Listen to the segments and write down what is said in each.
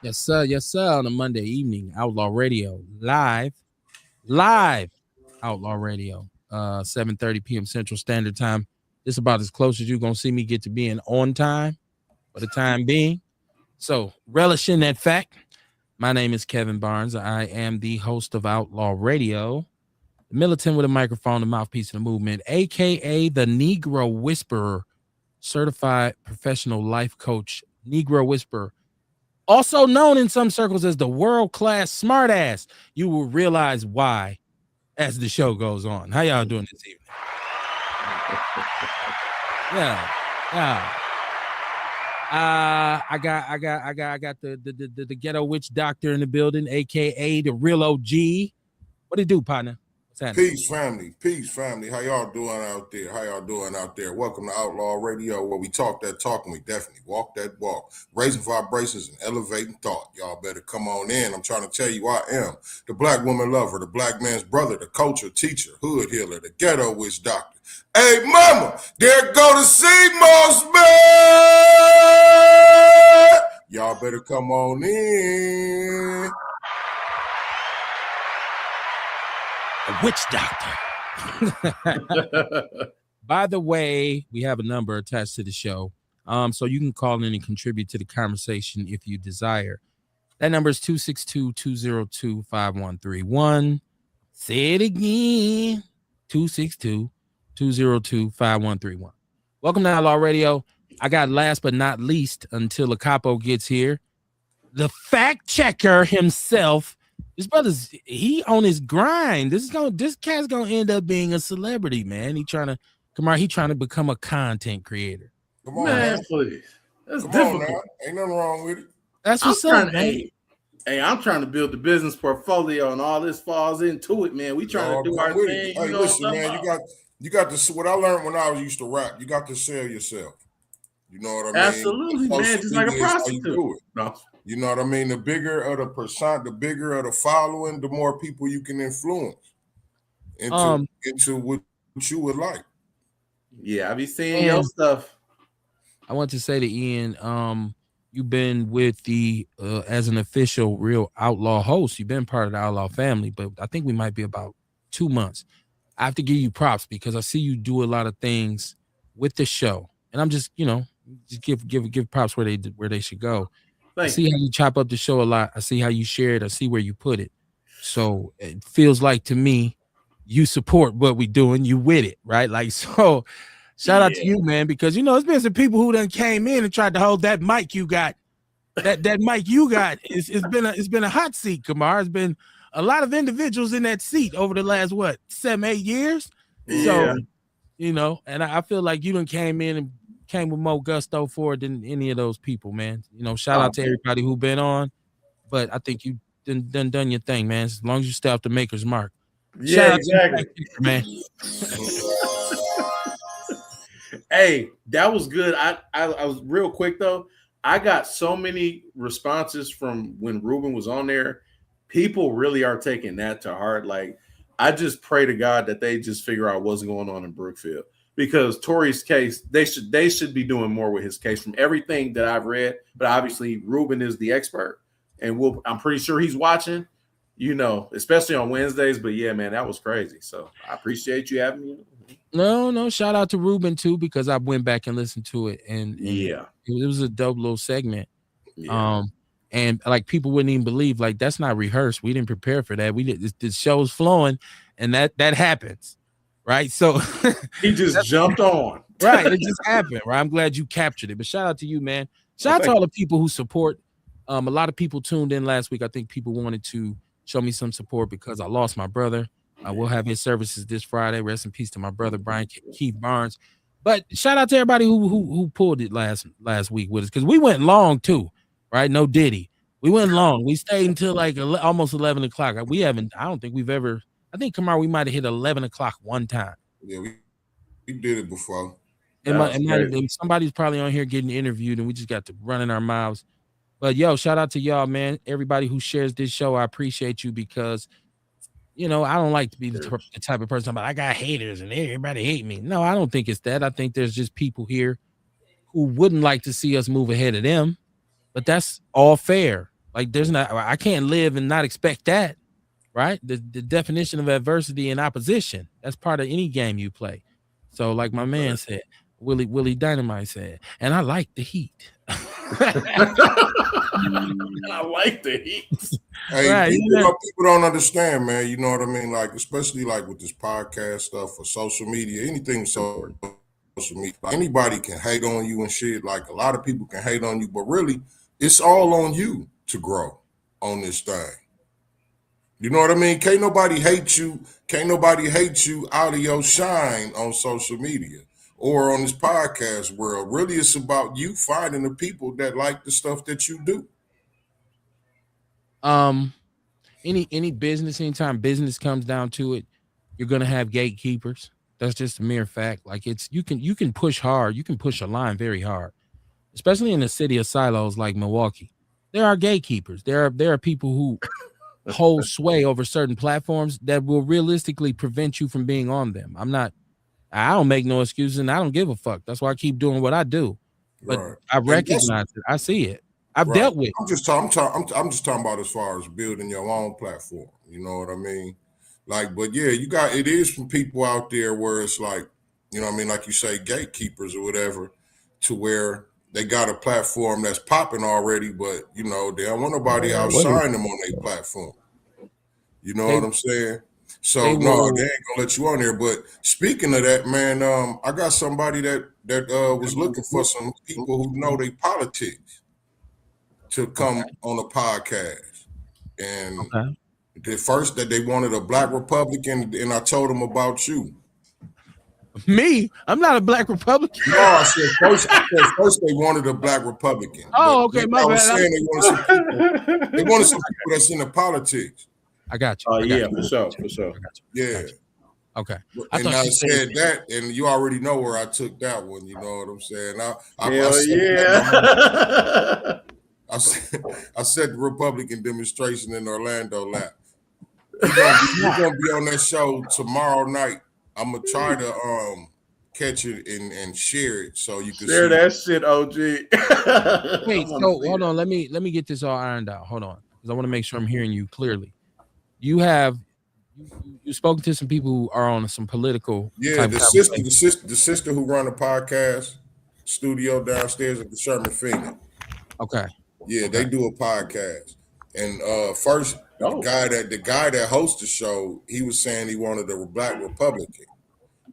Yes, sir. On a Monday evening, Outlaw Radio live, Outlaw Radio, 7:30 p.m. Central Standard Time. This is about as close as you're gonna see me get to being on time for the time being. So relish in that fact. My name is Kevin Barnes. I am the host of Outlaw Radio, the militant with a microphone, the mouthpiece of the movement, aka the Negro Whisperer, certified professional life coach, Negro Whisperer, also known in some circles as the world-class smartass. You will realize why as the show goes on. How y'all doing this evening? Yeah. I got the ghetto witch doctor in the building, aka the real OG. What it do, partner? What's happening? Peace, family. How y'all doing out there? Welcome to Outlaw Radio, where we talk that talk and we definitely walk that walk, raising vibrations and elevating thought. Y'all better come on in. I'm trying to tell you, I am the black woman lover, the black man's brother, the culture teacher, hood healer, the ghetto witch doctor. Hey, mama, there go the CMOS man. Y'all better come on in. A witch doctor. By the way, we have a number attached to the show. So you can call in and contribute to the conversation if you desire. That number is 262-202-5131. Say it again. 262-202-5131. Welcome to Outlaw Radio. I got last but not least until the capo gets here, the fact checker himself. This brother's he on his grind. This cat's gonna end up being a celebrity, man. He trying to become a content creator. Come on, man, please. That's difficult. Ain't nothing wrong with it. That's what's up, man. Hey, I'm trying to build the business portfolio, and all this falls into it, man. We trying to do our thing. Hey, listen, man. You got to. What I learned when I used to rap, you got to sell yourself. You know what I mean? Absolutely, man. Just like a prostitute. No. You know what I mean? The bigger of the percent, the bigger of the following, the more people you can influence into what you would like. Yeah, I be seeing your stuff. I want to say to Ian, you've been with the as an official real outlaw host. You've been part of the Outlaw family, but I think we might be about 2 months. I have to give you props because I see you do a lot of things with the show, and I'm just give props where they should go. I see how you chop up the show a lot. I see how you share it. I see where you put it. So it feels like to me, you support what we're doing. You with it, right? Like, so shout out to you, man, because, there's been some people who done came in and tried to hold that mic you got. That mic you got, it's been a hot seat, Kamar. It's been a lot of individuals in that seat over the last, 7-8 years? Yeah. So, and I feel like you done came in and came with more gusto for it than any of those people, man. Shout out to everybody who been on, but I think you done your thing, man. As long as you stay off the maker's mark. Yeah, exactly, man. Hey, that was good. I was real quick though. I got so many responses from when Ruben was on there. People really are taking that to heart. Like, I just pray to God that they just figure out what's going on in Brookfield. Because Tory's case, they should be doing more with his case from everything that I've read. But obviously, Ruben is the expert, and I'm pretty sure he's watching, especially on Wednesdays. But yeah, man, that was crazy. So I appreciate you having me. No, shout out to Ruben too, because I went back and listened to it, and yeah, it was a dope little segment. Yeah. And like people wouldn't even believe, like, that's not rehearsed. We didn't prepare for that. The show's flowing, and that happens. Right, so he just jumped on. Right, it just happened. Right, I'm glad you captured it. But shout out to you, man. Shout out to all the people who support. A lot of people tuned in last week. I think people wanted to show me some support because I lost my brother. I will have his services this Friday. Rest in peace to my brother Brian Keith Barnes. But shout out to everybody who pulled it last week with us, because we went long too. Right, no Diddy. We went long. We stayed until like almost 11 o'clock. I don't think we've ever. I think, Kamar, we might have hit 11 o'clock one time. Yeah, we did it before. And somebody's probably on here getting interviewed, and we just got to running our mouths. But, shout out to y'all, man. Everybody who shares this show, I appreciate you because, I don't like to be the type of person I got haters and everybody hate me. No, I don't think it's that. I think there's just people here who wouldn't like to see us move ahead of them. But that's all fair. Like I can't live and not expect that, right? The definition of adversity and opposition. That's part of any game you play. So, like my man said, Willie Dynamite said, and I like the heat. I like the heat. Hey, Right, people don't understand, man. You know what I mean? Like, especially like with this podcast stuff or social media, anything social media. Like, anybody can hate on you and shit. Like, a lot of people can hate on you, but really, it's all on you to grow on this thing. You know what I mean? Can't nobody hate you. Can't nobody hate you out of your shine on social media or on this podcast world. Really, it's about you finding the people that like the stuff that you do. Any business, anytime business comes down to it, you're gonna have gatekeepers. That's just a mere fact. Like you can push hard, you can push a line very hard, especially in a city of silos like Milwaukee. There are gatekeepers. There are people who hold sway over certain platforms that will realistically prevent you from being on them. I don't make no excuses and I don't give a fuck. That's why I keep doing what I do. But Right. I recognize it. I see it. I've dealt with it. I'm just talking about as far as building your own platform. You know what I mean? Like, but yeah, it is some people out there where it's like, you know what I mean? Like you say, gatekeepers or whatever, to where they got a platform that's popping already, but you know, they don't want nobody outshine them on their platform. You know what I'm saying? So they ain't gonna let you on there. But speaking of that, man, I got somebody that was looking for some people who know their politics to come on a podcast. And the first that they wanted a black Republican, and I told them about you. Me? I'm not a black Republican. No, I said first they wanted a black Republican. Oh, okay, my bad. I was saying they wanted some people that's in the politics. I got you. Oh, yeah, for sure. Yeah. Okay. And I said that, and you already know where I took that one. You know what I'm saying? I said the Republican demonstration in Orlando lap. You're gonna be on that show tomorrow night. I'm gonna try to catch it and share it so you can share that shit, OG. Wait, so hold on. Let me get this all ironed out. Hold on, because I want to make sure I'm hearing you clearly. You spoken to some people who are on some political. Yeah, the sister who run the podcast studio downstairs at the Sherman Phoenix. Okay. Yeah, they do a podcast. And first, the guy that hosts the show, he was saying he wanted a black Republican,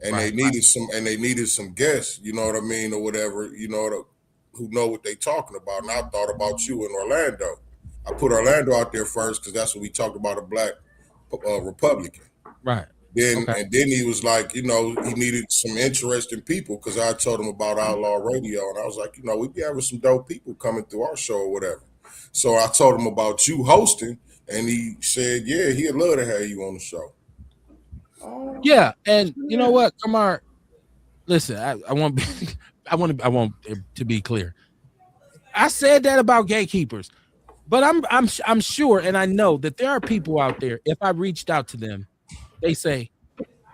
and they needed some guests, you know what I mean, or whatever, you know, who know what they talking about. And I thought about you in Orlando. I put Orlando out there first because that's what we talked about, a black Republican. Right. And then he was like, you know, he needed some interesting people because I told him about Outlaw Radio, and I was like, you know, we'd be having some dope people coming through our show or whatever. So I told him about you hosting, and he said, yeah, he'd love to have you on the show. Yeah, and you know what, Kamar? Listen, I want to be clear. I said that about gatekeepers, but I'm sure, and I know that there are people out there. If I reached out to them, they say,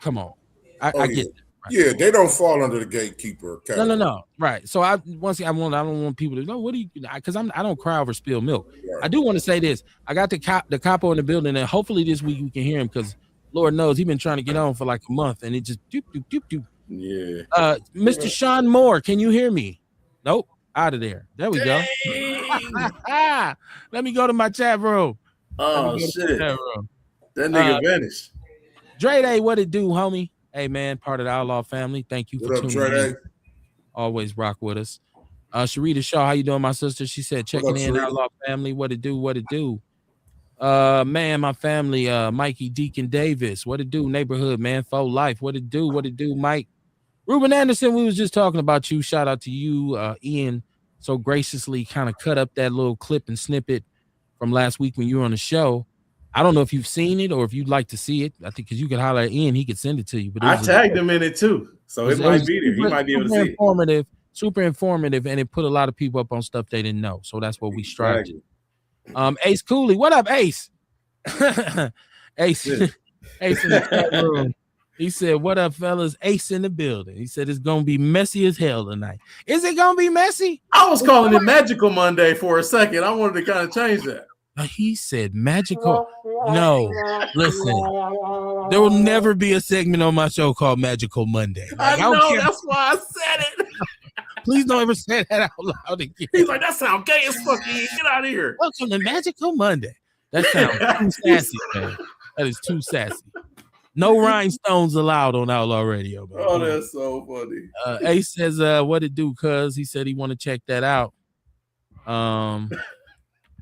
"Come on, I get it." Right? Yeah, they don't fall under the gatekeeper category. No. Right. So I don't want people to know what do you, because I don't cry over spilled milk. Right. I do want to say this. I got the capo in the building, and hopefully this week you can hear him because Lord knows he's been trying to get on for like a month, and it just doop. Yeah. Mr. Sean Moore, can you hear me? Nope. Out of there. There we go. Let me go to my chat room. Oh shit. That nigga vanished. Dre Day, what it do, homie? Hey man, part of the Outlaw family. Thank you for tuning in. Always rock with us. Sharita Shaw, how you doing, my sister? She said checking in, Outlaw family. What it do? Man, my family, Mikey Deacon Davis. What it do, neighborhood, man? Faux life. What it do, Mike? Ruben Anderson, we was just talking about you. Shout out to you. Ian so graciously kind of cut up that little clip and snippet from last week when you were on the show. I don't know if you've seen it or if you'd like to see it. I think because you could holler at Ian, he could send it to you. But I tagged him in it too, so it might be there. He might be able to see it. Super informative, and it put a lot of people up on stuff they didn't know. So that's what we strive to. Ace Cooley, what up, Ace? Ace in the chat room. He said, "What up, fellas? Ace in the building." He said, "It's gonna be messy as hell tonight." Is it gonna be messy? I was calling it Magical Monday for a second. I wanted to kind of change that. He said magical. No, listen. There will never be a segment on my show called Magical Monday. Like, I don't know, care. that's why I said it. Please don't ever say that out loud again. He's like, that sounds gay as fuck. Get out of here. Welcome to Magical Monday. That sounds too sassy, man. That is too sassy. No rhinestones allowed on Outlaw Radio, man. Oh, that's so funny. Ace says, what it do, cuz? He said he want to check that out.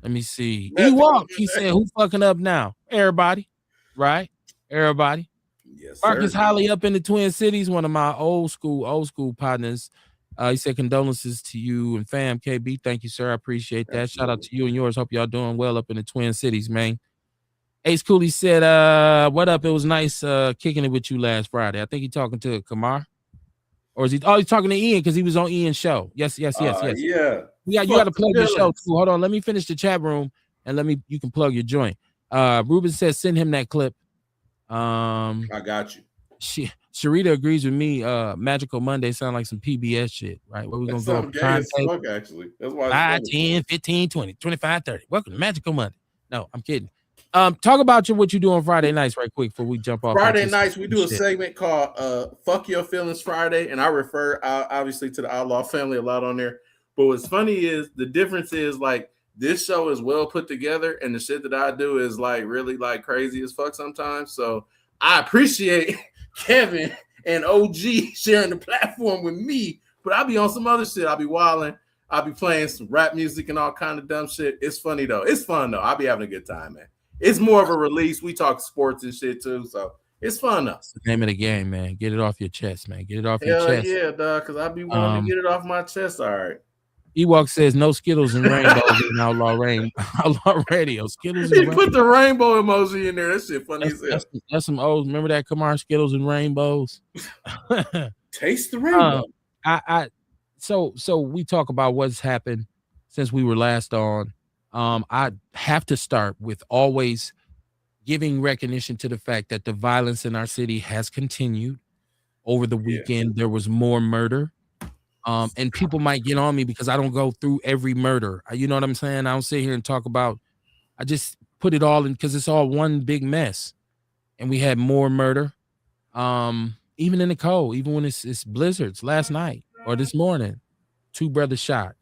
Let me see. Ewok, he said, who fucking up now? Everybody, right? Everybody. Yes, Marcus sir. Holly up in the Twin Cities, one of my old school partners. He said condolences to you and fam, KB. Thank you, sir. I appreciate that. Absolutely. Shout out to you and yours. Hope y'all doing well up in the Twin Cities, man. Ace Cooley said, what up? It was nice kicking it with you last Friday. I think he's talking to Kamar. Or is he? Oh, he's talking to Ian because he was on Ian's show. Yes. Yeah. You got to plug your show too. Hold on. Let me finish the chat room and you can plug your joint. Ruben says send him that clip. I got you. Sharita agrees with me. Magical Monday sound like some PBS shit, right? Where we gonna go? Actually, that's why 5, 10, 15, 20, 25, 30. Welcome to Magical Monday. No, I'm kidding. Talk about what you do on Friday nights, right quick, before we jump off. Friday nights, we do a segment called "Fuck Your Feelings Friday," and I refer obviously to the Outlaw family a lot on there. But what's funny is the difference is like this show is well put together, and the shit that I do is like really like crazy as fuck sometimes. So I appreciate Kevin and OG sharing the platform with me, but I'll be on some other shit. I'll be wilding. I'll be playing some rap music and all kind of dumb shit. It's funny though. It's fun though. I'll be having a good time, man. It's more of a release. We talk sports and shit too, so it's fun though. It's the name of the game, man. Get it off your chest, man. Get it off your chest. Yeah, dog, because I be wanting to get it off my chest. All right. Ewok says no Skittles and rainbows in Outlaw Radio. Skittles and put the rainbow emoji in there. That shit funny as hell. That's some old. Remember that Kamar Skittles and rainbows? Taste the rainbow. So we talk about what's happened since we were last on. I have to start with always giving recognition to the fact that the violence in our city has continued. Over the weekend, there was more murder. And people might get on me because I don't go through every murder. You know what I'm saying? I don't sit here and talk about, I just put it all in because it's all one big mess. And we had more murder. Even in the cold, even when it's blizzards last night or this morning, 2 brothers shot.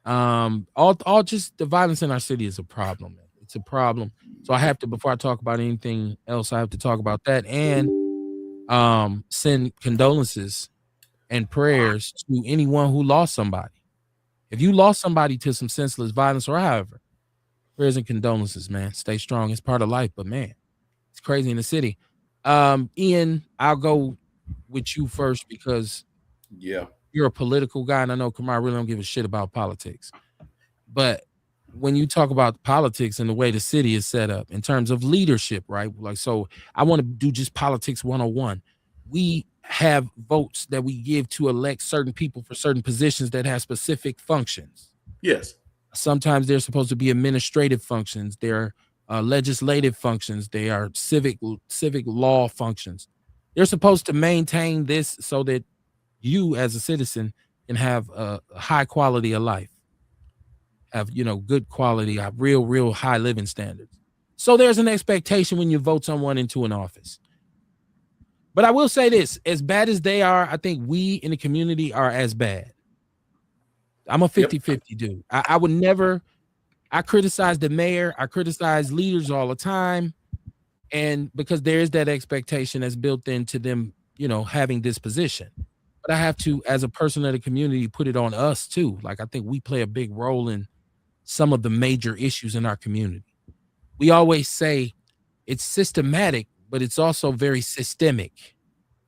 All just the violence in our city is a problem. Man. It's a problem. So I have to, before I talk about anything else, I have to talk about that and send condolences and prayers to anyone who lost somebody. If you lost somebody to some senseless violence or however, prayers and condolences, man. Stay strong. It's part of life, but man, it's crazy in the city. Ian, I'll go with you first because you're a political guy, and I know Kamar really don't give a shit about politics. But when you talk about politics and the way the city is set up in terms of leadership, right? Like, so I want to do just politics 101. We have votes that we give to elect certain people for certain positions that have specific functions. Yes. Sometimes they're supposed to be administrative functions. They're legislative functions. They are civic law functions. They're supposed to maintain this so that you as a citizen can have a high quality of life, have, good quality, have real high living standards. So there's an expectation when you vote someone into an office. But I will say this, as bad as they are, I think we in the community are as bad. I'm a 50-50 dude. I would never, I criticize the mayor. I criticize leaders all the time. And because there is that expectation that's built into them, having this position. But I have to, as a person of the community, put it on us too. Like, I think we play a big role in some of the major issues in our community. We always say it's systematic, but it's also very systemic,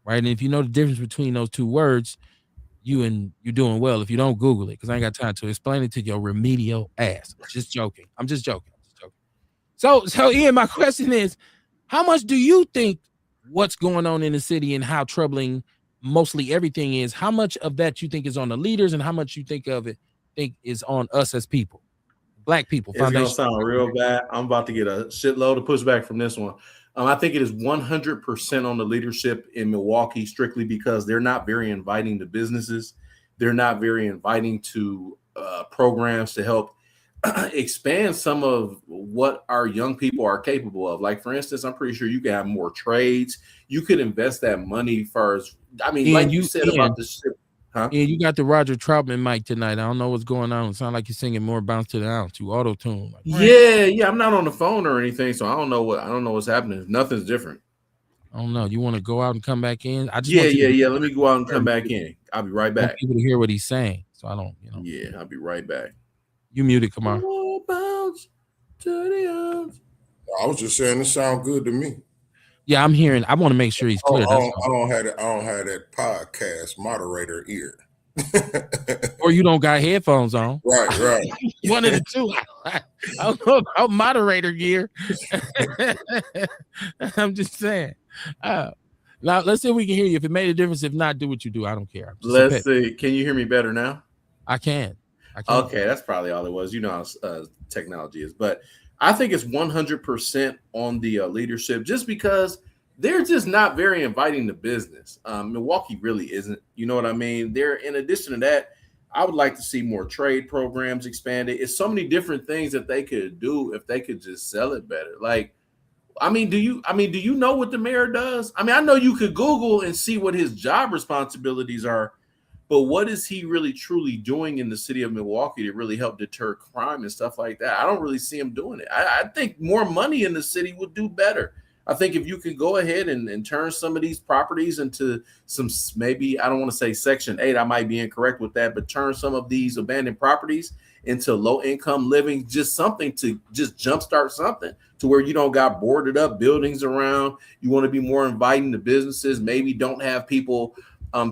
right? And if you know the difference between those two words, you're doing well. If you don't, Google it, because I ain't got time to explain it to your remedial ass. I'm just joking. So Ian, my question is, how much do you think what's going on in the city and how troubling mostly everything is, how much of that you think is on the leaders and how much you think is on us as people, Black people? It's going to sound real bad. I'm about to get a shitload of pushback from this one. I think it is 100% on the leadership in Milwaukee, strictly because they're not very inviting to businesses. They're not very inviting to programs to help expand some of what our young people are capable of. Like, for instance, I'm pretty sure you can have more trades. You could invest that money first. I mean, And like you said about the ship, huh? And you got the Roger Troutman mic tonight. I don't know what's going on. It sounds like you're singing more bounce to the ounce. You auto tune. Like, Yeah. I'm not on the phone or anything, so I don't know what's happening. Nothing's different. I don't know. You want to go out and come back in? I just Yeah, want you to Let me go out and come back in. I'll be right I want back. people to hear what he's saying. So I don't, Yeah, I'll be right back. You muted, Kamar. Oh, bounce to the ounce. I was just saying it sound good to me. Yeah, I'm hearing. I want to make sure he's clear. I don't have that podcast moderator ear. Or you don't got headphones on. Right. One of the two. I don't know about moderator gear. I'm just saying. Now let's see if we can hear you. If it made a difference, if not, do what you do. I don't care. Let's see. Can you hear me better now? I can. Okay, that's probably all it was. You know how technology is, but I think it's 100% on the leadership, just because they're just not very inviting to business. Milwaukee really isn't. You know what I mean? They're, in addition to that, I would like to see more trade programs expanded. It's so many different things that they could do if they could just sell it better. Like, do you know what the mayor does? I mean, I know you could Google and see what his job responsibilities are, but what is he really truly doing in the city of Milwaukee to really help deter crime and stuff like that? I don't really see him doing it. I think more money in the city would do better. I think if you can go ahead and turn some of these properties into some, maybe, I don't want to say Section 8, I might be incorrect with that, but turn some of these abandoned properties into low income living, just something to just jumpstart something to where you don't got boarded up buildings around. You want to be more inviting to businesses. Maybe don't have people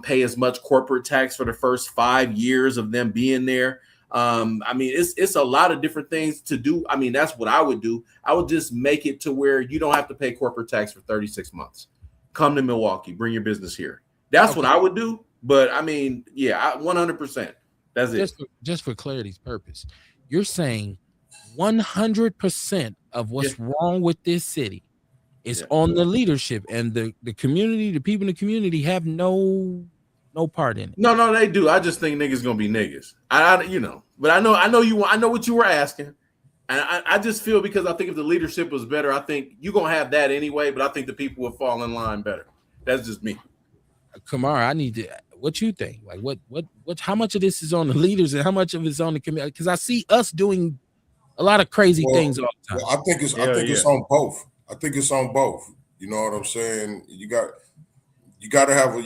pay as much corporate tax for the first 5 years of them being there. I mean, it's a lot of different things to do. I mean, that's what I would do. I would just make it to where you don't have to pay corporate tax for 36 months. Come to Milwaukee, bring your business here. That's what I would do. But I mean, 100%. That's it. Just for clarity's purpose, you're saying 100% of what's wrong with this city is on the leadership, and the community, the people in the community have no part in it. No, they do. I just think niggas gonna be niggas. But I know what you were asking. And I just feel, because I think if the leadership was better, I think you're gonna have that anyway, but I think the people would fall in line better. That's just me. Kamar, I need to, what you think? Like what how much of this is on the leaders and how much of it's on the community? Because I see us doing a lot of crazy things all the time. Well, I think it's on both. I think it's on both. You know what I'm saying? You gotta have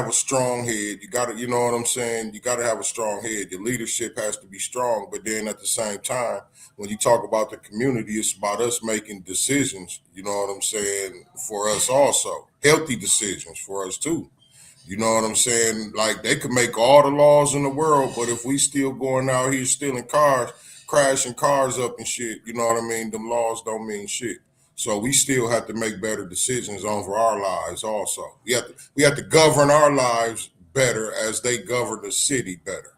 a strong head. You know what I'm saying? You gotta have a strong head. Your leadership has to be strong, but then at the same time, when you talk about the community, it's about us making decisions, you know what I'm saying, for us also. Healthy decisions for us too. You know what I'm saying? Like, they could make all the laws in the world, but if we still going out here stealing cars, crashing cars up and shit, you know what I mean? Them laws don't mean shit. So we still have to make better decisions over our lives also. We have to govern our lives better as they govern the city better.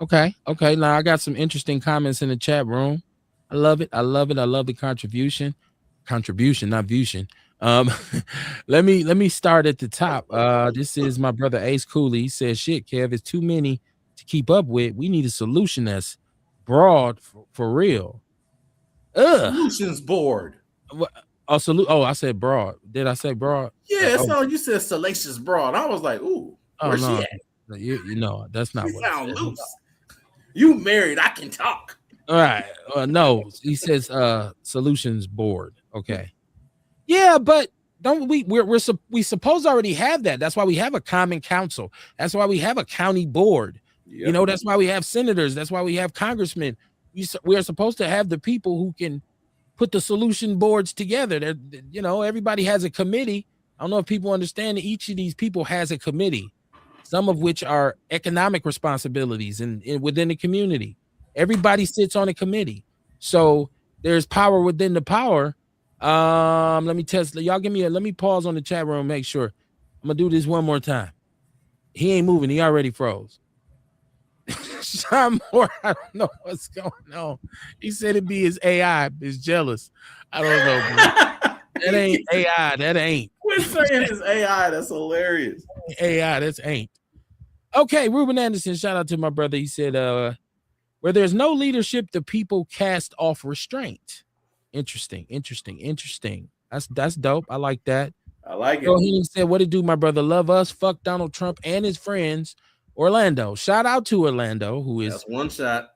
Okay. Now I got some interesting comments in the chat room. I love it. I love the contribution, not vution. Let me start at the top. This is my brother Ace Cooley. He says, "Shit, Kev, it's too many to keep up with. We need a solution that's broad for real." Solutions board. I said broad. Did I say broad? Yeah, you said salacious broad. I was like, ooh, where's she at? You know, that's not what sound loose. You married, I can talk. All right. No, he says solutions board. Okay. Yeah, but don't we supposed to already have that. That's why we have a common council. That's why we have a county board. Yep. You know, that's why we have senators. That's why we have congressmen. We are supposed to have the people who can put the solution boards together. You know, everybody has a committee. I don't know if people understand that each of these people has a committee, some of which are economic responsibilities and within the community. Everybody sits on a committee. So there's power within the power. Let me test. Y'all let me pause on the chat room, make sure. I'm gonna do this one more time. He ain't moving. He already froze. Sean Moore, I don't know what's going on. He said it'd be his AI is jealous. I don't know, bro. That ain't AI. That ain't. Quit saying his AI. That's hilarious. AI, that's ain't. Okay, Ruben Anderson, shout out to my brother. He said, Where there's no leadership, the people cast off restraint. Interesting. That's dope. I like that. I like Joe it. Healy said, "What it do, my brother? Love us. Fuck Donald Trump and his friends." Orlando. Shout out to Orlando, who is That's one shot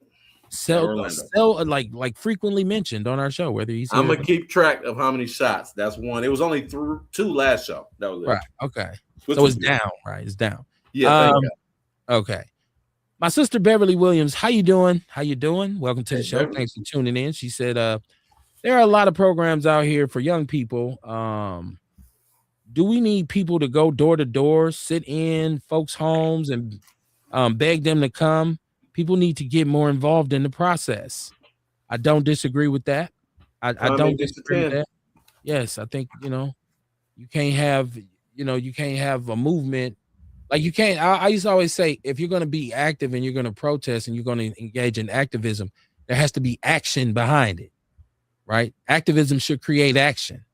at Orlando. like frequently mentioned on our show, whether he's here. I'm gonna keep track of how many shots. That's one. It was only two last show. That was it. Right. Okay. Which So was it's good. down, right? It's down. Yeah, thank God. Okay. My sister Beverly Williams, how you doing? Welcome to the show. Beverly. Thanks for tuning in. She said, there are a lot of programs out here for young people. Do we need people to go door to door, sit in folks' homes and beg them to come? People need to get more involved in the process. I don't disagree with that. I don't disagree with that. Yes, I think, you can't have a movement. Like you can't, I used to always say, if you're going to be active and you're going to protest and you're going to engage in activism, there has to be action behind it, right? Activism should create action.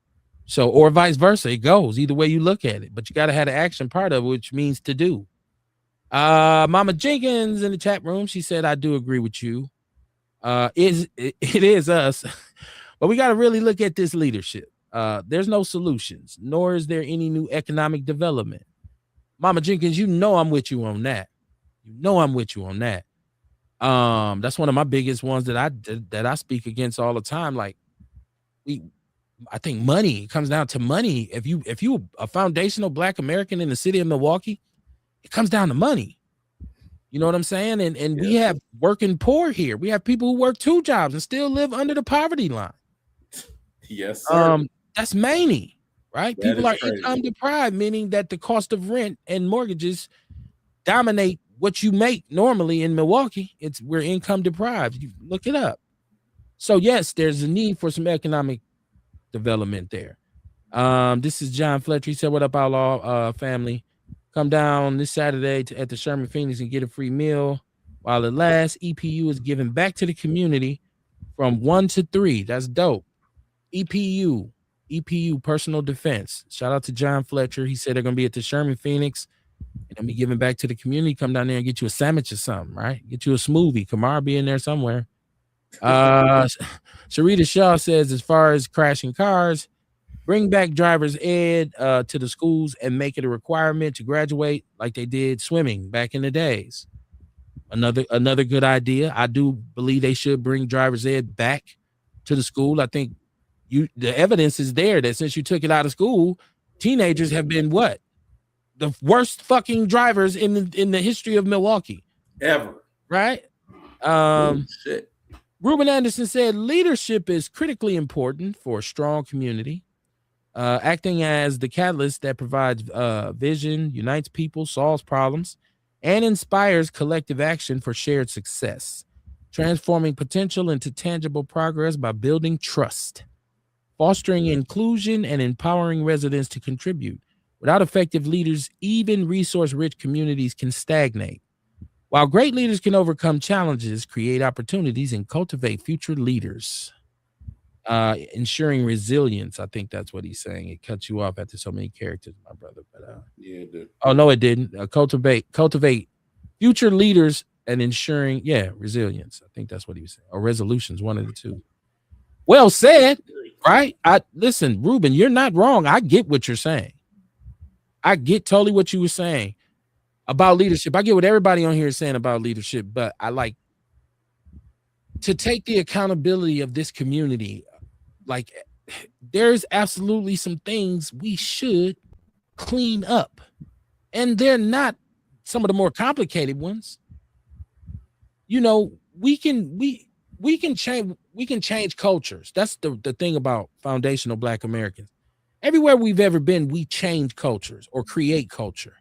So, or vice versa, it goes either way you look at it, but you got to have the action part of it, which means to do. Mama Jenkins in the chat room, she said, I do agree with you. It is us, but we got to really look at this leadership. There's no solutions, nor is there any new economic development. Mama Jenkins, I'm with you on that. That's one of my biggest ones that I speak against all the time. Like I think money comes down to money. If you a foundational Black American in the city of Milwaukee, it comes down to money. You know what I'm saying? And we have working poor here. We have people who work 2 jobs and still live under the poverty line. Yes, sir. That's many. Right? That People are crazy. income deprived, meaning that the cost of rent and mortgages dominate what you make normally in Milwaukee. We're income deprived. You look it up. So yes, there's a need for some economic development there. This is John Fletcher. He said, "What up, Outlaw family? Come down this Saturday at the Sherman Phoenix and get a free meal while it lasts. EPU is giving back to the community from 1 to 3. That's dope. EPU, personal defense. Shout out to John Fletcher. He said they're going to be at the Sherman Phoenix and they'll be giving back to the community. Come down there and get you a sandwich or something, right? Get you a smoothie. Kamar be in there somewhere. Sharita Shaw says, as far as crashing cars, bring back driver's ed to the schools and make it a requirement to graduate like they did swimming back in the days. Another good idea. I do believe they should bring driver's ed back to the school. I think the evidence is there that since you took it out of school, teenagers have been what? The worst fucking drivers in the history of Milwaukee. Ever. Right? Shit. Ruben Anderson said, leadership is critically important for a strong community. Acting as the catalyst that provides vision, unites people, solves problems, and inspires collective action for shared success. Transforming potential into tangible progress by building trust. Fostering inclusion and empowering residents to contribute. Without effective leaders, even resource-rich communities can stagnate. While great leaders can overcome challenges, create opportunities, and cultivate future leaders. Ensuring resilience. I think that's what he's saying. It cuts you off after so many characters, my brother. But yeah, it did. Oh no, it didn't. Cultivate future leaders and ensuring, resilience. I think that's what he was saying. Or resolutions, one of the two. Well said, right? Listen, Ruben, you're not wrong. I get what you're saying. I get totally what you were saying about leadership. I get what everybody on here is saying about leadership, but I like to take the accountability of this community. Like, there's absolutely some things we should clean up, and they're not some of the more complicated ones. You know, we can change cultures. That's the thing about foundational Black Americans. Everywhere we've ever been, we change cultures or create culture.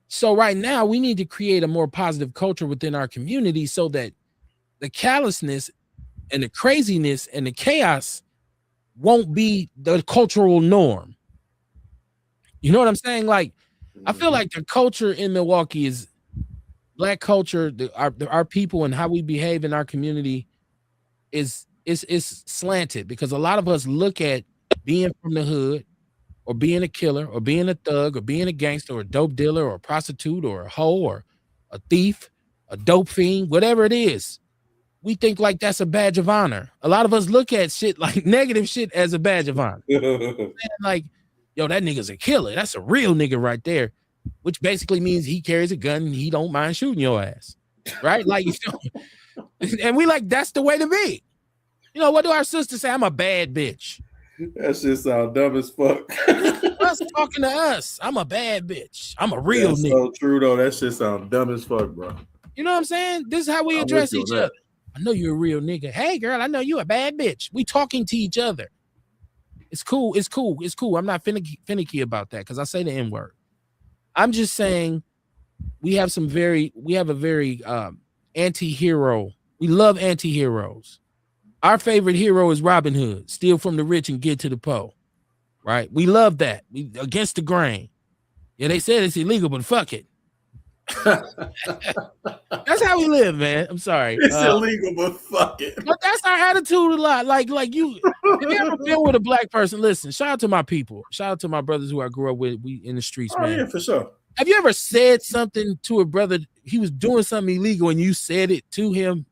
So right now, we need to create a more positive culture within our community so that the callousness and the craziness and the chaos won't be the cultural norm. You know what I'm saying? Like, I feel like the culture in Milwaukee is Black culture, our people and how we behave in our community is slanted, because a lot of us look at being from the hood or being a killer or being a thug or being a gangster or a dope dealer or a prostitute or a hoe or a thief, a dope fiend, whatever it is. We think like that's a badge of honor. A lot of us look at shit like negative shit as a badge of honor. Like, yo, that nigga's a killer. That's a real nigga right there, which basically means he carries a gun and he don't mind shooting your ass, right? Like, you know, and we like that's the way to be. You know, what do our sisters say? I'm a bad bitch. That shit sound dumb as fuck. Us talking to us. I'm a bad bitch. I'm a real That's nigga. so true though. That shit sound dumb as fuck, bro. You know what I'm saying? This is how we address each other. I know you're a real nigga. Hey, girl, I know you a bad bitch. We talking to each other. It's cool. It's cool. It's cool. I'm not finicky about that because I say the N-word. I'm just saying we have a very anti-hero. We love anti-heroes. Our favorite hero is Robin Hood. Steal from the rich and get to the poor. Right? We love that. We against the grain. Yeah, they said it's illegal, but fuck it. That's how we live, man. I'm sorry. It's illegal, but fuck it. But that's our attitude a lot. Like you, if you ever been with a black person, listen, shout out to my people. Shout out to my brothers who I grew up with. We in the streets, man. Yeah, for sure. Have you ever said something to a brother? He was doing something illegal and you said it to him,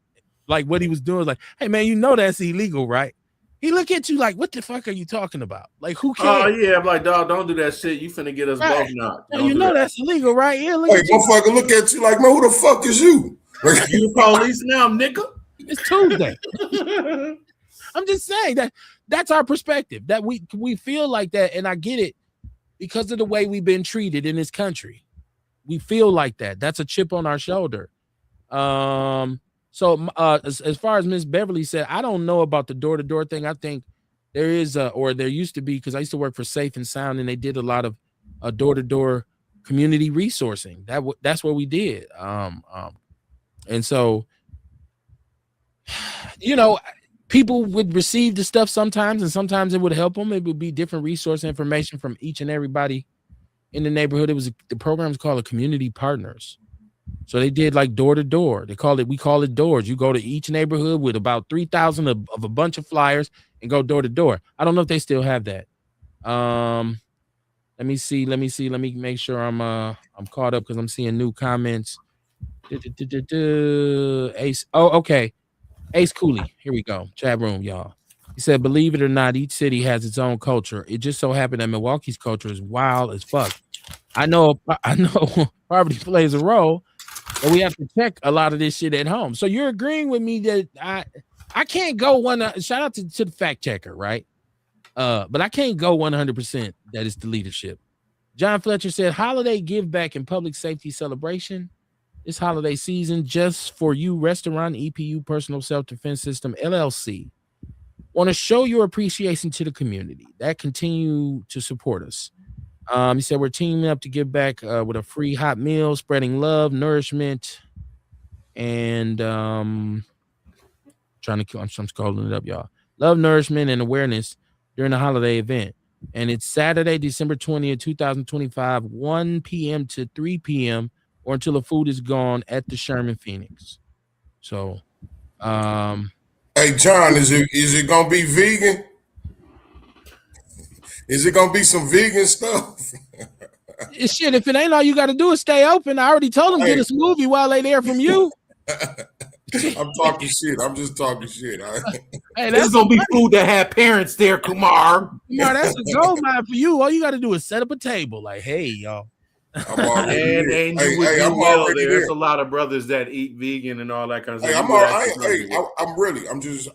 like what he was doing, like, hey man, you know that's illegal, right? He look at you like, what the fuck are you talking about? Like, who cares? Oh yeah, I'm like, dog, don't do that shit. You finna get us both knocked. No, you know that's illegal, right? Yeah, look at motherfucker look at you like, man, who the fuck is you? You the police now, nigga? It's Tuesday. I'm just saying that's our perspective. That we feel like that, and I get it because of the way we've been treated in this country. We feel like that. That's a chip on our shoulder. So as far as Miss Beverly said, I don't know about the door-to-door thing. I think there is or there used to be, because I used to work for Safe and Sound, and they did a lot of door-to-door community resourcing. That's what we did. And so, you know, people would receive the stuff sometimes, and sometimes it would help them. It would be different resource information from each and everybody in the neighborhood. The program is called a Community Partners. So they did like door to door. We call it doors. You go to each neighborhood with about 3,000 of a bunch of flyers and go door to door. I don't know if they still have that. Let me see. Let me make sure I'm caught up because I'm seeing new comments. Ace. Oh, okay. Ace Cooley. Here we go. Chat room, y'all. He said, believe it or not, each city has its own culture. It just so happened that Milwaukee's culture is wild as fuck. I know poverty plays a role, but we have to check a lot of this shit at home. So you're agreeing with me that I can't go shout out to the fact checker, right? But I can't go 100% that it's the leadership. John Fletcher said, holiday give back and public safety celebration. This holiday season, just for you, Restaurant EPU Personal Self-Defense System, LLC. Want to show your appreciation to the community that continue to support us. He said, we're teaming up to give back with a free hot meal, spreading love, nourishment, and I'm scrolling it up, y'all. Love, nourishment, and awareness during the holiday event. And it's Saturday, December 20th, 2025, 1 p.m. to 3 p.m. or until the food is gone at the Sherman Phoenix. So, hey, John, is it gonna be vegan? Is it gonna be some vegan stuff? Shit, if it ain't all you got to do is stay open. I already told them get a smoothie while they there from you. I'm talking shit. I'm just talking shit. Hey, that's gonna be food that had parents there, Kumar. Kumar, that's a gold mine for you. All you got to do is set up a table. Like, hey, y'all. There's a lot of brothers that eat vegan and all that kind of stuff.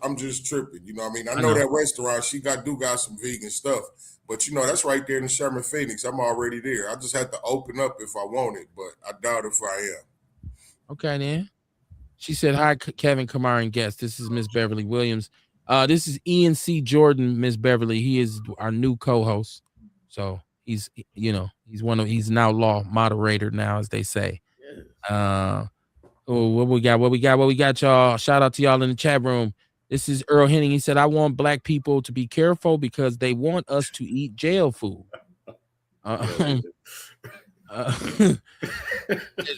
I'm just tripping. You know what I mean? I know that restaurant, she got some vegan stuff, but you know, that's right there in the Sherman Phoenix. I'm already there. I just had to open up if I want it, but I doubt if I am. Okay, then. She said, hi, Kevin, Kumar, and guest. This is Miss Beverly Williams. This is Ian C. Jordan, Miss Beverly. He is our new co-host. So he's an outlaw moderator now, as they say. What we got, y'all? Shout out to y'all in the chat room. This is Earl Henning. He said, I want black people to be careful because they want us to eat jail food.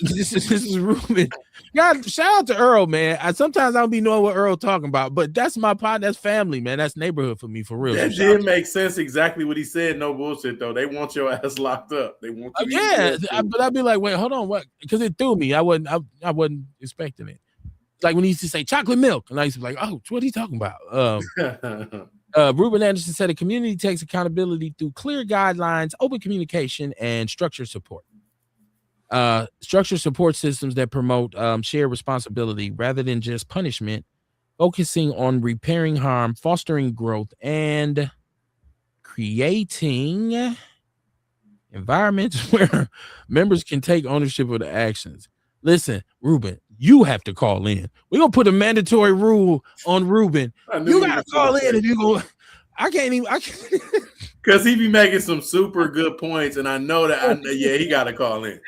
This is Ruben. God, shout out to Earl, man. Sometimes I don't be knowing what Earl talking about, but that's my pod. That's family, man. That's neighborhood for me, for real. That did make sense exactly what he said. No bullshit, though. They want your ass locked up. They want you to but I'd be like, wait, hold on, what? Because it threw me. I wasn't expecting it. Like when he used to say chocolate milk, and I used to be like, oh, what are you talking about? Ruben Anderson said a community takes accountability through clear guidelines, open communication, and structured support. Structured support systems that promote shared responsibility rather than just punishment, focusing on repairing harm, fostering growth, and creating environments where members can take ownership of the actions. Listen, Ruben, you have to call in. We're gonna put a mandatory rule on Ruben. You gotta call in if you go. I can't because he be making some super good points, and I know that he gotta call in.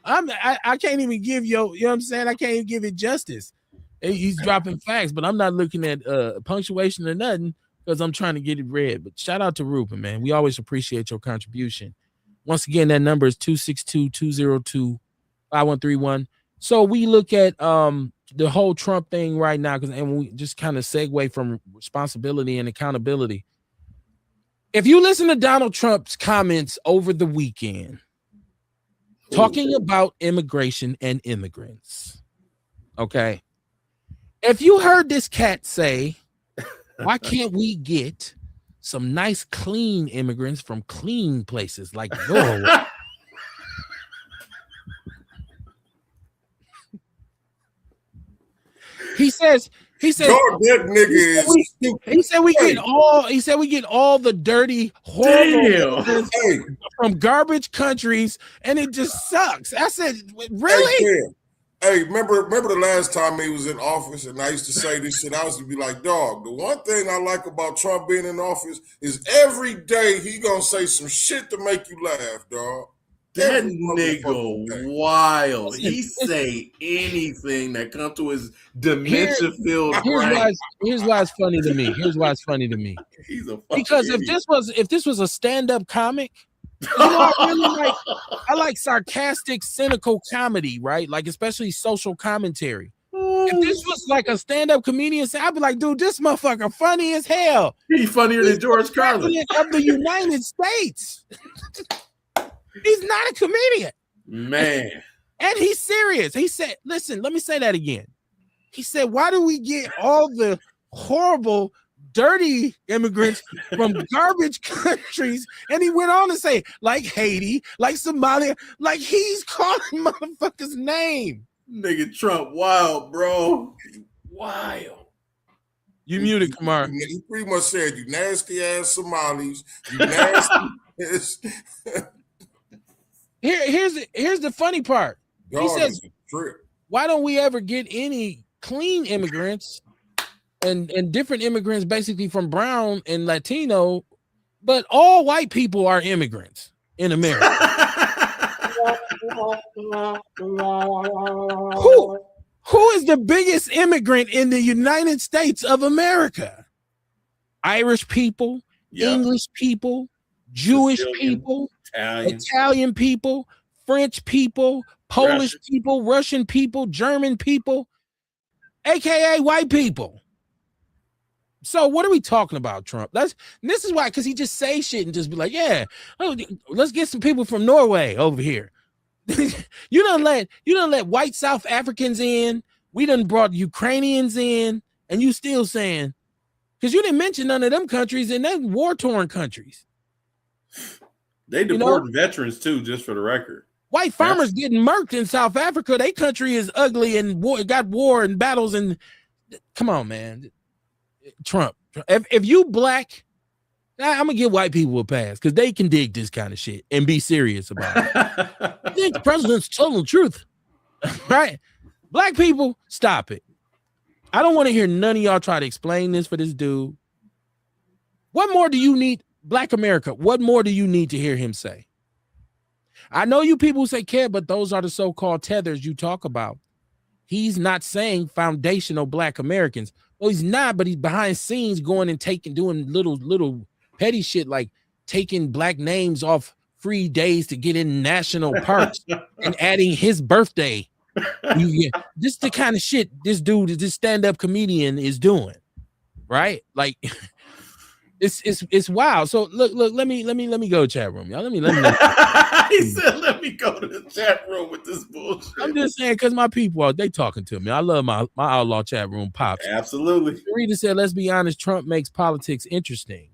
I can't even give you know what I'm saying? I can't even give it justice. He's dropping facts, but I'm not looking at punctuation or nothing because I'm trying to get it read. But shout out to Ruben, man. We always appreciate your contribution. Once again, that number is 262-202-5131. So we look at the whole Trump thing right now, and we just kind of segue from responsibility and accountability. If you listen to Donald Trump's comments over the weekend, talking about immigration and immigrants, okay? If you heard this cat say, why can't we get some nice, clean immigrants from clean places like Norway? He said that nigga is stupid. He said we get all the dirty, horrible from garbage countries, and it just sucks. I said, really? Hey, remember the last time he was in office, and I used to say this shit. I used to be like, dog, the one thing I like about Trump being in office is every day he gonna say some shit to make you laugh, dog. That nigga wild. He say anything that come to his dementia-filled brain. Here's why it's funny to me. He's a because idiot. if this was a stand-up comic, you know, I like sarcastic, cynical comedy, right? Like especially social commentary. If this was like a stand-up comedian, I'd be like, dude, this motherfucker funny as hell. He's funnier than George Carlin of the United States. He's not a comedian, man, and he's serious. He said, "Listen, let me say that again." He said, "Why do we get all the horrible, dirty immigrants from garbage countries?" And he went on to say, like Haiti, like Somalia, like he's calling motherfuckers' name. Nigga Trump, wild, bro, wild. You muted, Kamar. He pretty much said, "You nasty ass Somalis, you nasty." Here's the funny part. He says, why don't we ever get any clean immigrants and different immigrants basically from brown and Latino, but all white people are immigrants in America. Who is the biggest immigrant in the United States of America? Irish people, English people, Jewish people, Italian people, French people, Polish people, Russian people, German people, aka white people. So what are we talking about, Trump? This is why, because he just say shit and just be like, yeah, let's get some people from Norway over here. You done let white South Africans in. We done brought Ukrainians in, and you still saying, because you didn't mention none of them countries, and they're war-torn countries. They deport veterans too, just for the record. White farmers getting murked in South Africa. Their country is ugly and got war and battles. And come on, man, Trump. If you black, I'm gonna give white people a pass because they can dig this kind of shit and be serious about it. I think the president's telling the truth, right? Black people, stop it. I don't want to hear none of y'all try to explain this for this dude. What more do you need? Black America, what more do you need to hear him say? I know you people say care, but those are the so-called tethers you talk about. He's not saying foundational Black Americans. Well, he's not, but he's behind scenes going and doing little petty shit like taking Black names off free days to get in national parks and adding his birthday. This the kind of shit this dude, this stand-up comedian is doing, right? Like it's wild. So look, let me go chat room, y'all. Let me He said, let me go to the chat room with this bullshit. I'm just saying, because my people are they talking to me. I love my outlaw chat room pops. Absolutely. Rita said, let's be honest, Trump makes politics interesting.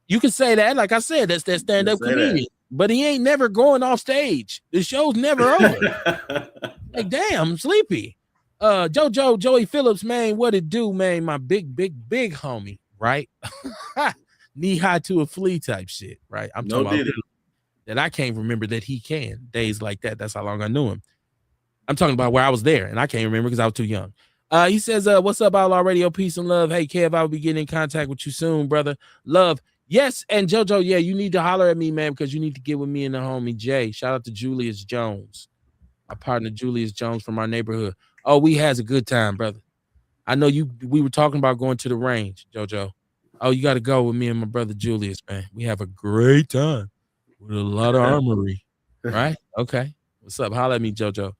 You can say that, like I said, that's that stand-up comedian, but he ain't never going off stage. The show's never over. Like, damn, I'm sleepy. Joey Phillips, man, what it do, man? My big homie, right? Knee high to a flea type shit, right? I'm talking about that I can't remember that he can. Days like that. That's how long I knew him. I'm talking about where I was there, and I can't remember because I was too young. He says, what's up, Outlaw Radio? Peace and love. Hey, Kev, I'll be getting in contact with you soon, brother. Love. Yes, and JoJo, yeah, you need to holler at me, man, because you need to get with me and the homie Jay. Shout out to Julius Jones, my partner Julius Jones from our neighborhood. Oh, we has a good time, brother. I know we were talking about going to the range, JoJo. Oh, you got to go with me and my brother Julius, man. We have a great time with a lot of armory, right? Okay. What's up? Holler at me, JoJo.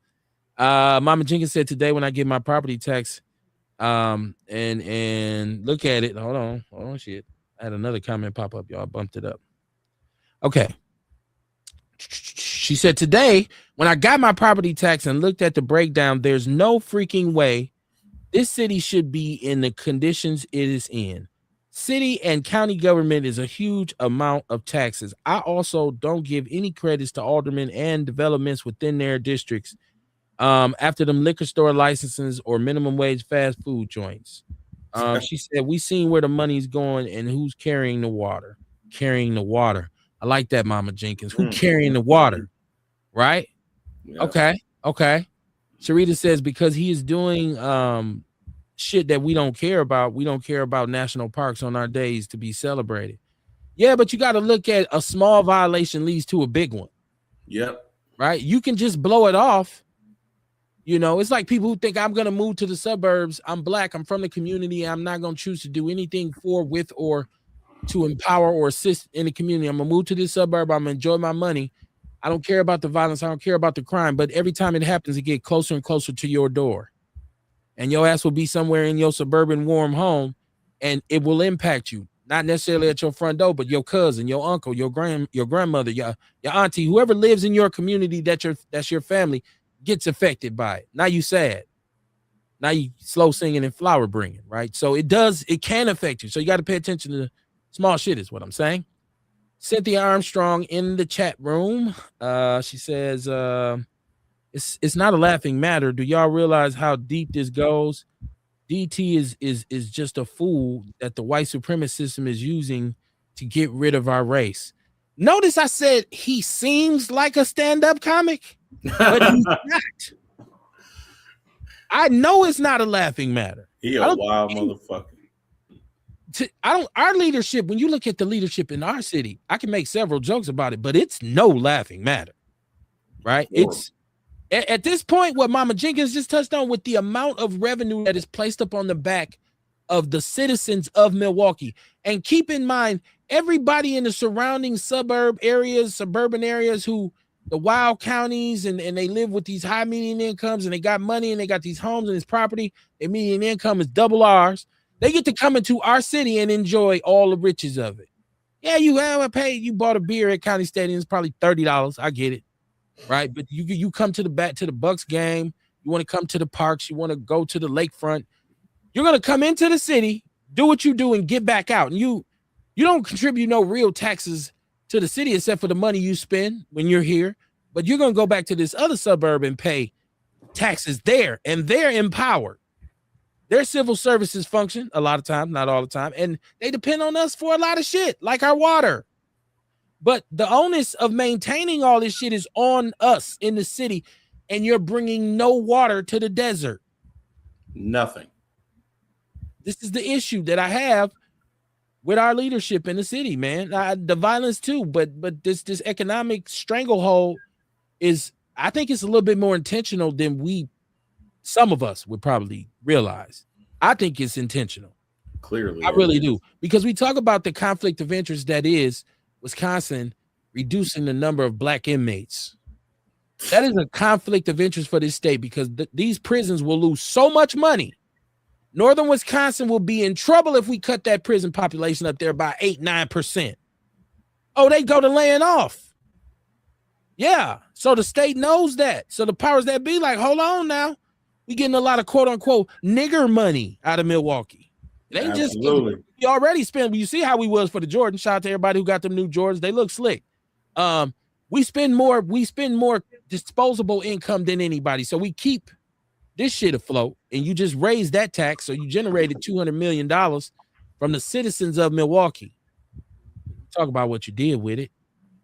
Mama Jenkins said today when I get my property tax, and look at it. Hold on, shit. I had another comment pop up, y'all. Bumped it up. Okay. She said today when I got my property tax and looked at the breakdown, there's no freaking way this city should be in the conditions it is in. City and county government is a huge amount of taxes. I also don't give any credits to aldermen and developments within their districts after them liquor store licenses or minimum wage fast food joints. She said, we seen where the money's going and who's carrying the water. Carrying the water. I like that, Mama Jenkins. Who carrying the water? Right? Yeah. Okay. Sharita says, because he is doing shit that we don't care about. We don't care about national parks on our days to be celebrated. Yeah, but you got to look at a small violation leads to a big one. Yep. Right? You can just blow it off. You know, it's like people who think I'm going to move to the suburbs. I'm black. I'm from the community. I'm not going to choose to do anything for, with, or to empower or assist in the community. I'm going to move to this suburb. I'm going to enjoy my money. I don't care about the violence. I don't care about the crime. But every time it happens, it gets closer and closer to your door. And your ass will be somewhere in your suburban warm home, and it will impact you. Not necessarily at your front door, but your cousin, your uncle, your grandmother, your auntie, whoever lives in your community that's your family gets affected by it. Now you sad. Now you slow singing and flower bringing, right? So it can affect you. So you got to pay attention to the small shit is what I'm saying. Cynthia Armstrong in the chat room. She says, it's not a laughing matter. Do y'all realize how deep this goes? DT is just a fool that the white supremacist system is using to get rid of our race. Notice I said he seems like a stand-up comic, but he's not. I know it's not a laughing matter. He a wild motherfucker. Our leadership, when you look at the leadership in our city, I can make several jokes about it, but it's no laughing matter, right? Sure. It's at this point, what Mama Jenkins just touched on with the amount of revenue that is placed up on the back of the citizens of Milwaukee. And keep in mind, everybody in the surrounding suburban areas who the wild counties and they live with these high median incomes and they got money and they got these homes and this property, their median income is double ours. They get to come into our city and enjoy all the riches of it. Yeah, you bought a beer at County Stadium, it's probably $30. I get it. Right. But you come to the Bucks game, you want to come to the parks, you want to go to the lakefront. You're going to come into the city, do what you do and get back out. And you don't contribute no real taxes to the city except for the money you spend when you're here. But you're going to go back to this other suburb and pay taxes there, and they're empowered. Their civil services function a lot of times, not all the time, and they depend on us for a lot of shit, like our water. But the onus of maintaining all this shit is on us in the city, and you're bringing no water to the desert. Nothing. This is the issue that I have with our leadership in the city, man. The violence too, but this economic stranglehold is, I think it's a little bit more intentional than some of us would probably realize. I think it's intentional. Clearly. I really do. Because we talk about the conflict of interest that is Wisconsin reducing the number of black inmates. That is a conflict of interest for this state because these prisons will lose so much money. Northern Wisconsin will be in trouble if we cut that prison population up there by 8-9%. Oh, they go to laying off. Yeah. So the state knows that. So the powers that be like, hold on now. We getting a lot of quote unquote nigger money out of Milwaukee. It ain't Absolutely. just we already spent. You see how we was for the Jordan. Shout out to everybody who got them new Jordans. They look slick. We spend more disposable income than anybody. So we keep this shit afloat, and you just raised that tax, so you generated $200 million from the citizens of Milwaukee. Talk about what you did with it.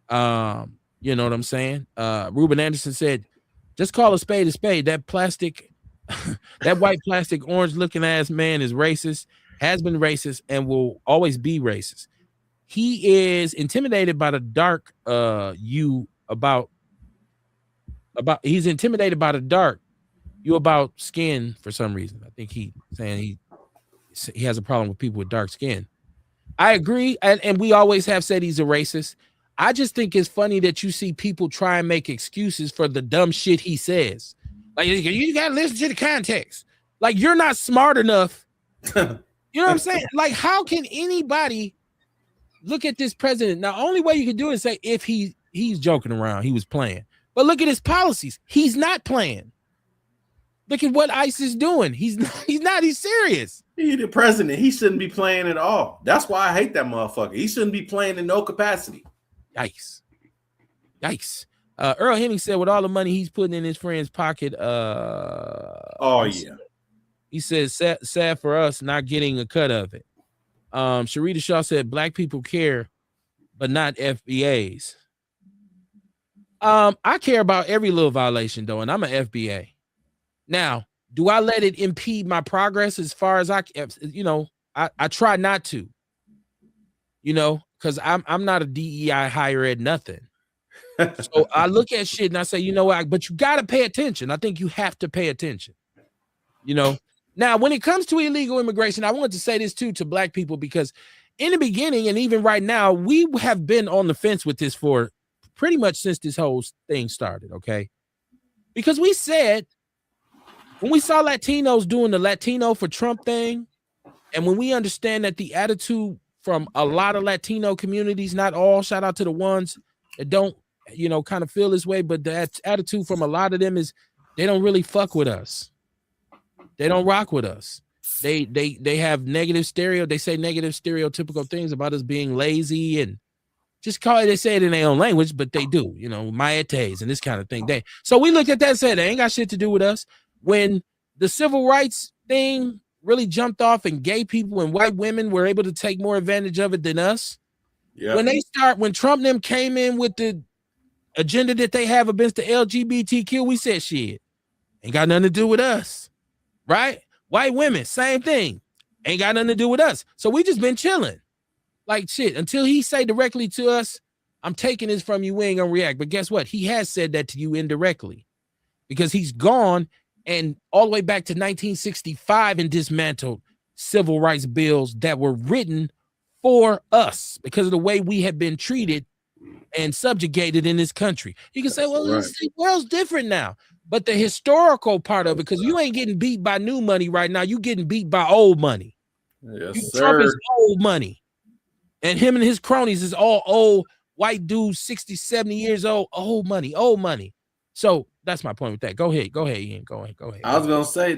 You know what I'm saying? Ruben Anderson said, just call a spade a spade. That plastic, that white plastic orange looking ass man is racist, has been racist, and will always be racist. He is intimidated by the dark he's intimidated by the dark about skin for some reason. I think he's saying he has a problem with people with dark skin. I agree, and we always have said he's a racist. I just think it's funny that you see people try and make excuses for the dumb shit he says. Like, you gotta listen to the context. Like, you're not smart enough. You know what I'm saying? Like, how can anybody look at this president? Now, only way you can do it is say if he's joking around, he was playing. But look at his policies. He's not playing. Look at what ICE is doing. He's serious. He's the president. He shouldn't be playing at all. That's why I hate that motherfucker. He shouldn't be playing in no capacity. Yikes. Earl Hemming said with all the money he's putting in his friend's pocket, he says sad for us not getting a cut of it. Sharita Shaw said black people care, but not FBAs. I care about every little violation though, and I'm an FBA. Now, do I let it impede my progress as far as I try not to, because I'm not a DEI higher ed nothing. So I look at shit and I say, you know what, but you got to pay attention. I think you have to pay attention. Now, when it comes to illegal immigration, I want to say this too to black people, because in the beginning and even right now, we have been on the fence with this for pretty much since this whole thing started. Okay. Because we said, when we saw Latinos doing the Latino for Trump thing, and when we understand that the attitude from a lot of Latino communities, not all, shout out to the ones that don't, kind of feel this way, but the attitude from a lot of them is they don't really fuck with us. They don't rock with us. They have negative they say negative stereotypical things about us being lazy and just call it, they say it in their own language, but they do, maetes and this kind of thing. So we looked at that and said, they ain't got shit to do with us. When the civil rights thing really jumped off and gay people and white women were able to take more advantage of it than us. Yeah. When Trump and them came in with the agenda that they have against the LGBTQ, we said shit. Ain't got nothing to do with us. Right? White women, same thing. Ain't got nothing to do with us. So we just been chilling. Like shit. Until he say directly to us, I'm taking this from you, we ain't gonna react. But guess what? He has said that to you indirectly. Because he's gone and all the way back to 1965 and dismantled civil rights bills that were written for us because of the way we have been treated and subjugated in this country. You can say, well, the world's different now. But the historical part of it, because you ain't getting beat by new money right now, you getting beat by old money. Yes, Trump is old money. And him and his cronies is all old white dudes, 60, 70 years old, old money. So that's my point with that. Go ahead, Ian. Go ahead. I was gonna say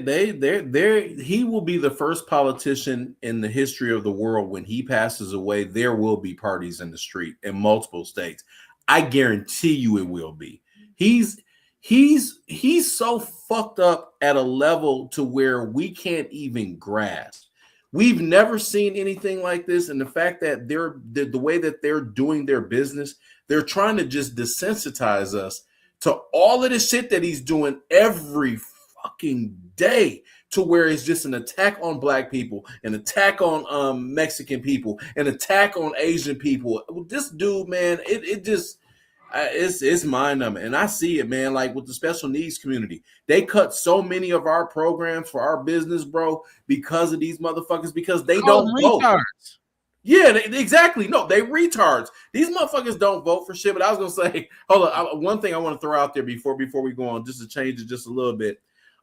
he will be the first politician in the history of the world. When he passes away, there will be parties in the street in multiple states. I guarantee you it will be. He's so fucked up at a level to where we can't even grasp. We've never seen anything like this, and the fact that the way that they're doing their business, they're trying to just desensitize us to all of the shit that he's doing every fucking day, to where it's just an attack on black people, an attack on Mexican people, an attack on Asian people. This dude, man, it's mind-numbing. And I see it, man, like with the special needs community. They cut so many of our programs for our business, bro, because of these motherfuckers, because they don't vote. Yeah, exactly. No, they retards. These motherfuckers don't vote for shit. But I was gonna say, hold on. One thing I want to throw out there before we go on, just to change it just a little bit.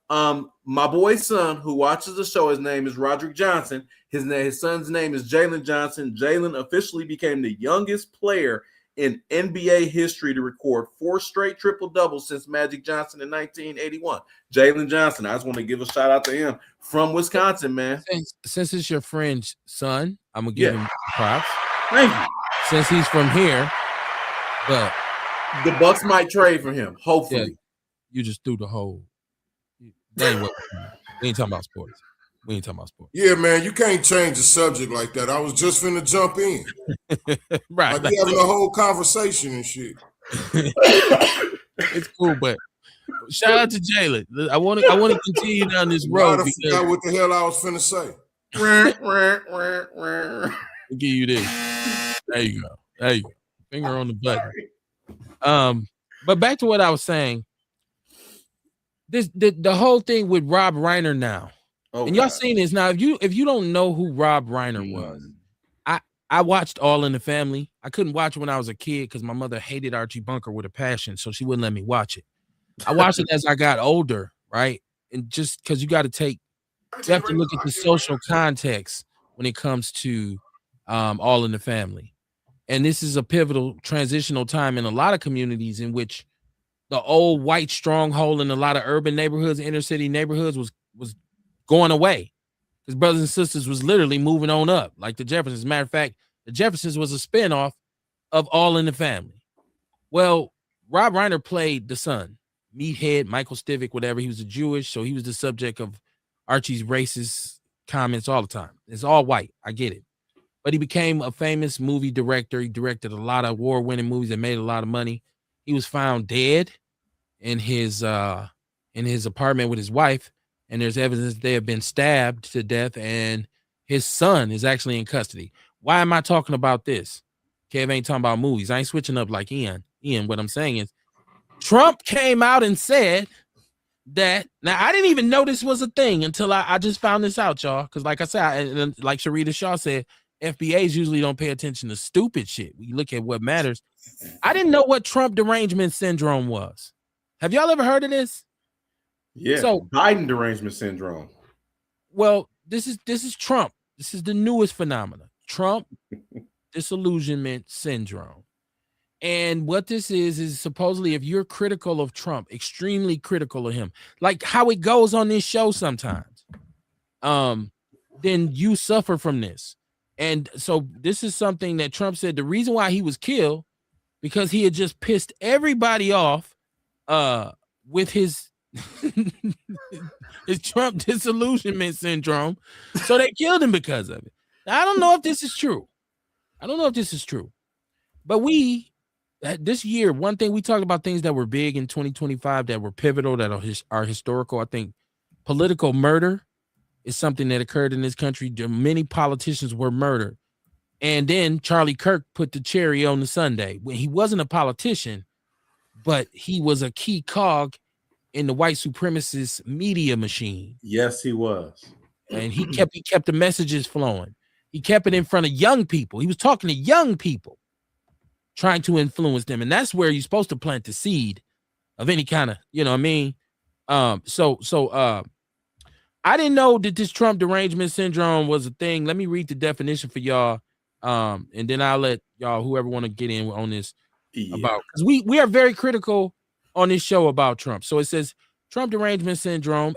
My boy's son who watches the show, his name is Roderick Johnson. His son's name is Jalen Johnson. Jalen officially became the youngest player in NBA history to record 4 straight triple doubles since Magic Johnson in 1981. Jalen Johnson. I just want to give a shout out to him from Wisconsin, man. Since it's your friend's son, I'm gonna give him props. Thank you. Since he's from here, but the Bucks might trade for him. Hopefully, yeah, you just threw the whole. That ain't what we ain't talking about sports. We ain't talking about sports. Yeah, man, you can't change the subject like that. I was just finna jump in. Right. Like we having a whole conversation and shit. It's cool, but shout out to Jalen. I want to continue down this road. I forgot what the hell I was finna say. I'll give you this. There you go. Finger on the button. But back to what I was saying. The whole thing with Rob Reiner now. And y'all seen this now. If you don't know who Rob Reiner was, I watched All in the Family. I couldn't watch it when I was a kid because my mother hated Archie Bunker with a passion, so she wouldn't let me watch it. I watched it as I got older, right? And just because you have to look at the social context when it comes to All in the Family. And this is a pivotal transitional time in a lot of communities in which the old white stronghold in a lot of urban neighborhoods, inner city neighborhoods was going away. His brothers and sisters was literally moving on up, like the Jeffersons. As a matter of fact, the Jeffersons was a spinoff of All in the Family. Well, Rob Reiner played the son, meathead, Michael Stivic, whatever. He was a Jewish, so he was the subject of Archie's racist comments all the time. It's all white. I get it. But he became a famous movie director. He directed a lot of award-winning movies that made a lot of money. He was found dead in his apartment with his wife. And there's evidence they have been stabbed to death, and his son is actually in custody. Why am I talking about this? Kev ain't talking about movies. I ain't switching up like Ian. What I'm saying is Trump came out and said that. Now, I didn't even know this was a thing until I just found this out, y'all. Because like I said, like Sharita Shaw said, FBAs usually don't pay attention to stupid shit. We look at what matters. I didn't know what Trump derangement syndrome was. Have y'all ever heard of this? Yeah, so Biden derangement syndrome. Well, this is Trump. This is the newest phenomenon. Trump disillusionment syndrome. And what this is supposedly if you're critical of Trump, extremely critical of him, like how it goes on this show sometimes, then you suffer from this. And so this is something that Trump said the reason why he was killed because he had just pissed everybody off with his Trump disillusionment syndrome. So they killed him because of it. Now, I don't know if this is true. But this year, one thing we talked about things that were big in 2025 that were pivotal, that are historical. I think political murder is something that occurred in this country. Many politicians were murdered. And then Charlie Kirk put the cherry on the sundae. When he wasn't a politician, but he was a key cog in the white supremacist media machine. Yes, he was. And he kept the messages flowing. He kept it in front of young people. He was talking to young people, trying to influence them. And that's where you're supposed to plant the seed of any kind of, you know what I mean? So I didn't know that this Trump derangement syndrome was a thing. Let me read the definition for y'all. And then I'll let y'all, whoever want to get in on this about, because we are very critical on this show about Trump. So it says Trump derangement syndrome,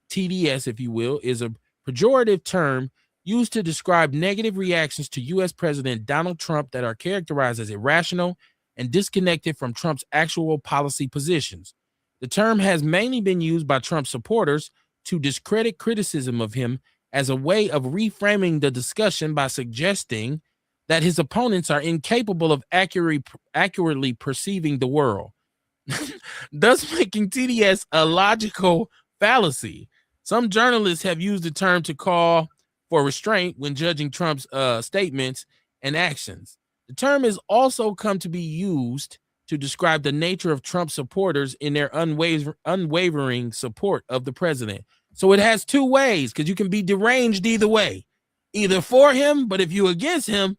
TDS, if you will, is a pejorative term used to describe negative reactions to U.S. President Donald Trump that are characterized as irrational and disconnected from Trump's actual policy positions. The term has mainly been used by Trump supporters to discredit criticism of him as a way of reframing the discussion by suggesting that his opponents are incapable of accurately perceiving the world, thus making TDS a logical fallacy. Some journalists have used the term to call for restraint when judging Trump's statements and actions. The term has also come to be used to describe the nature of Trump supporters in their unwavering support of the president. So it has two ways, because you can be deranged either way, either for him, but if you're against him,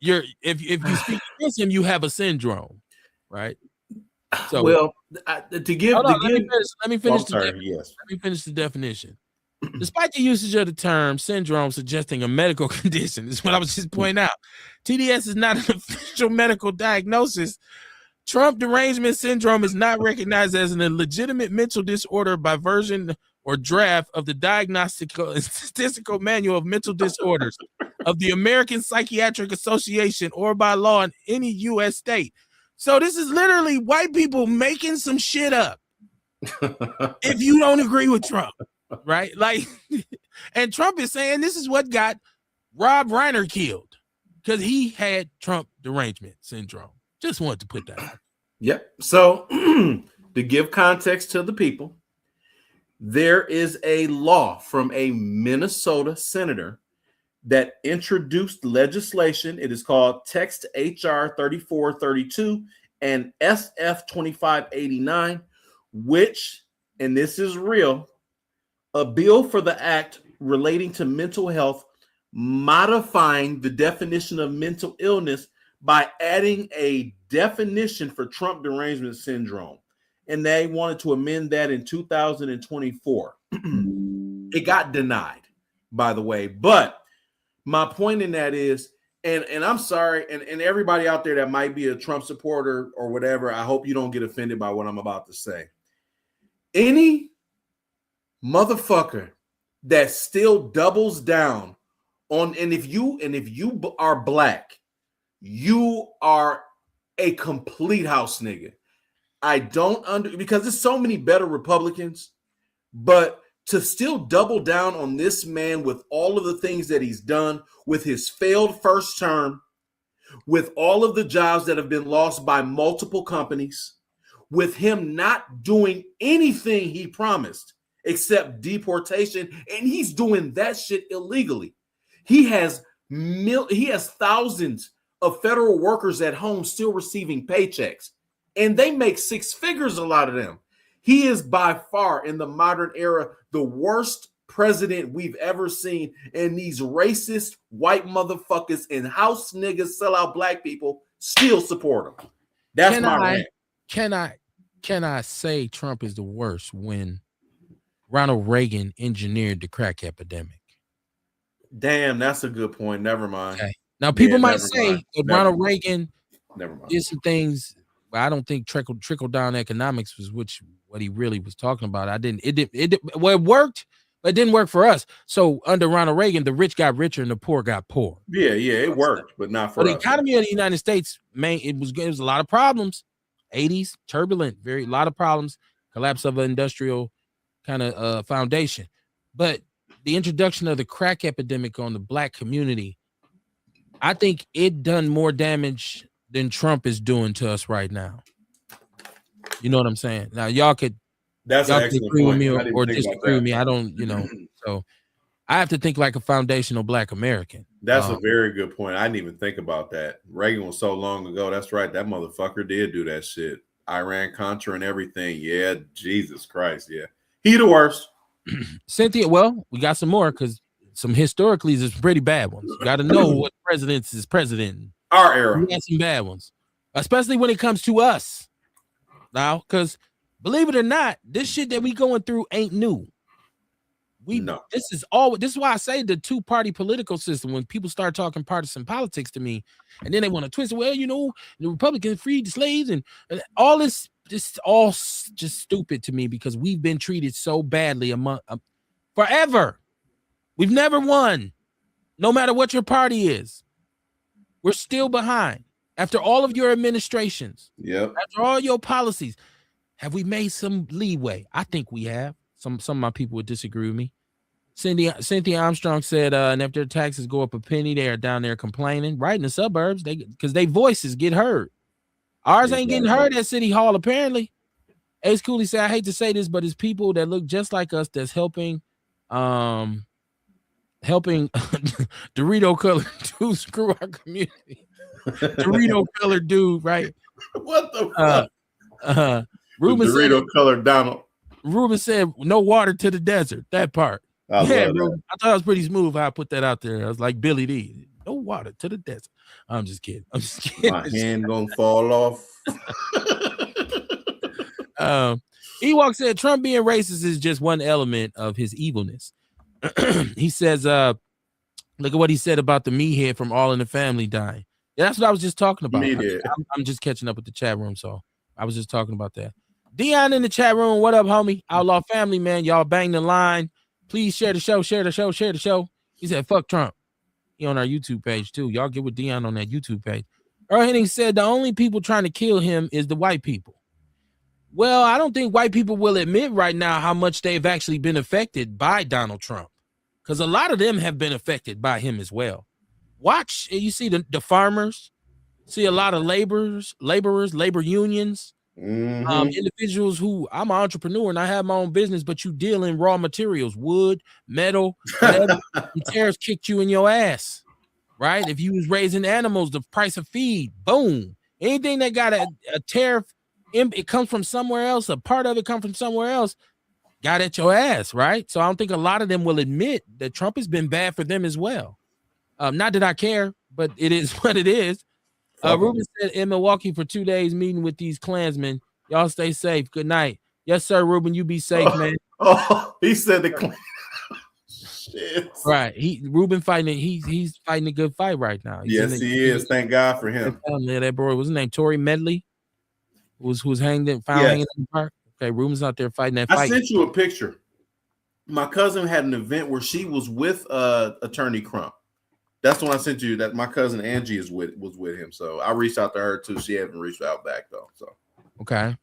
if you speak against him, you have a syndrome, right? So Well, to give hold on, to give. let me Oh, finish I'm the sorry. Yes. let me finish the definition. Despite the usage of the term syndrome suggesting a medical condition, is what I was just pointing out. TDS is not an official medical diagnosis. Trump derangement syndrome is not recognized as a legitimate mental disorder by version or draft of the Diagnostic and Statistical Manual of Mental Disorders of the American Psychiatric Association or by law in any U.S. state. So this is literally white people making some shit up if you don't agree with Trump, right? Like, and Trump is saying this is what got Rob Reiner killed because he had Trump derangement syndrome. Just wanted to put that out. Yep. So to give context to the people, there is a law from a Minnesota senator that introduced legislation. It is called Text HR 3432 and SF 2589, which, and this is real, a bill for the act relating to mental health, modifying the definition of mental illness by adding a definition for Trump derangement syndrome. And they wanted to amend that in 2024. It got denied, by the way. But my point in that is, and I'm sorry, and everybody out there that might be a Trump supporter or whatever, I hope you don't get offended by what I'm about to say. Any motherfucker that still doubles down on, and if you are black, you are a complete house nigga. I don't because there's so many better Republicans, but to still double down on this man with all of the things that he's done, with his failed first term, with all of the jobs that have been lost by multiple companies, with him not doing anything he promised except deportation, and he's doing that shit illegally. He has thousands of federal workers at home still receiving paychecks, and they make six figures, a lot of them. He is by far, in the modern era, the worst president we've ever seen, and these racist white motherfuckers and house niggas sell out black people still support him. That's my rant. Can I say Trump is the worst when Ronald Reagan engineered the crack epidemic? Damn, that's a good point. Never mind. Okay. Now people might say that Ronald Reagan never mind. did some things, but I don't think trickle down economics was what he really was talking about. Well, it worked, but it didn't work for us. So under Ronald Reagan, the rich got richer and the poor got poor. Yeah, it worked, but not for us. The economy of the United States, man, it was a lot of problems. 80s, turbulent, a lot of problems, collapse of an industrial kind of foundation. But the introduction of the crack epidemic on the black community, I think it done more damage than Trump is doing to us right now. You know what I'm saying? Now y'all could agree with me or disagree with me. I don't, so I have to think like a foundational black American. That's a very good point. I didn't even think about that. Reagan was so long ago. That's right. That motherfucker did do that shit. Iran Contra and everything. Yeah, Jesus Christ. Yeah. He the worst. Cynthia, well, we got some more because some historically is pretty bad ones. You got to know what presidents is president. Our era. We got some bad ones, especially when it comes to us. Now, because believe it or not, this shit that we going through ain't new. This is why I say the two-party political system. When people start talking partisan politics to me, and then they want to twist it. Well, the Republicans freed the slaves, and all this, all just stupid to me because we've been treated so badly forever. We've never won, no matter what your party is. We're still behind after all of your administrations. Yep. After all your policies, have we made some leeway? I think we have. Some of my people would disagree with me. Cynthia Armstrong said, and if their taxes go up a penny, they are down there complaining. Right in the suburbs, because their voices get heard. Ours ain't getting heard at City Hall, apparently. Ace Cooley said, I hate to say this, but it's people that look just like us that's helping Dorito colored dude screw our community. Dorito colored dude, right? What the fuck? Ruben Dorito colored Donald. Ruben said, no water to the desert. That part. Ruben. I thought it was pretty smooth how I put that out there. I was like Billy D. No water to the desert. I'm just kidding. I'm just kidding. My hand gonna fall off. Ewok said Trump being racist is just one element of his evilness. He says, look at what he said about the meathead from All in the Family dying. Yeah, that's what I was just talking about. I'm just catching up with the chat room, so I was just talking about that. Dion in the chat room, what up, homie? Outlaw family, man. Y'all bang the line. Please share the show, share the show, share the show. He said, fuck Trump. He on our YouTube page, too. Y'all get with Dion on that YouTube page. Earl Henning said the only people trying to kill him is the white people. Well, I don't think white people will admit right now how much they've actually been affected by Donald Trump, because a lot of them have been affected by him as well. Watch, you see the farmers, see a lot of laborers, labor unions, individuals who, I'm an entrepreneur and I have my own business, but you deal in raw materials, wood, metal, whatever. The tariffs kicked you in your ass, right? If you was raising animals, the price of feed, boom. Anything that got a tariff, it comes from somewhere else, a part of it comes from somewhere else, got at your ass, right? So I don't think a lot of them will admit that Trump has been bad for them as well. Not that I care, but it is what it is. Ruben said in Milwaukee for 2 days meeting with these Klansmen. Y'all stay safe. Good night. Yes, sir, Ruben. You be safe, man. He said the shit. Right. Ruben fighting. He's fighting a good fight right now. Yes, he is. Thank God for him. Yeah, that boy, what's his name? Tory Medley, who's hanging in the park. Okay, Ruben's out there fighting that fight. I sent you a picture. My cousin had an event where she was with Attorney Crump. That's the one I sent you. That my cousin Angie was with him. So I reached out to her too. She hasn't reached out back though. So okay.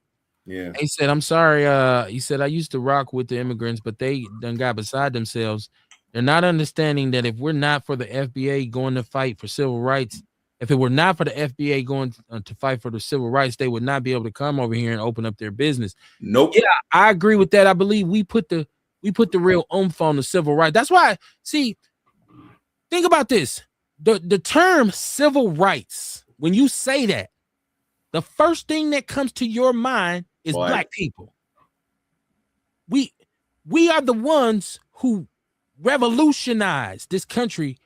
Yeah. He said, I'm sorry. He said, I used to rock with the immigrants, but they done got beside themselves. They're not understanding that if we're not for the FBA going to fight for civil rights, if it were not for the FBA going to fight for the civil rights, they would not be able to come over here and open up their business. Nope. Yeah, I agree with that. I believe we put the real oomph on the civil rights. That's why, see, think about this. The term civil rights, when you say that, the first thing that comes to your mind is black people. We are the ones who revolutionized this country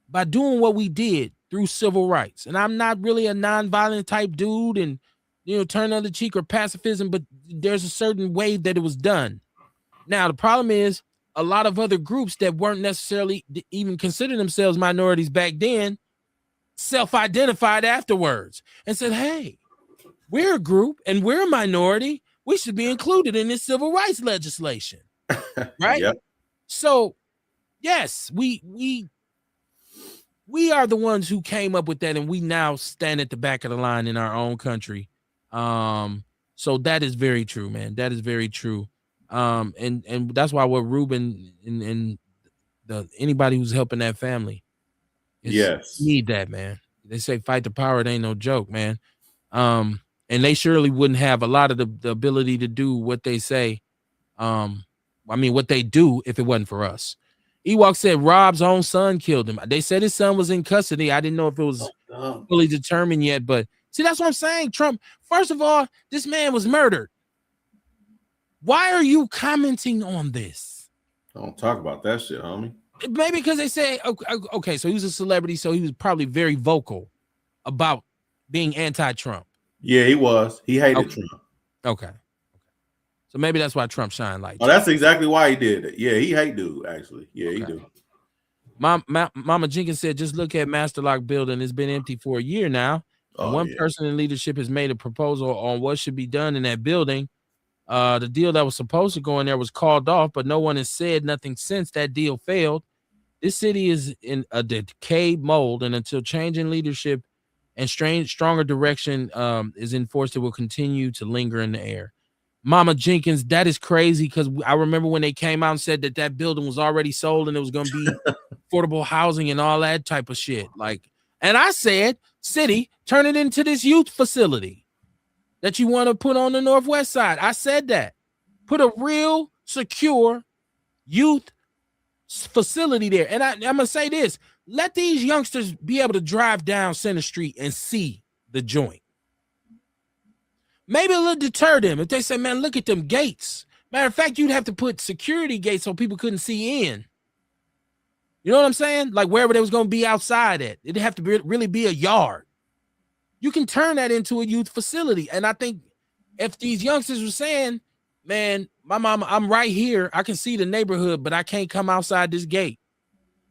by doing what we did through civil rights. And I'm not really a nonviolent type dude and, turn the other cheek or pacifism, but there's a certain way that it was done. Now, the problem is a lot of other groups that weren't necessarily even consider themselves minorities back then self-identified afterwards and said, hey, we're a group and we're a minority. We should be included in this civil rights legislation. Right? Yep. So, yes, we are the ones who came up with that, and we now stand at the back of the line in our own country. So that is very true, man. That is very true. And that's why what Ruben and anybody who's helping that family need that, man. They say fight the power, it ain't no joke, man. And they surely wouldn't have a lot of the ability to do what they say. What they do if it wasn't for us. Ewok said Rob's own son killed him. They said his son was in custody. I didn't know if it was fully determined yet, but see, that's what I'm saying. Trump, first of all, this man was murdered. Why are you commenting on this? Don't talk about that shit, homie. Maybe because they say, okay, so he was a celebrity, so he was probably very vocal about being anti-Trump. Yeah, he was. He hated Trump. Okay. So maybe that's why Trump shined like. Oh, that's exactly why he did it. Yeah, he hate dude, actually. Yeah, he do. Mama Jenkins said, just look at Masterlock building. It's been empty for a year now. One person in leadership has made a proposal on what should be done in that building. The deal that was supposed to go in there was called off, but no one has said nothing since that deal failed. This city is in a decayed mold, and until change in leadership and stronger direction is enforced, it will continue to linger in the air. Mama Jenkins, that is crazy, because I remember when they came out and said that building was already sold and it was going to be affordable housing and all that type of shit. And I said, city, turn it into this youth facility that you want to put on the Northwest side. I said that. Put a real secure youth facility there. And I'm going to say this. Let these youngsters be able to drive down Center Street and see the joint. Maybe it'll deter them if they say, man, look at them gates. Matter of fact, you'd have to put security gates so people couldn't see in. You know what I'm saying? Like wherever they was going to be outside at. It'd have to really be a yard. You can turn that into a youth facility. And I think if these youngsters were saying, man, my mama, I'm right here. I can see the neighborhood, but I can't come outside this gate.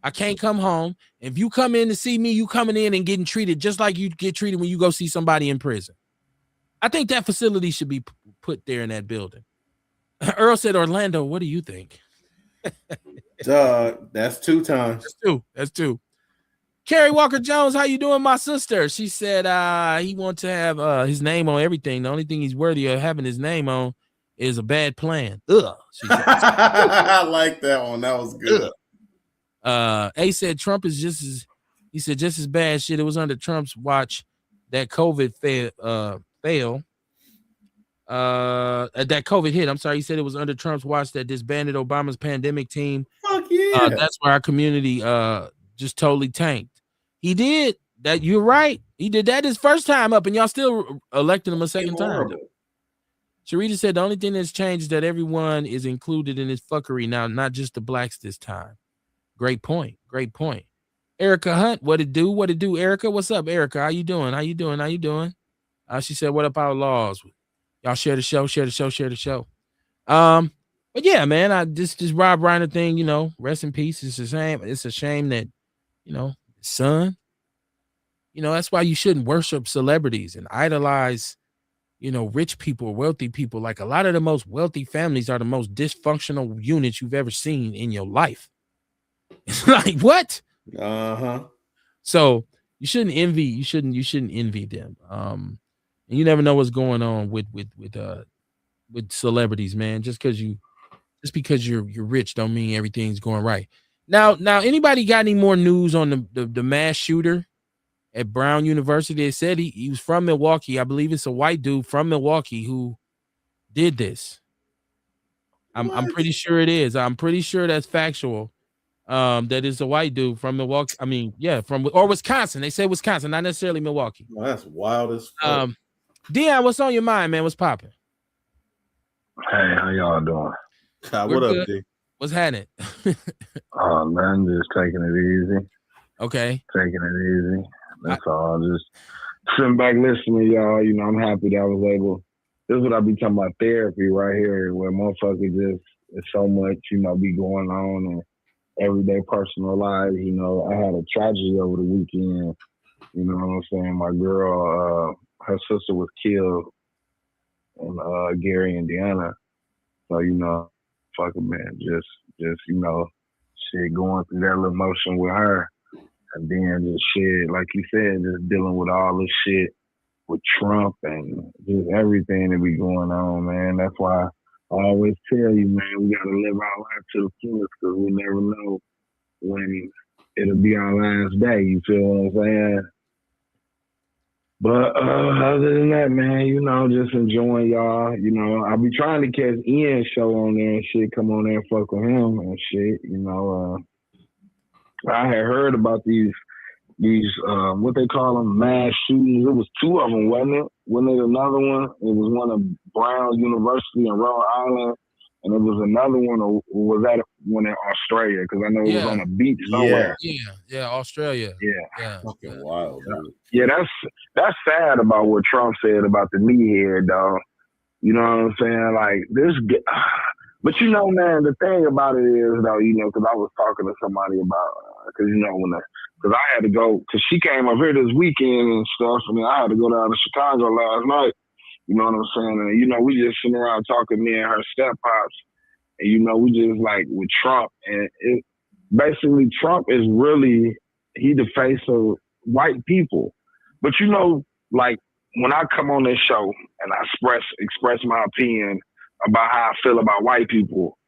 I can't come home. If you come in to see me, you coming in and getting treated just like you get treated when you go see somebody in prison. I think that facility should be put there in that building. Earl said, Orlando, what do you think? That's 2 times. That's two. Carrie Walker Jones, how you doing, my sister? She said he wants to have his name on everything. The only thing he's worthy of having his name on is a bad plan. Ugh. I like that one. That was good. A said Trump is just as bad shit. It was under Trump's watch that COVID fail. That COVID hit. I'm sorry. He said it was under Trump's watch that disbanded Obama's pandemic team. Fuck yeah. That's where our community just totally tanked. He did that. You're right. He did that his first time up, and y'all still elected him a second time. Sharita said the only thing that's changed is that everyone is included in this fuckery now, not just the blacks this time. Great point. Great point. Erica Hunt, what it do? Erica? What's up, Erica? How you doing? She said, what up, Outlaws? Y'all share the show. But yeah, man, I this Rob Reiner thing, you know, rest in peace. It's a shame that, you know, son, you know, that's why you shouldn't worship celebrities and idolize, you know, rich people, wealthy people. Like a lot of the most wealthy families are the most dysfunctional units you've ever seen in your life. It's like, what? So you shouldn't envy them. And you never know what's going on with celebrities, man. Just because you're rich don't mean everything's going right. Now, anybody got any more news on the mass shooter at Brown University? They said he was from Milwaukee. I believe it's a white dude from Milwaukee who did this. I'm pretty sure it is. I'm pretty sure that's factual. That is a white dude from Milwaukee. I mean, yeah, or Wisconsin. They say Wisconsin, not necessarily Milwaukee. Well, that's wild as fuck. Dion, what's on your mind, man? What's popping? Hey, how y'all doing? What up, D? What's happening? Oh man, just taking it easy. Okay. Taking it easy. That's all. Just sitting back listening to y'all. You know, I'm happy that I was able. This is what I be talking about, therapy right here, where motherfuckers just it's so much, you know, be going on and everyday personal lives. You know, I had a tragedy over the weekend. You know what I'm saying? My girl, her sister was killed in Gary, Indiana. So, you know, fucking man, just you know, shit going through that little emotion with her. And then just shit, like you said, just dealing with all this shit with Trump and just everything that be going on, man. That's why I always tell you, man, we got to live our life to the fullest because we never know when it'll be our last day. You feel what I'm saying? But other than that, man, you know, just enjoying y'all. You know, I'll be trying to catch Ian's show on there and shit, come on there and fuck with him and shit. You know, I had heard about these what they call them, mass shootings. It was 2 of them, wasn't it? Wasn't it another one? It was one of Brown University in Rhode Island, and it was another one, or was that one in Australia? Because I know it was on a beach somewhere. Yeah, Australia. Yeah. Fucking wild, dude. Yeah, that's sad about what Trump said about the meathead, dog. You know what I'm saying? Like this, but you know, man, the thing about it is, though, you know, because I was talking to somebody about, because you know, because I had to go, because she came up here this weekend and stuff, and then I had to go down to Chicago last night. You know what I'm saying? And you know, we just sitting around talking, me and her step pops, and you know, we just like with Trump, and it basically Trump is really the face of white people. But you know, like when I come on this show and I express my opinion about how I feel about white people,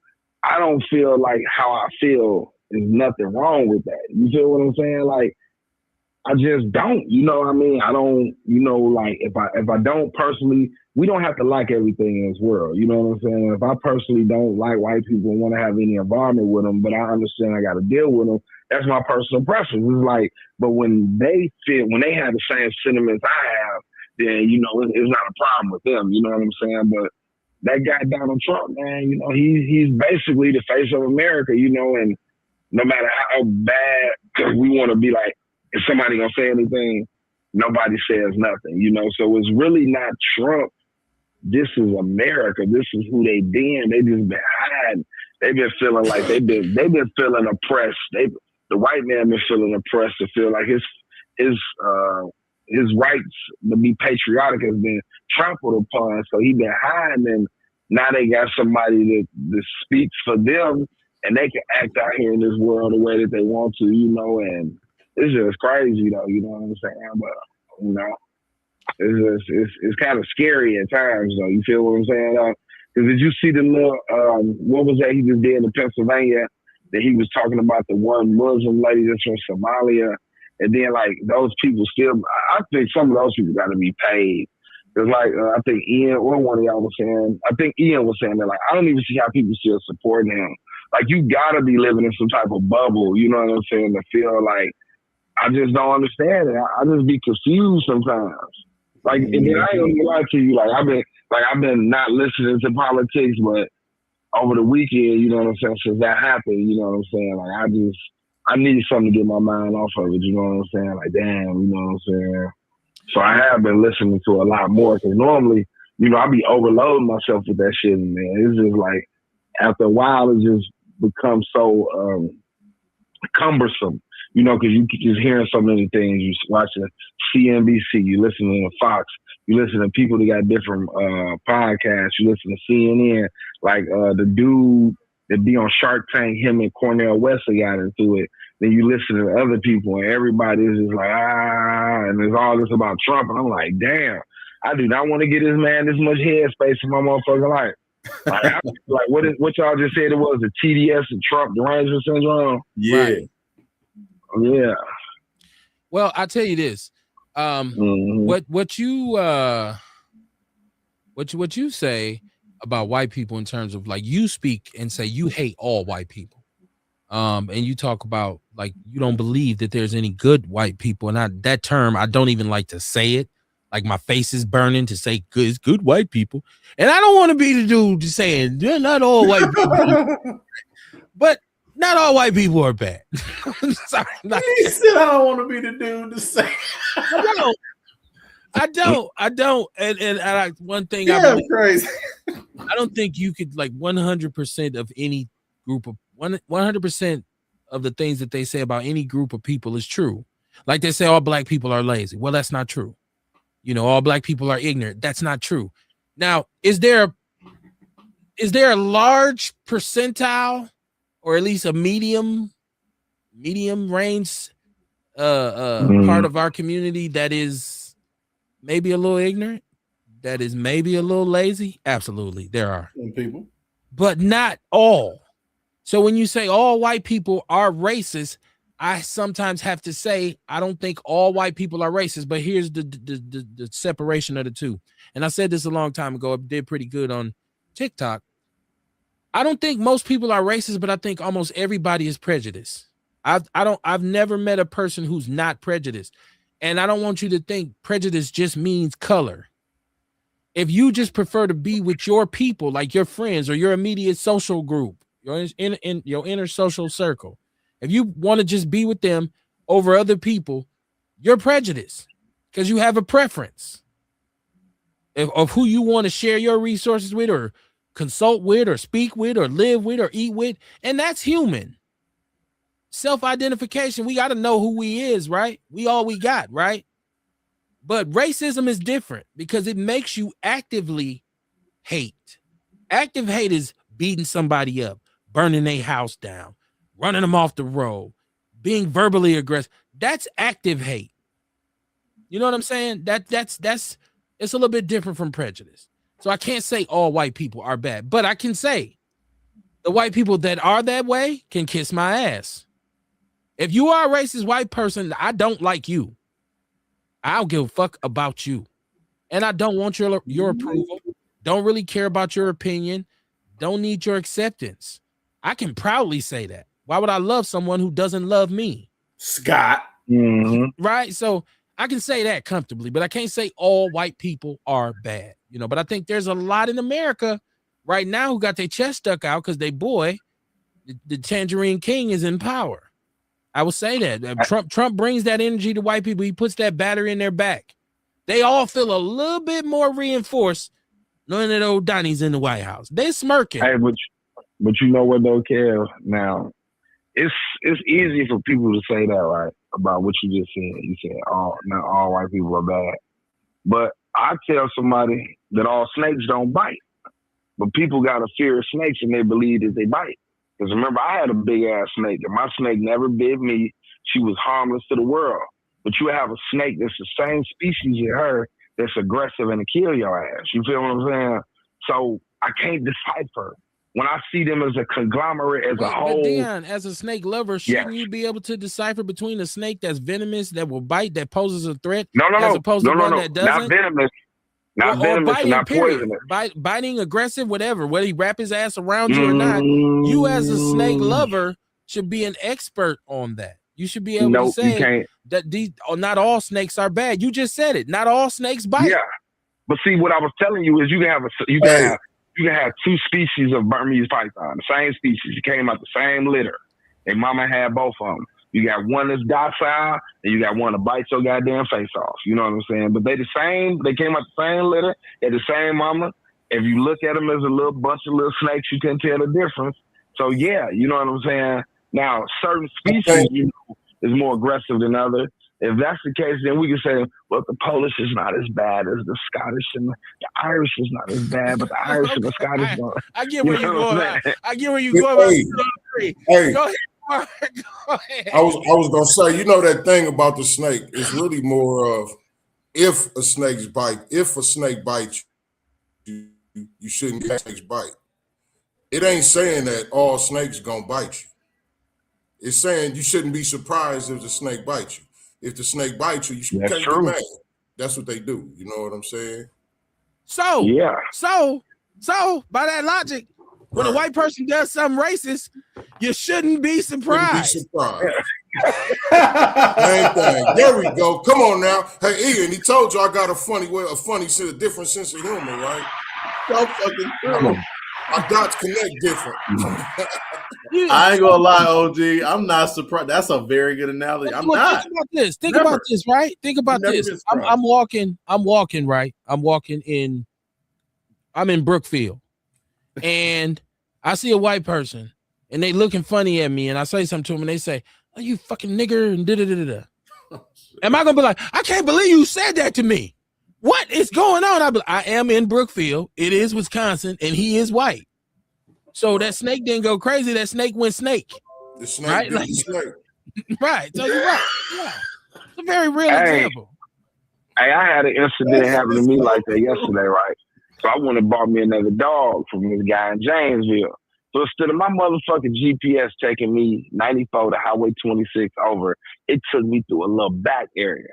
I don't feel like how I feel is nothing wrong with that. You feel what I'm saying? Like, I just don't, you know what I mean? I don't, you know, like if I don't personally, we don't have to like everything in this world. You know what I'm saying? If I personally don't like white people and want to have any involvement with them, but I understand I got to deal with them, that's my personal preference. It's like, but when they have the same sentiments I have, then, you know, it's not a problem with them. You know what I'm saying? But that guy, Donald Trump, man, you know, he's basically the face of America, you know, and no matter how bad we want to be, like, if somebody gonna say anything, nobody says nothing, you know. So it's really not Trump. This is America. This is who they been. They just been hiding. They've been feeling like they've been feeling oppressed. The white man been feeling oppressed to feel like his rights to be patriotic has been trampled upon. So he been hiding, and now they got somebody that speaks for them, and they can act out here in this world the way that they want to, you know. And it's just crazy, though. You know what I'm saying? But you know, it's kind of scary at times, though. You feel what I'm saying? Because did you see the little what was that he just did in Pennsylvania? That he was talking about the one Muslim lady that's from Somalia, and then like those people still. I think some of those people got to be paid. Because like I think Ian or one of y'all was saying, I think Ian was saying that like I don't even see how people still supporting him. Like you gotta be living in some type of bubble, you know what I'm saying, to feel like I just don't understand it. I just be confused sometimes. Like, and then I ain't gonna lie to you, like I've been not listening to politics, but over the weekend, you know what I'm saying, since that happened, you know what I'm saying, like I need something to get my mind off of it, you know what I'm saying, like damn, you know what I'm saying. So I have been listening to a lot more, because normally, you know, I be overloading myself with that shit, man. It's just like after a while, it just becomes so cumbersome, you know, because you just hearing so many things. You watching CNBC, you listening to Fox, you listen to people that got different podcasts, you listen to CNN, like the dude that be on Shark Tank, him and Cornel Wesley got into it. Then you listen to other people, and everybody is just like, and there's all this about Trump, and I'm like, damn, I do not want to get this man this much headspace in my motherfucking life. Like what y'all just said it was, the TDS and Trump derangement syndrome. Yeah. Right. Yeah. Well, I'll tell you this. What you say about white people in terms of like you speak and say you hate all white people. And you talk about like you don't believe that there's any good white people, and that term I don't even like to say it. Like my face is burning to say good white people, and I don't want to be the dude just saying they're not all white people, but not all white people are bad. Sorry, he said I don't want to be the dude to say. I don't. And one thing crazy. I don't think you could like 100% of any group of 100% of the things that they say about any group of people is true. Like they say all black people are lazy. Well, that's not true. You know, all black people are ignorant. That's not true. Now, is there a large percentile or at least a medium range part of our community that is maybe a little ignorant, that is maybe a little lazy? Absolutely, there are Some people, but not all. So when you say all white people are racist, I sometimes have to say I don't think all white people are racist, but here's the separation of the two. And I said this a long time ago. I did pretty good on TikTok. I don't think most people are racist, but I think almost everybody is prejudiced. I've never met a person who's not prejudiced. And I don't want you to think prejudice just means color. If you just prefer to be with your people, like your friends or your immediate social group, your inner social circle, if you want to just be with them over other people, you're prejudiced because you have a preference of who you want to share your resources with or consult with or speak with or live with or eat with. And that's human. Self-identification, we got to know who we is, right? We all we got, right? But racism is different because it makes you actively hate. Active hate is beating somebody up, burning their house down, running them off the road, being verbally aggressive. That's active hate. You know what I'm saying? That's it's a little bit different from prejudice. So I can't say all white people are bad, but I can say the white people that are that way can kiss my ass. If you are a racist white person, I don't like you. I don't give a fuck about you. And I don't want your approval. Don't really care about your opinion. Don't need your acceptance. I can proudly say that. Why would I love someone who doesn't love me? Scott. Right? So I can say that comfortably, but I can't say all white people are bad. You know, but I think there's a lot in America right now who got their chest stuck out because they boy the Tangerine King is in power. I would say that Trump brings that energy to white people. He puts that battery in their back. They all feel a little bit more reinforced knowing that old Donnie's in the White House. They smirking. Hey, but you know what though, Kev? Now, it's easy for people to say that, right? About what you just said. You said, not all white people are bad. But I tell somebody that all snakes don't bite. But people got a fear of snakes and they believe that they bite. Because remember, I had a big ass snake and my snake never bit me. She was harmless to the world. But you have a snake that's the same species as her that's aggressive and to kill your ass. You feel what I'm saying? So I can't decipher. When I see them as a conglomerate, as a whole. But Dion, as a snake lover, shouldn't you be able to decipher between a snake that's venomous, that will bite, that poses a threat, as opposed to one that doesn't? Not venomous. Not venomous and not poisonous. Biting, aggressive, whatever, whether he wrap his ass around you or not, you as a snake lover should be an expert on that. You should be able to say that not all snakes are bad. You just said it. Not all snakes bite. Yeah, but see, what I was telling you is you can have two species of Burmese python, the same species. It came out the same litter. And mama had both of them. You got one that's docile, and you got one that bites your goddamn face off. You know what I'm saying? But they the same. They came out the same litter. They're the same mama. If you look at them as a little bunch of little snakes, you can tell the difference. So yeah, you know what I'm saying? Now, certain species is more aggressive than others. If that's the case, then we can say, well, the Polish is not as bad as the Scottish, and the Irish is not as bad, but the Irish and the Scottish don't. I get where you're going. I get where you're going. Hey, go ahead. Go ahead. I was gonna say, you know, that thing about the snake is really more of if a snake bites you, you shouldn't get a snake's bite. It ain't saying that all snakes gonna bite you. It's saying you shouldn't be surprised if the snake bites you. If the snake bites you, you can't be mad. That's what they do. You know what I'm saying? So, yeah. So by that logic, when a white person does something racist, you shouldn't be surprised. There we go. Come on now. Hey, Ian, he told you I got a different sense of humor, right? So fucking true. Our dots connect different. I ain't gonna lie, OG. I'm not surprised. That's a very good analogy. I'm not. Think about this. Think about this, right? Think about this. I'm walking, right? I'm in Brookfield, and I see a white person, and they looking funny at me, and I say something to them, and they say, "Oh, you fucking nigger," and da-da-da-da-da. Am I gonna be like, I can't believe you said that to me? What is going on? I am in Brookfield. It is Wisconsin, and he is white. So that snake didn't go crazy. That snake went snake. The snake, right? Like, snake. Right. So you're right. Yeah. It's a very real example. Hey, I had an incident happen to me like that yesterday, right? So I went and bought me another dog from this guy in Janesville. So instead of my motherfucking GPS taking me 94 to Highway 26 over, it took me through a little back area.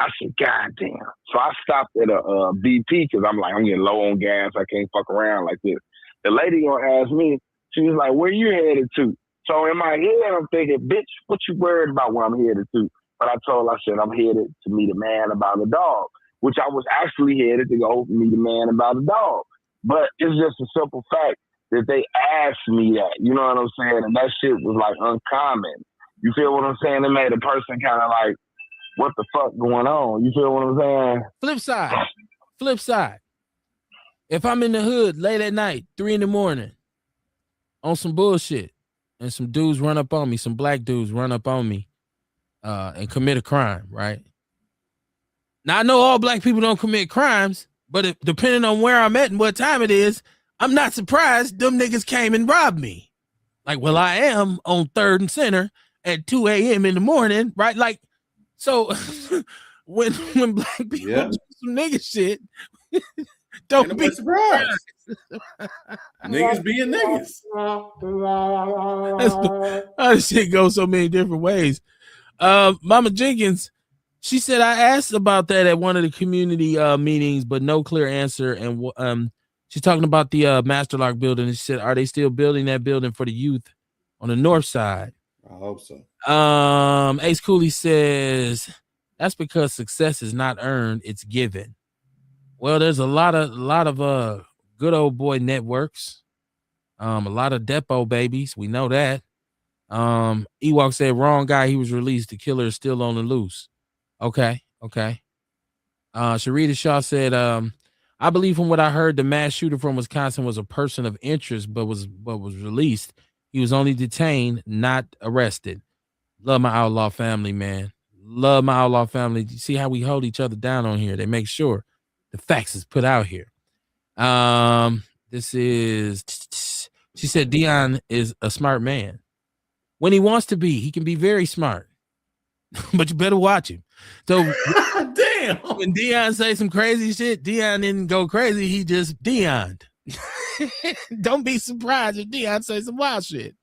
I said, God damn. So I stopped at a BP because I'm like, I'm getting low on gas. I can't fuck around like this. The lady gonna ask me, she was like, where you headed to? So in my head, I'm thinking, bitch, what you worried about where I'm headed to? But I said, I'm headed to meet a man about a dog, which I was actually headed to go meet a man about a dog. But it's just a simple fact that they asked me that, you know what I'm saying? And that shit was like uncommon. You feel what I'm saying? It made a person kind of like, what the fuck going on? You feel what I'm saying? Flip side. If I'm in the hood late at night, 3 a.m, on some bullshit, and some dudes run up on me, some black dudes run up on me, and commit a crime, right? Now I know all black people don't commit crimes, but depending on where I'm at and what time it is, I'm not surprised them niggas came and robbed me. Like, well, I am on 3rd and Center at 2 a.m. in the morning, right? Like, so when black people do some nigga shit, don't be surprised. Niggas being niggas. This shit goes so many different ways. Mama Jenkins, she said, I asked about that at one of the community meetings, but no clear answer. And she's talking about the Masterlock building. And she said, are they still building that building for the youth on the north side? I hope so. Ace Cooley says, that's because success is not earned, it's given. Well, there's a lot of good old boy networks. A lot of depot babies. We know that. Ewok said wrong guy. He was released. The killer is still on the loose. Okay. Sharita Shaw said, I believe from what I heard, the mass shooter from Wisconsin was a person of interest, but was released. He was only detained, not arrested. Love my outlaw family, man. Love my outlaw family. You see how we hold each other down on here. They make sure the facts is put out here. This is, she said, Dion is a smart man. When he wants to be, he can be very smart, but you better watch him. So damn, when Dion say some crazy shit, Dion didn't go crazy. He just Dion'd. Don't be surprised if Dion say some wild shit.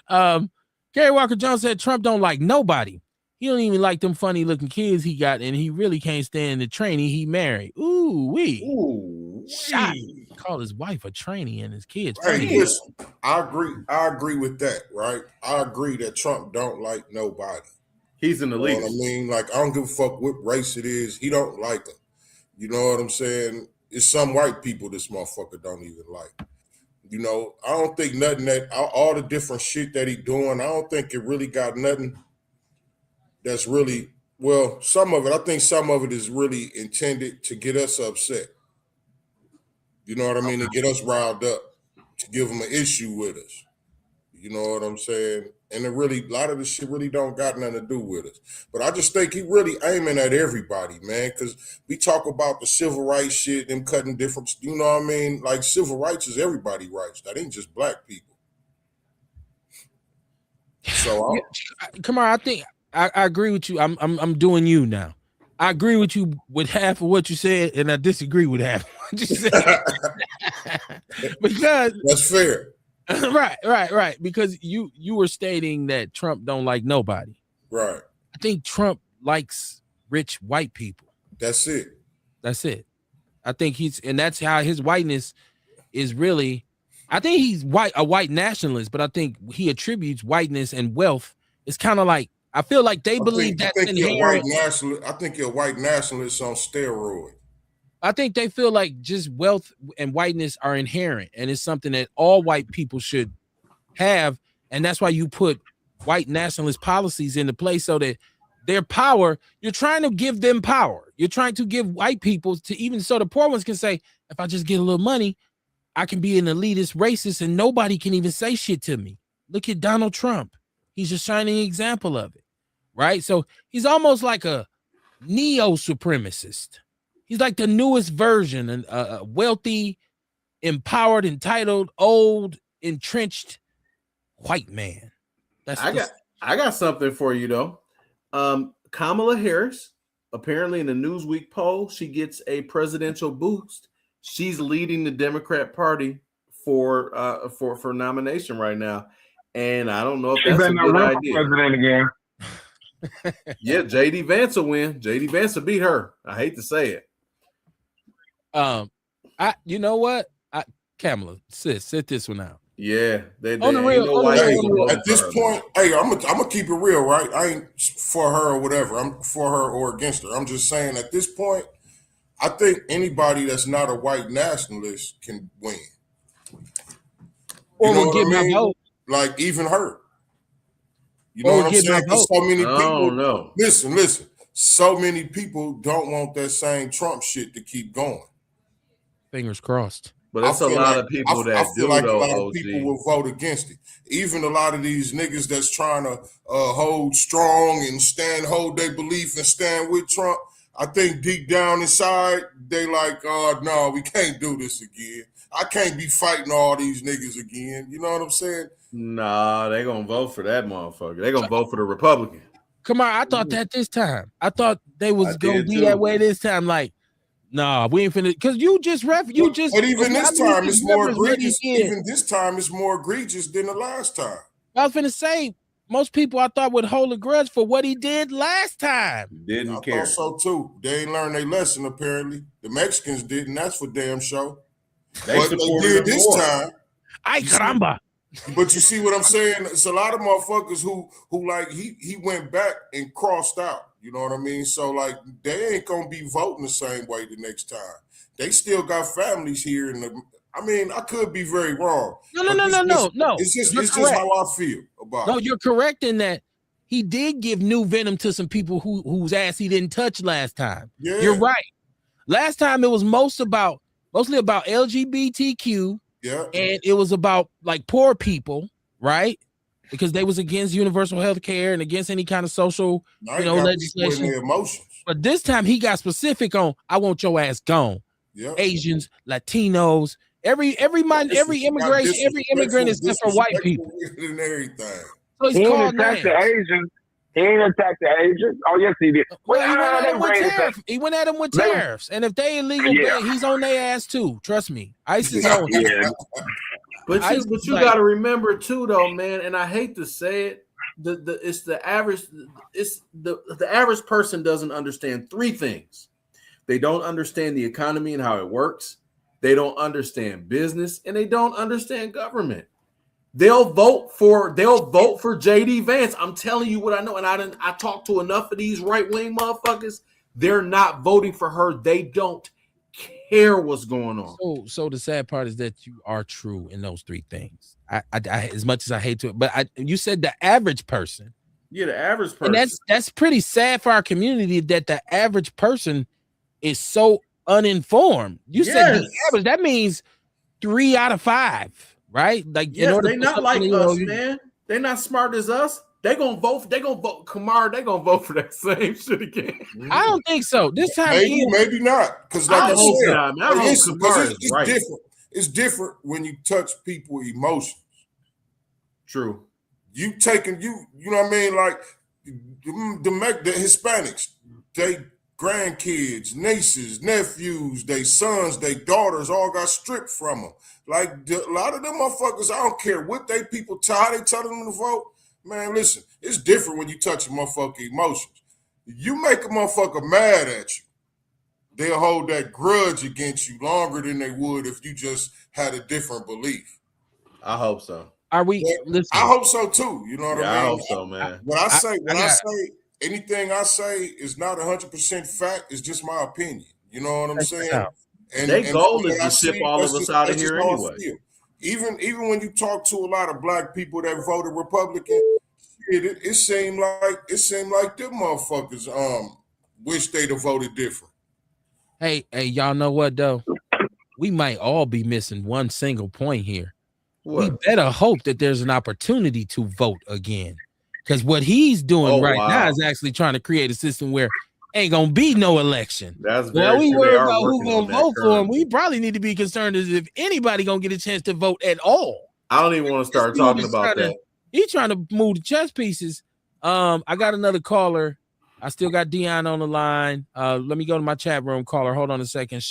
Kerry Walker Jones said Trump don't like nobody. He don't even like them funny looking kids he got, and he really can't stand the trainee he married. Ooh wee. Shot. Called his wife a trainee and his kids. Hey, listen, I agree with that, right? I agree that Trump don't like nobody. He's an elite. You know what I mean? Like, I don't give a fuck what race it is. He don't like them. You know what I'm saying? It's some white people this motherfucker don't even like. You know, I don't think nothing that all the different shit that he doing, I don't think it really got nothing that's really, well, some of it, I think some of it is really intended to get us upset. You know what I mean? To get us riled up, to give them an issue with us. You know what I'm saying? And it really, a lot of this shit really don't got nothing to do with us. But I just think he really aiming at everybody, man, because we talk about the civil rights shit, them cutting different, you know what I mean? Like, civil rights is everybody rights. That ain't just black people. So, come on, I think I agree with you. I'm doing you now. I agree with you with half of what you said, and I disagree with half of what you said. Because that's fair. Right. Because you were stating that Trump don't like nobody. Right. I think Trump likes rich white people. That's it. I think and that's how his whiteness is really. I think he's a white nationalist, but I think he attributes whiteness and wealth. It's kind of like, I feel like they believe that's inherent. I think you're a white nationalist on steroids. I think they feel like just wealth and whiteness are inherent, and it's something that all white people should have, and that's why you put white nationalist policies into place so that their power, you're trying to give them power. You're trying to give white people to, even so the poor ones can say, if I just get a little money, I can be an elitist racist and nobody can even say shit to me. Look at Donald Trump. He's a shining example of it, right? So he's almost like a neo-supremacist. He's like the newest version, a wealthy, empowered, entitled, old, entrenched white man. I got something for you though. Kamala Harris, apparently in the Newsweek poll, she gets a presidential boost. She's leading the Democrat Party for nomination right now, and I don't know if that's a good idea. President again. Yeah, JD Vance will win. JD Vance will beat her. I hate to say it. You know what? Kamala, sit this one out. Yeah, on the real. At this point, hey, I'm gonna keep it real, right? I ain't for her or whatever. I'm for her or against her. I'm just saying at this point, I think anybody that's not a white nationalist can win. Or will get my vote. Like even her. You know what I'm saying? So many people. No. Listen. So many people don't want that same Trump shit to keep going. Fingers crossed. But that's a lot of people that I feel like a lot of people will vote against it. Even a lot of these niggas that's trying to hold strong and hold their belief and stand with Trump. I think deep down inside, they like, oh, no, we can't do this again. I can't be fighting all these niggas again. You know what I'm saying? Nah, they going to vote for that motherfucker. They going to vote for the Republican. Come on, I thought that this time. I thought they was going to be that way this time. Like, nah, we ain't finna, because But even this time, it's more egregious. Even this time, it's more egregious than the last time. I was finna say, most people I thought would hold a grudge for what he did last time. Didn't care. I thought so too. They ain't learned their lesson apparently. The Mexicans didn't. That's for damn sure. But they did this time. Ay caramba! But you see what I'm saying? It's a lot of motherfuckers who like he went back and crossed out. You know what I mean? So like they ain't gonna be voting the same way the next time. They still got families here, and I mean, I could be very wrong. No. It's just correct. how I feel about it. No, you're correct in that he did give new venom to some people whose ass he didn't touch last time. Yeah. You're right. Last time it was mostly about LGBTQ. Yeah. And it was about like poor people, right? Because they was against universal health care and against any kind of social, legislation. Emotions. But this time he got specific on, I want your ass gone. Yep. Asians, Latinos, every immigrant except for white people. And everything. So he ain't attacked the Asians. He ain't attacked the Asians. Oh, yes, he did. Well, he went at him with tariffs. And if they illegal, he's on their ass too. Trust me. ICE is on him. But you got to remember too, though, man. And I hate to say it, the average person doesn't understand three things. They don't understand the economy and how it works. They don't understand business, and they don't understand government. They'll vote for JD Vance. I'm telling you what I know, and I talked to enough of these right-wing motherfuckers. They're not voting for her. They don't care what's going on. So the sad part is that you are true in those three things. I as much as I hate to, but you said the average person. Yeah, the average person. And that's pretty sad for our community that the average person is so uninformed. You said the average. That means 3 out of 5. Right? Like, they're not like us, man. They're not smart as us. They're gonna vote. Kamar, they're gonna vote for that same shit again. I don't think so. This time, maybe not. Because like I said, it's right. Different. It's different when you touch people's emotions. True. You know what I mean? Like the Hispanics, they grandkids, nieces, nephews, they sons, they daughters all got stripped from them. Like a lot of them motherfuckers, I don't care what they people how they telling them to vote. Man, listen, it's different when you touch a motherfucking emotions. You make a motherfucker mad at you, they'll hold that grudge against you longer than they would if you just had a different belief. I hope so. Are we? Listen, I hope so too. You know what I mean? I hope so, man. When I say anything I say is not 100% fact, it's just my opinion. You know what I'm saying? And their goal is to ship all of us out of here anyway. Even when you talk to a lot of black people that voted Republican, it seemed like them motherfuckers wish they'd have voted different. Hey, y'all know what though? We might all be missing one single point here. What? We better hope that there's an opportunity to vote again. Because what he's doing now is actually trying to create a system where ain't gonna be no election. That's very we worry about who's gonna vote for him. We probably need to be concerned as if anybody gonna get a chance to vote at all. I don't even want to start talking about that. He's trying to move the chess pieces. I got another caller. I still got Dion on the line. Let me go to my chat room caller. Hold on a second.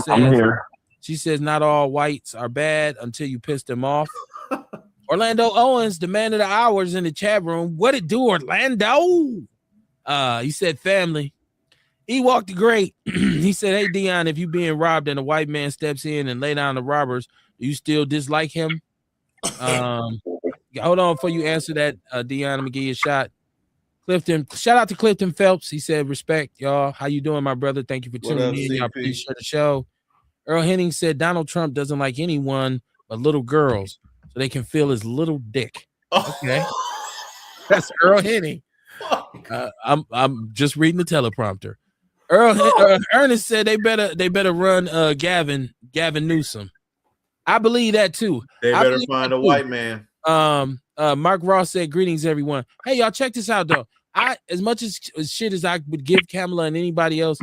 I'm here. She says not all whites are bad until you piss them off. Orlando Owens, the man of the hours in the chat room. What it do, Orlando? He said family. He walked the great. He said, hey, Dion, if you being robbed and a white man steps in and lay down the robbers, do you still dislike him? Hold on before you answer that, Dion. I'm going to give you a shot. Clifton, shout out to Clifton Phelps. He said, respect, y'all. How you doing, my brother? Thank you for tuning in. Y'all appreciate the show. Earl Henning said, Donald Trump doesn't like anyone but little girls so they can feel his little dick. Okay. That's Earl Henning. I'm just reading the teleprompter. Ernest said they better run Gavin Newsom. I believe that too. They better find a white man. Mark Ross said, greetings, everyone. Hey, y'all, check this out though. As much as shit as I would give Kamala and anybody else,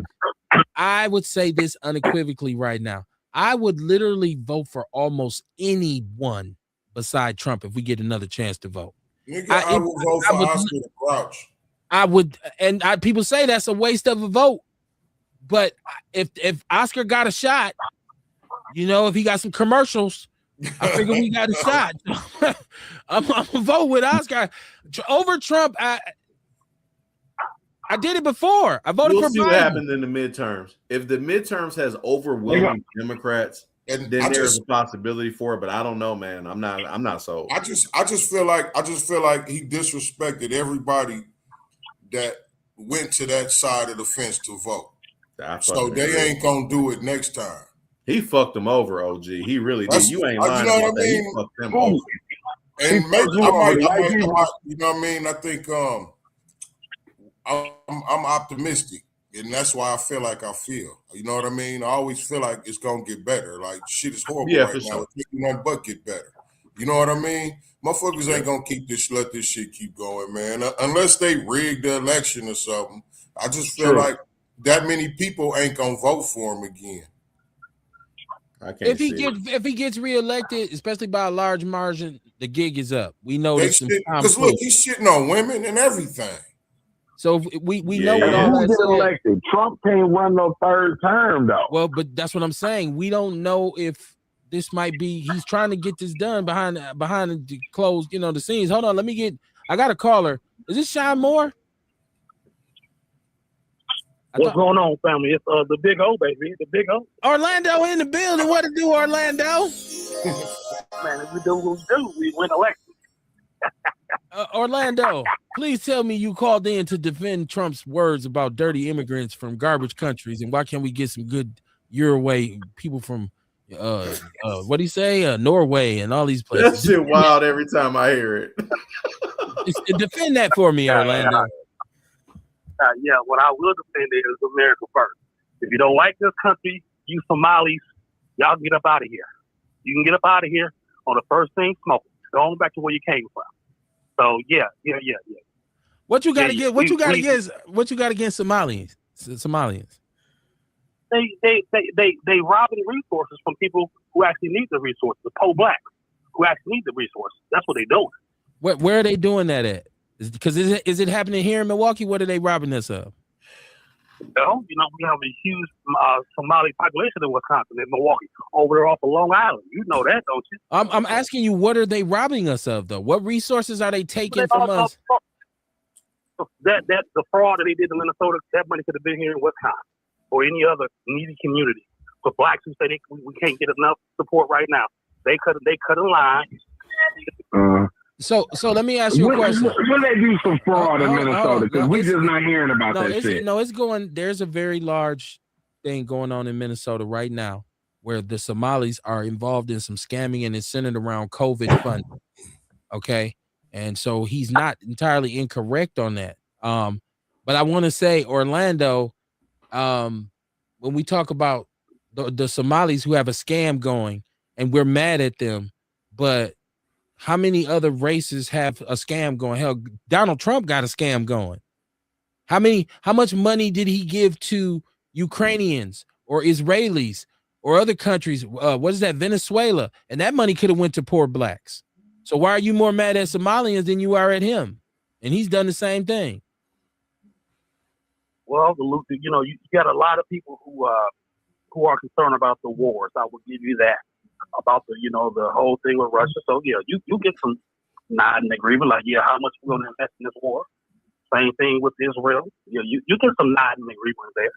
I would say this unequivocally right now. I would literally vote for almost anyone beside Trump if we get another chance to vote. Nigga, I would vote for Oscar the Grouch. I would, and people say that's a waste of a vote. But if Oscar got a shot, if he got some commercials, I figure we got a shot. I'm gonna vote with Oscar over Trump. I did it before. I voted for Biden. We'll see what happens in the midterms. If the midterms has overwhelming Democrats, then there's a possibility for it. But I don't know, man. I'm not sold. I just feel like he disrespected everybody that went to that side of the fence to vote. So they ain't gonna do it next time. He fucked them over, OG. He really did. You ain't lying you know about what I that. He mean? fucked them over. And maybe I might, you know what I mean? I think I'm optimistic, and that's why I feel like I feel. You know what I mean? I always feel like it's gonna get better. Like shit is horrible right now. Sure. It's nothing but get better. You know what I mean? Motherfuckers ain't gonna let this shit keep going, man. Unless they rig the election or something. I just feel like that many people ain't gonna vote for him again. I can't if he gets reelected, especially by a large margin, the gig is up. We know this because look, he's shitting on women and everything. So we know what all that said. Elected. Trump can't run no third term though. Well, but that's what I'm saying. We don't know if this might be. He's trying to get this done behind the closed, the scenes. Hold on, I got a caller. Is this Sean Moore? What's going on, family? It's the Big O, baby. The Big O. Orlando in the building. What to do, Orlando? Man, if we do what we do, we win election. Orlando, please tell me you called in to defend Trump's words about dirty immigrants from garbage countries, and why can't we get some good Uruguay people from what do you say, Norway and all these places? That shit wild every time I hear it. Defend that for me, Orlando. Yeah, what I will defend is America first. If you don't like this country, you Somalis, y'all get up out of here. You can get up out of here on the first thing smoking. Go on back to where you came from. So yeah. What you got against Somalians? They robbing resources from people who actually need the resources, the poor blacks who actually need the resources. That's what they're doing. Where are they doing that at? Because is it happening here in Milwaukee? What are they robbing us of? No, we have a huge Somali population in Wisconsin, in Milwaukee, over there off of Long Island. You know that, don't you? I'm asking you, what are they robbing us of, though? What resources are they taking from us? That the fraud that they did in Minnesota, that money could have been here in Wisconsin or any other needy community. For blacks who say we can't get enough support right now, they cut in line. So let me ask you a question. When they do some fraud in Minnesota, because we just not hearing about that shit. No, it's going. There's a very large thing going on in Minnesota right now, where the Somalis are involved in some scamming, and it's centered around COVID funding. Okay, and so he's not entirely incorrect on that. But I want to say, Orlando, when we talk about the Somalis who have a scam going, and we're mad at them, but how many other races have a scam going? Hell, Donald Trump got a scam going. How much money did he give to Ukrainians or Israelis or other countries? What is that? Venezuela. And that money could have went to poor blacks. So why are you more mad at Somalians than you are at him? And he's done the same thing. Well, you got a lot of people who are concerned about the wars. I will give you that. About the whole thing with Russia. So yeah, you get some nodding agreement, like how much we're gonna invest in this war. Same thing with Israel. You get some nodding agreement there.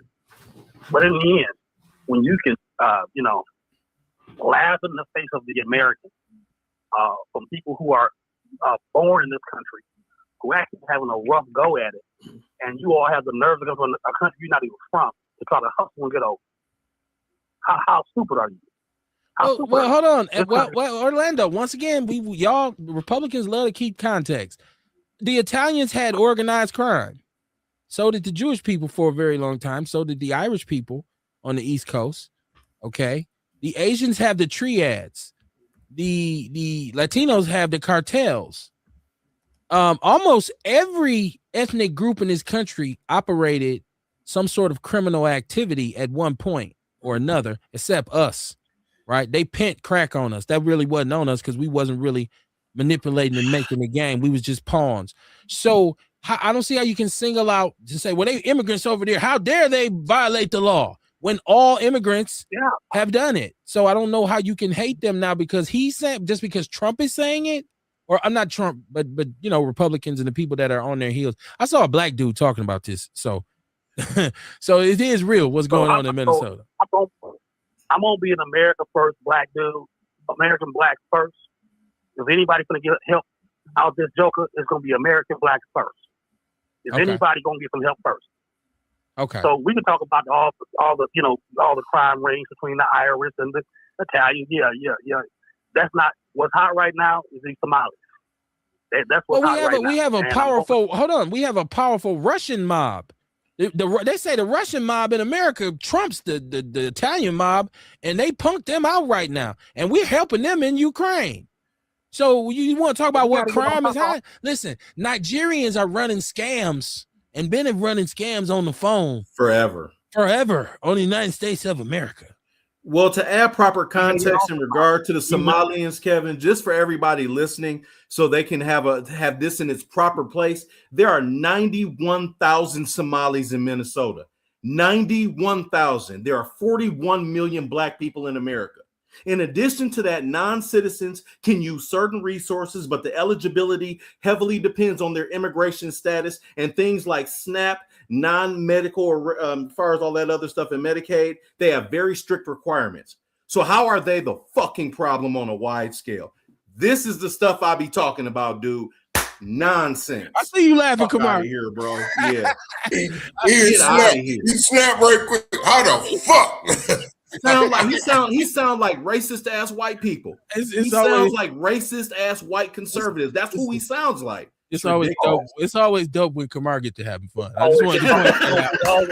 But in the end, when you can laugh in the face of the Americans, from people who are born in this country, who actually having a rough go at it, and you all have the nerve to go to a country you're not even from to try to hustle and get over. How stupid are you? Well, hold on. Well, Orlando, once again, y'all Republicans love to keep context. The Italians had organized crime. So did the Jewish people for a very long time. So did the Irish people on the East Coast. Okay. The Asians have the triads. The Latinos have the cartels. Almost every ethnic group in this country operated some sort of criminal activity at one point or another, except us. Right, they pent crack on us. That really wasn't on us because we wasn't really manipulating and making the game. We was just pawns. So I don't see how you can single out to say, well, they immigrants over there. How dare they violate the law when all immigrants have done it? So I don't know how you can hate them now because he's saying, just because Trump is saying it, or I'm not Trump, but Republicans and the people that are on their heels. I saw a black dude talking about this. So so it is real what's going on in Minnesota. I'm gonna be an America first black dude, American black first. If anybody's gonna get help out this joker, it's gonna be American black first. Is anybody gonna get some help first? Okay. So we can talk about all the all the crime rings between the Irish and the Italians. Yeah. That's not what's hot right now. Is the Somalis. That's what's hot right now. We have a And powerful. Hold on, we have a powerful Russian mob. They say the Russian mob in America trumps the Italian mob, and they punked them out right now, and we're helping them in Ukraine. So you want to talk about what crime is high? Listen, Nigerians are running scams and been running scams on the phone forever on the United States of America. Well, to add proper context in regard to the Somalians, Kevin, just for everybody listening, so they can have this in its proper place, there are 91,000 Somalis in Minnesota. 91,000. There are 41 million Black people in America. In addition to that, non-citizens can use certain resources, but the eligibility heavily depends on their immigration status and things like SNAP, non-medical, or as far as all that other stuff in Medicaid, they have very strict requirements. So how are they the fucking problem on a wide scale? This is the stuff I be talking about, dude. Nonsense. I see you laughing, Kamar. Out of here, bro. Yeah. He snapped right quick. How the fuck? He sound like racist ass white people. He sounds like racist ass white conservatives. That's who he sounds like. It's always dope. It's always dope when Kamar get to having fun. I just want to point that out.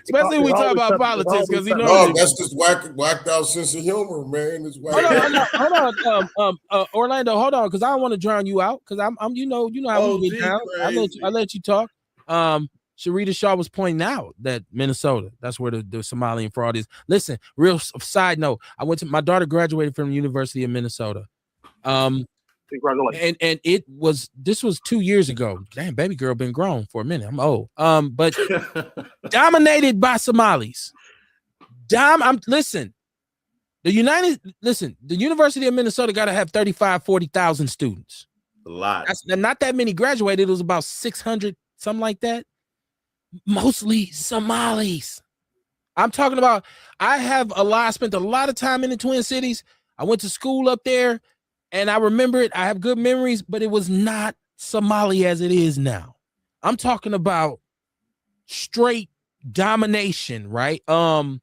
Especially when we talk about politics, because that's just whacked out sense of humor, man. It's hold on, Orlando, hold on, because I don't want to drown you out, because I'm you know how we get down. I let you talk. Sharita Shaw was pointing out that Minnesota, that's where the Somalian fraud is. Listen, real side note, my daughter graduated from the University of Minnesota. Congratulations. And this was 2 years ago. Damn, baby girl been grown for a minute. I'm old. But dominated by Somalis. The University of Minnesota got to have 40,000 students. A lot. Not that many graduated. It was about 600, something like that. Mostly Somalis. I'm talking about, I spent a lot of time in the Twin Cities. I went to school up there, and I remember it. I have good memories, but it was not Somali as it is now. I'm talking about straight domination, right? And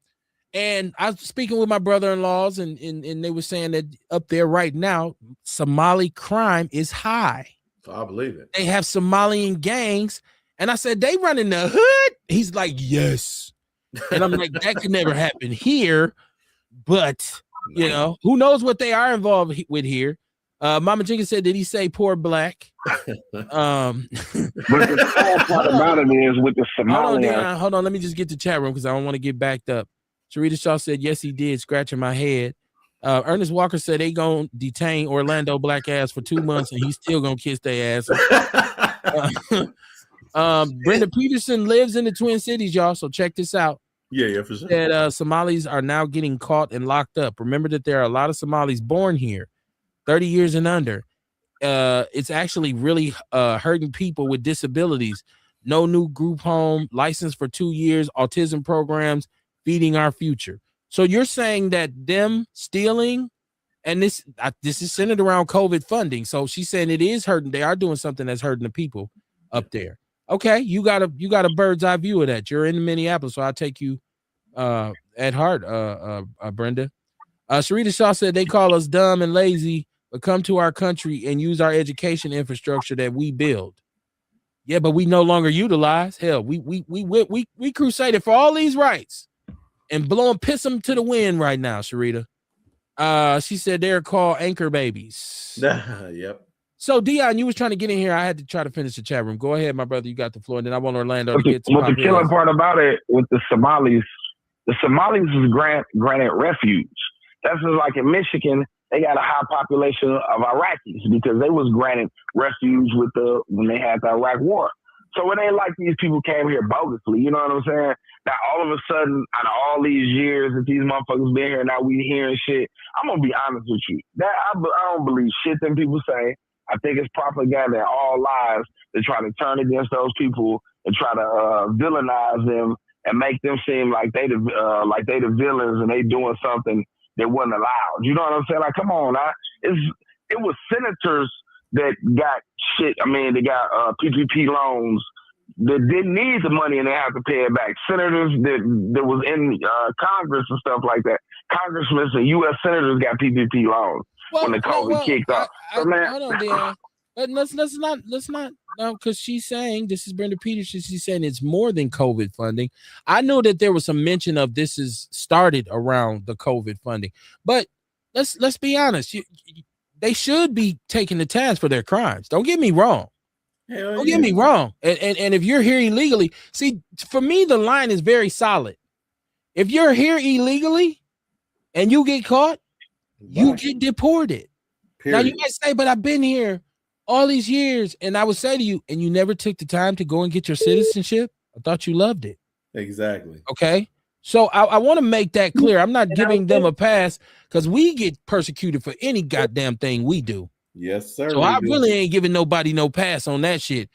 I was speaking with my brother-in-laws, and they were saying that up there right now, Somali crime is high. I believe it. They have Somalian gangs. And I said, they run in the hood? He's like, yes. And I'm like, that could never happen here. But, who knows what they are involved with here. Mama Jenkins said, did he say poor Black? But the sad part about it is with the Somalians. Hold on. Let me just get to chat room because I don't want to get backed up. Sharita Shaw said, yes, he did, scratching my head. Ernest Walker said they gonna detain Orlando Black ass for 2 months and he's still gonna kiss their ass. Brenda Peterson lives in the Twin Cities, y'all. So check this out. Yeah, for sure. That Somalis are now getting caught and locked up. Remember that there are a lot of Somalis born here, 30 years and under. It's actually really hurting people with disabilities. No new group home, license for 2 years, autism programs, feeding our future. So you're saying that them stealing, and this is centered around COVID funding. So she's saying it is hurting. They are doing something that's hurting the people up there. Okay, you got a bird's eye view of that. You're in Minneapolis, so I'll take you at heart, Brenda. Sharita Shaw said they call us dumb and lazy, but come to our country and use our education infrastructure that we build. Yeah, but we no longer utilize. Hell, we crusaded for all these rights and piss them to the wind right now, Sharita. She said they're called anchor babies. Yep. So, Dion, you was trying to get in here. I had to try to finish the chat room. Go ahead, my brother. You got the floor. And then I want Orlando to get to the killing part about it with the Somalis is granted refuge. That's just like in Michigan, they got a high population of Iraqis because they was granted refuge when they had the Iraq war. So it ain't like these people came here bogusly. You know what I'm saying? Now, all of a sudden, out of all these years that these motherfuckers been here, now we hearing shit. I'm going to be honest with you. I don't believe shit them people say. I think it's propaganda and all lies to try to turn against those people and try to villainize them and make them seem like they the villains and they doing something that wasn't allowed. You know what I'm saying? Like, come on, it was senators that got shit. I mean, they got PPP loans that didn't need the money and they have to pay it back. Senators that was in Congress and stuff like that. Congressmen and U.S. senators got PPP loans when the COVID kicked off. So, man, hold on, Dion. But let's not no, because she's saying this is Brenda Peterson. She's saying it's more than COVID funding. I know that there was some mention of this is started around the COVID funding, but let's be honest. They should be taken to task for their crimes. Don't get me wrong. Don't get me wrong. And if you're here illegally, see, for me, the line is very solid. If you're here illegally and you get caught, you get deported. Period. Now you might say, but I've been here all these years, and I would say to you, and you never took the time to go and get your citizenship. I thought you loved it. Exactly. Okay. So I want to make that clear. I'm not giving them a pass because we get persecuted for any goddamn thing we do. Yes, sir. So I really ain't giving nobody no pass on that shit.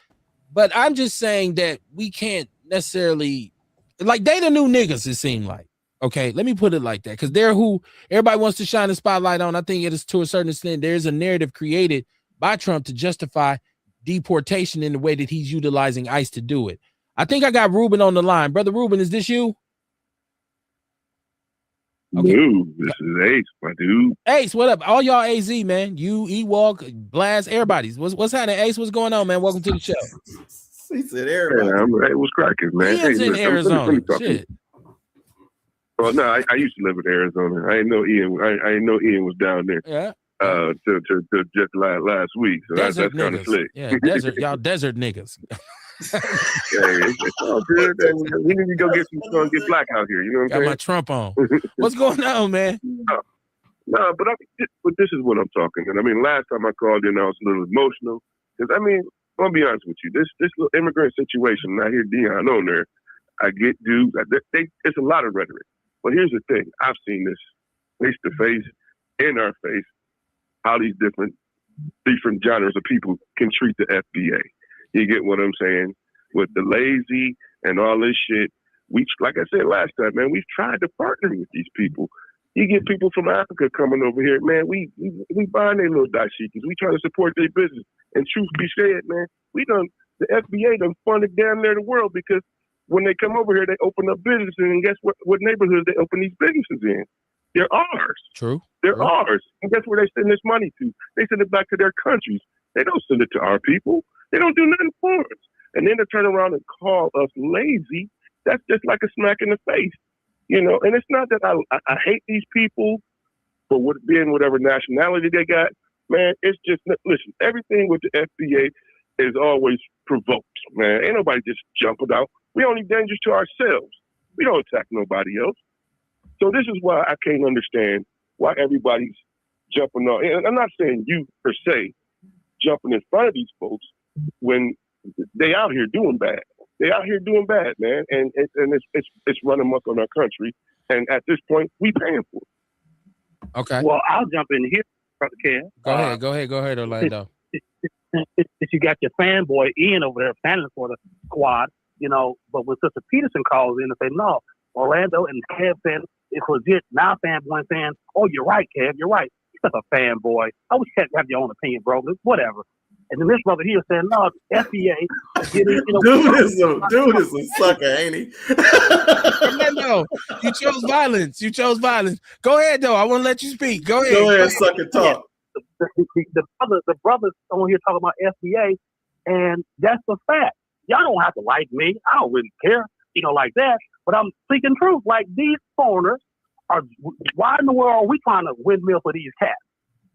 But I'm just saying that we can't necessarily, like, they the new niggas, it seemed like. Okay, let me put it like that, because they're who everybody wants to shine the spotlight on. I think it is, to a certain extent, there's a narrative created by Trump to justify deportation in the way that he's utilizing ICE to do it. I think I got Ruben on the line. Brother Ruben, is this you? Okay. No, this is Ace, my dude. Ace, what up? All y'all AZ, man. You, E-Walk, Blast, everybody's. What's happening, Ace? What's going on, man? Welcome to the show. He said everybody. Yeah, hey, what's cracking, man? He is in Arizona. Shit. Well, no, I used to live in Arizona. I didn't know Ian. I didn't know Ian was down there. Yeah. To just last week. So that's kind of slick. Yeah, desert, y'all desert niggas. Hey, it's all good. We need to go get black out here. You know what I'm saying? Got my Trump on. What's going on, man? No, but this is what I'm talking. And I mean, last time I called in, I was a little emotional because I mean, I'll be honest with you. This little immigrant situation. I hear Dion on there. I get dudes. It's a lot of rhetoric. But here's the thing. I've seen this face to face, in our face, how these different genres of people can treat the FBA. You get what I'm saying? With the lazy and all this shit. Like I said last time, man, we've tried to partner with these people. You get people from Africa coming over here, man. We buying their little dashikis. We try to support their business. And truth be said, man, the FBA done funded damn near the world because when they come over here, they open up businesses, and guess what neighborhoods they open these businesses in? They're ours. True. They're ours. And guess where they send this money to? They send it back to their countries. They don't send it to our people. They don't do nothing for us. And then they turn around and call us lazy. That's just like a smack in the face. You know, and it's not that I hate these people for being whatever nationality they got. Man, it's just, listen, everything with the FBA is always provoked, man. Ain't nobody just jumping out. We only dangerous to ourselves. We don't attack nobody else. So this is why I can't understand why everybody's jumping on. And I'm not saying you per se jumping in front of these folks when they out here doing bad. They out here doing bad, man. And it's running amok on our country. And at this point, we paying for it. Okay. Well, I'll jump in here, Brother Ken. Go ahead, Orlando. If you got your fanboy Ian over there standing for the squad, you know, but when Sister Peterson calls in and say, no, Orlando and Kev said it's legit. Now fanboy saying, oh, you're right, Kev, you're right. You're such a fanboy. I wish you had to have your own opinion, bro. Whatever. And then this brother here saying, no, FBA. Dude is a sucker, ain't he? Orlando, you chose violence. Go ahead, though. I want to let you speak. Go ahead, sucker, talk. The brothers on here talking about FBA, and that's the fact. Y'all don't have to like me. I don't really care, you know, like that. But I'm speaking truth. Like, these foreigners are, why in the world are we trying to windmill for these cats?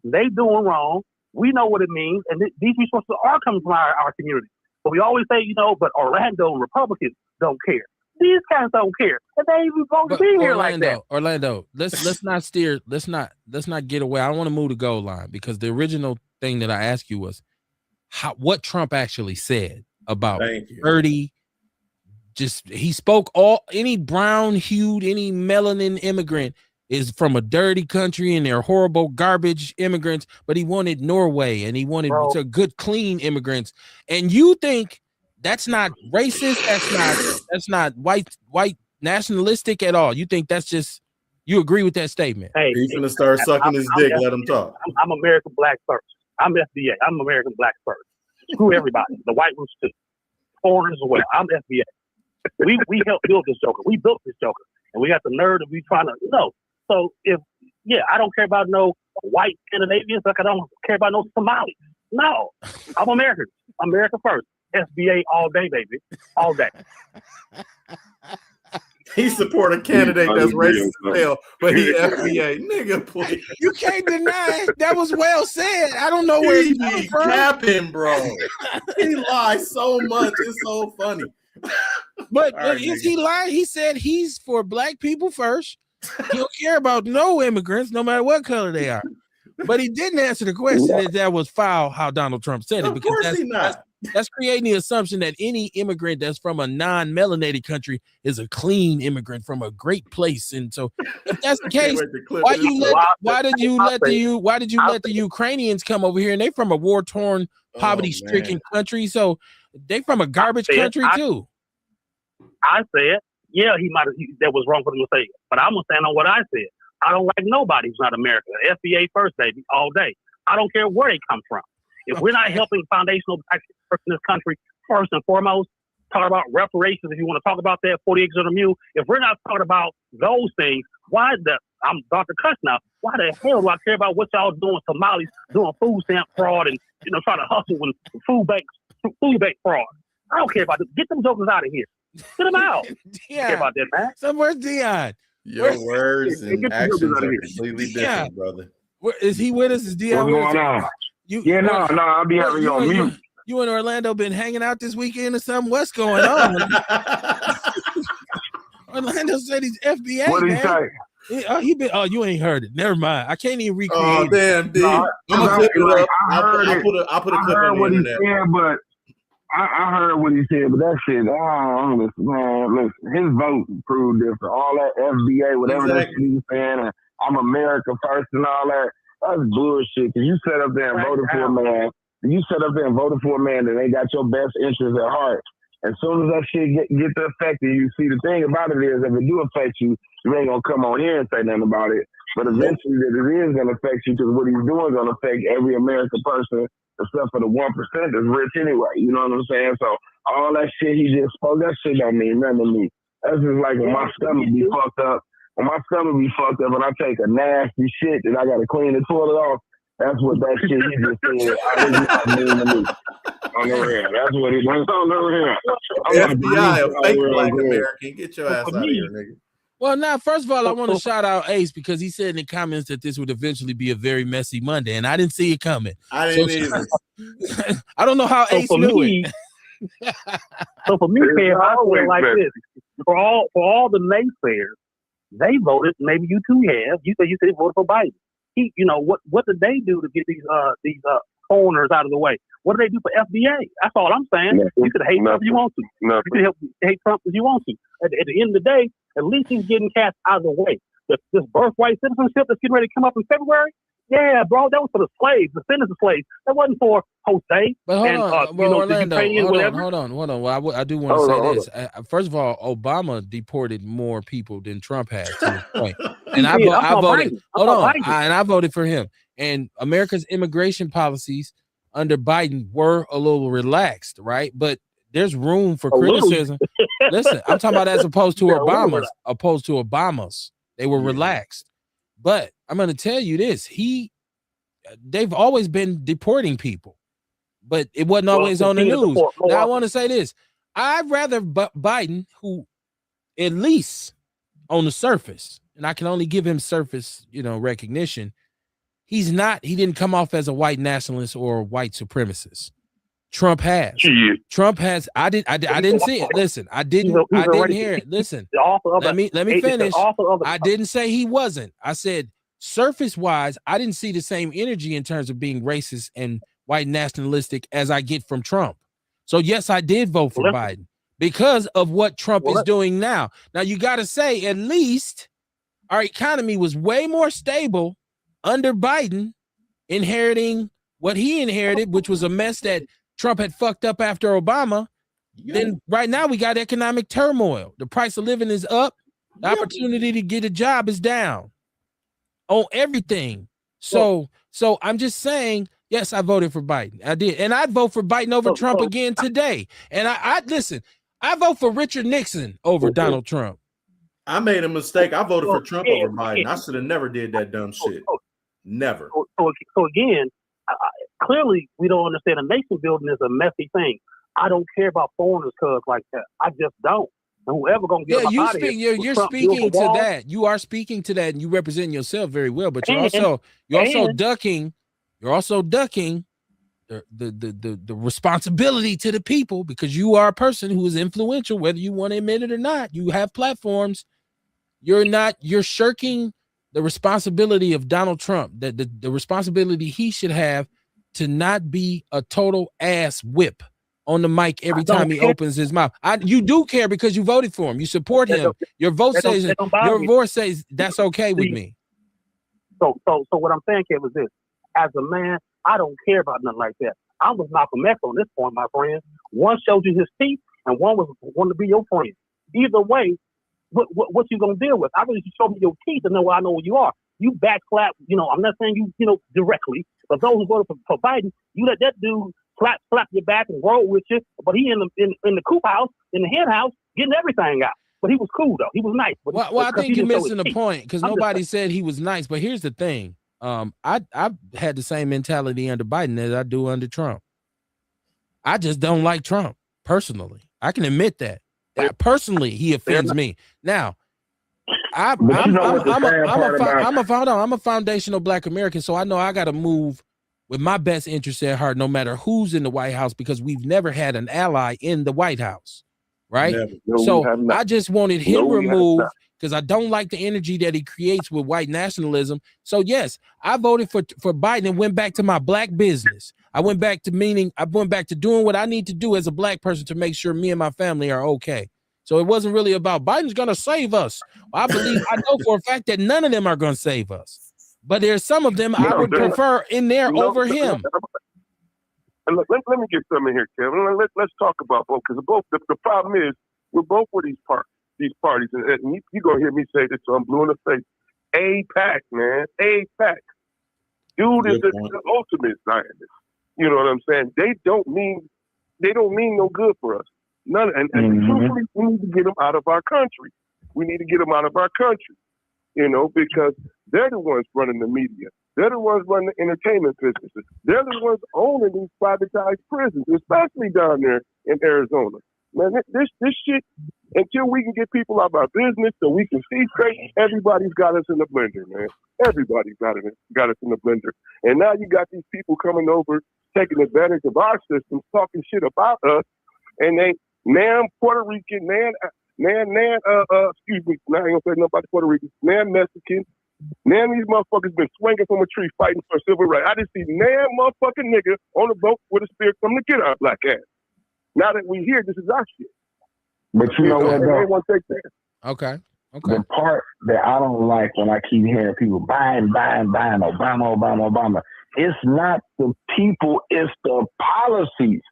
They doing wrong. We know what it means. And these resources are coming from our community. But we always say, you know, but Orlando and Republicans don't care. These cats don't care. And they ain't even supposed to be here like that. Orlando, let's not get away. I don't want to move the goal line, because the original thing that I asked you was what Trump actually said about 30. He spoke any brown hued, any melanin immigrant is from a dirty country and they're horrible garbage immigrants, but he wanted Norway and he wanted good clean immigrants. And you think that's not racist? That's not white nationalistic at all. You think that's just, you agree with that statement? Hey, he's gonna start sucking his dick. Let him talk. I'm American black first. I'm FBA. I'm American black first. Screw everybody. The white ones too. foreigners as well. I'm FBA. We helped build this joker. We built this joker, and we got the nerve to be trying to So I don't care about no white Scandinavians like I don't care about no Somalis. No, I'm American. America first. SBA all day, baby, all day. He support a candidate that's racist as hell, but he FBA. Nigga, please. You can't deny it. That was well said. I don't know where he's coming from. Capping, bro. He lies so much. It's so funny. But is he lying? He said he's for black people first. He don't care about no immigrants, no matter what color they are. But he didn't answer the question if that was foul how Donald Trump said it. Of because course he's not. That's creating the assumption that any immigrant that's from a non-melanated country is a clean immigrant from a great place. And so, if that's the case, why did you let the Ukrainians come over here and they from a war-torn, poverty-stricken country? So they from a garbage country too. I said, that was wrong for them to say it, but I'm gonna stand on what I said. I don't like nobody who's not American. FBA first, baby, all day. I don't care where they come from. If we're not helping foundational black people in this country, first and foremost, talk about reparations, if you want to talk about that, 40 acres of the mule, if we're not talking about those things, I'm Dr. Cuss now, why the hell do I care about what y'all doing, Somalis, doing food stamp fraud and, trying to hustle with food bank fraud? I don't care about this. Get them jokers out of here. Get them out. I don't care about that, man. Somewhere's Dion? Your words and actions are completely different, brother. Is he with us? Is Dion with us? What's going on? I'll be having you on mute. You and Orlando been hanging out this weekend or something? What's going on? Orlando said he's FBA. What did he say? You ain't heard it. Never mind. I can't even recreate. Oh damn, dude! I'm gonna clip it up. I'll put a clip on the internet. I heard what he said, but that shit, listen, his vote proved different. All that FBA, whatever that shit he's saying, and I'm America first and all that, that's bullshit. Cause you sat up there and voted for a man. You sat up there and voted for a man that ain't got your best interests at heart. As soon as that shit get to affecting you, see, the thing about it is, if it do affect you, you ain't gonna come on here and say nothing about it. But eventually, that it is gonna affect you, because what he's doing is gonna affect every American person, except for the 1% that's rich anyway. You know what I'm saying? So all that shit he just spoke, that shit don't mean nothing to me. That's just like when my stomach be fucked up. When my stomach be fucked up and I take a nasty shit and I gotta clean the toilet off, that's what that shit he just said. I didn't mean to me. On the real. That's what he went on the real. FBI, a fake black American. Get your ass out of here, nigga. Well, now, first of all, I want to shout out Ace because he said in the comments that this would eventually be a very messy Monday, and I didn't see it coming. I didn't either. I don't know how Ace knew it. So for me, I feel like this. For all the naysayers, they voted. Maybe you too have. You said they voted for Biden. What did they do to get these foreigners out of the way? What do they do for FBA? That's all I'm saying. You could hate Trump if you want to. You could hate Trump if you want to. At the end of the day, at least he's getting cats out of the way. This birthright citizenship that's getting ready to come up in February, yeah, bro, that was for the slaves, the descendants of slaves. That wasn't for Jose. But Orlando, hold on. Well, I do want to say this. First of all, Obama deported more people than Trump has to this point. And I voted. And I voted for him. And America's immigration policies under Biden were a little relaxed, right? But there's room for criticism. Listen, I'm talking about as opposed to Obama's. They were relaxed. But I'm going to tell you this. They've always been deporting people, but it wasn't always on the news. Now, I want to say this. I'd rather Biden, who at least on the surface, and I can only give him surface, recognition, he didn't come off as a white nationalist or a white supremacist. Trump has. I didn't see it. Listen, I didn't hear it. Listen, let me finish. I didn't say he wasn't. I said surface wise, I didn't see the same energy in terms of being racist and white nationalistic as I get from Trump. So yes, I did vote for Biden because of what Trump is doing now. Now you got to say at least our economy was way more stable under Biden, inheriting what he inherited, which was a mess that Trump had fucked up after Obama. Then right now we got economic turmoil. The price of living is up. The opportunity to get a job is down on everything. So I'm just saying Yes, I voted for Biden. I did. And I'd vote for Biden over Trump again today. And I listen, I vote for Richard Nixon over Donald Trump. I made a mistake. I voted for Trump over Biden. I should have never did that dumb shit. Never. So again, clearly we don't understand. A nation building is a messy thing. I don't care about foreigners, cuz like that. I just don't. And whoever gonna get you out of here, you're speaking to that. You are speaking to that, and you represent yourself very well. But you're also ducking. You're also ducking the responsibility to the people, because you are a person who is influential, whether you want to admit it or not. You have platforms. You're shirking the responsibility of Donald Trump, that the responsibility he should have to not be a total ass whip on the mic every time he opens his mouth. You do care because you voted for him. You support him. Your vote says that's okay with me. So what I'm saying, Kev, is this: as a man, I don't care about nothing like that. I was Malcolm X on this point, my friend. One showed you his teeth, and one wanted to be your friend. Either way, what you gonna deal with? I really should show me your teeth to know I know who you are. You backslap, I'm not saying you directly, but those who voted for Biden, you let that dude slap your back and roll with you. But he in the coop house, in the hen house, getting everything out. But he was cool though. He was nice. But well, I think you're missing the point, because nobody said he was nice. But here's the thing: I had the same mentality under Biden as I do under Trump. I just don't like Trump personally. I can admit that. Personally, he offends me. Now, I'm a foundational Black American, so I know I got to move with my best interests at heart, no matter who's in the White House, because we've never had an ally in the White House, right? So I just wanted him removed because I don't like the energy that he creates with white nationalism. So yes, I voted for Biden and went back to my Black business. I went back to doing what I need to do as a Black person to make sure me and my family are okay. So it wasn't really about Biden's going to save us. I know for a fact that none of them are going to save us. But there's some of them I would prefer in there over him. And let me get something here, Kevin. Let's talk about both, because the problem is we're both for these parties, and you're going to hear me say this, so I'm blue in the face. AIPAC, man. AIPAC. Dude is the ultimate Zionist. You know what I'm saying? They don't mean no good for us. None, and truthfully, we need to get them out of our country. We need to get them out of our country, because they're the ones running the media. They're the ones running the entertainment businesses. They're the ones owning these privatized prisons, especially down there in Arizona. Man, this shit, until we can get people out of our business so we can see straight, everybody's got us in the blender, man. Everybody's got us in the blender. And now you got these people coming over, taking advantage of our systems, talking shit about us, and they, Puerto Rican, excuse me, now I ain't gonna say nothing about the Puerto Rican, Mexican, these motherfuckers been swinging from a tree fighting for civil rights. I just see motherfucking nigga on the boat with a spear coming to get our black ass. Now that we here, this is our shit. But you know what, though? They want to take that. Okay. The part that I don't like when I keep hearing people Biden, Obama, it's not the people, it's the policies.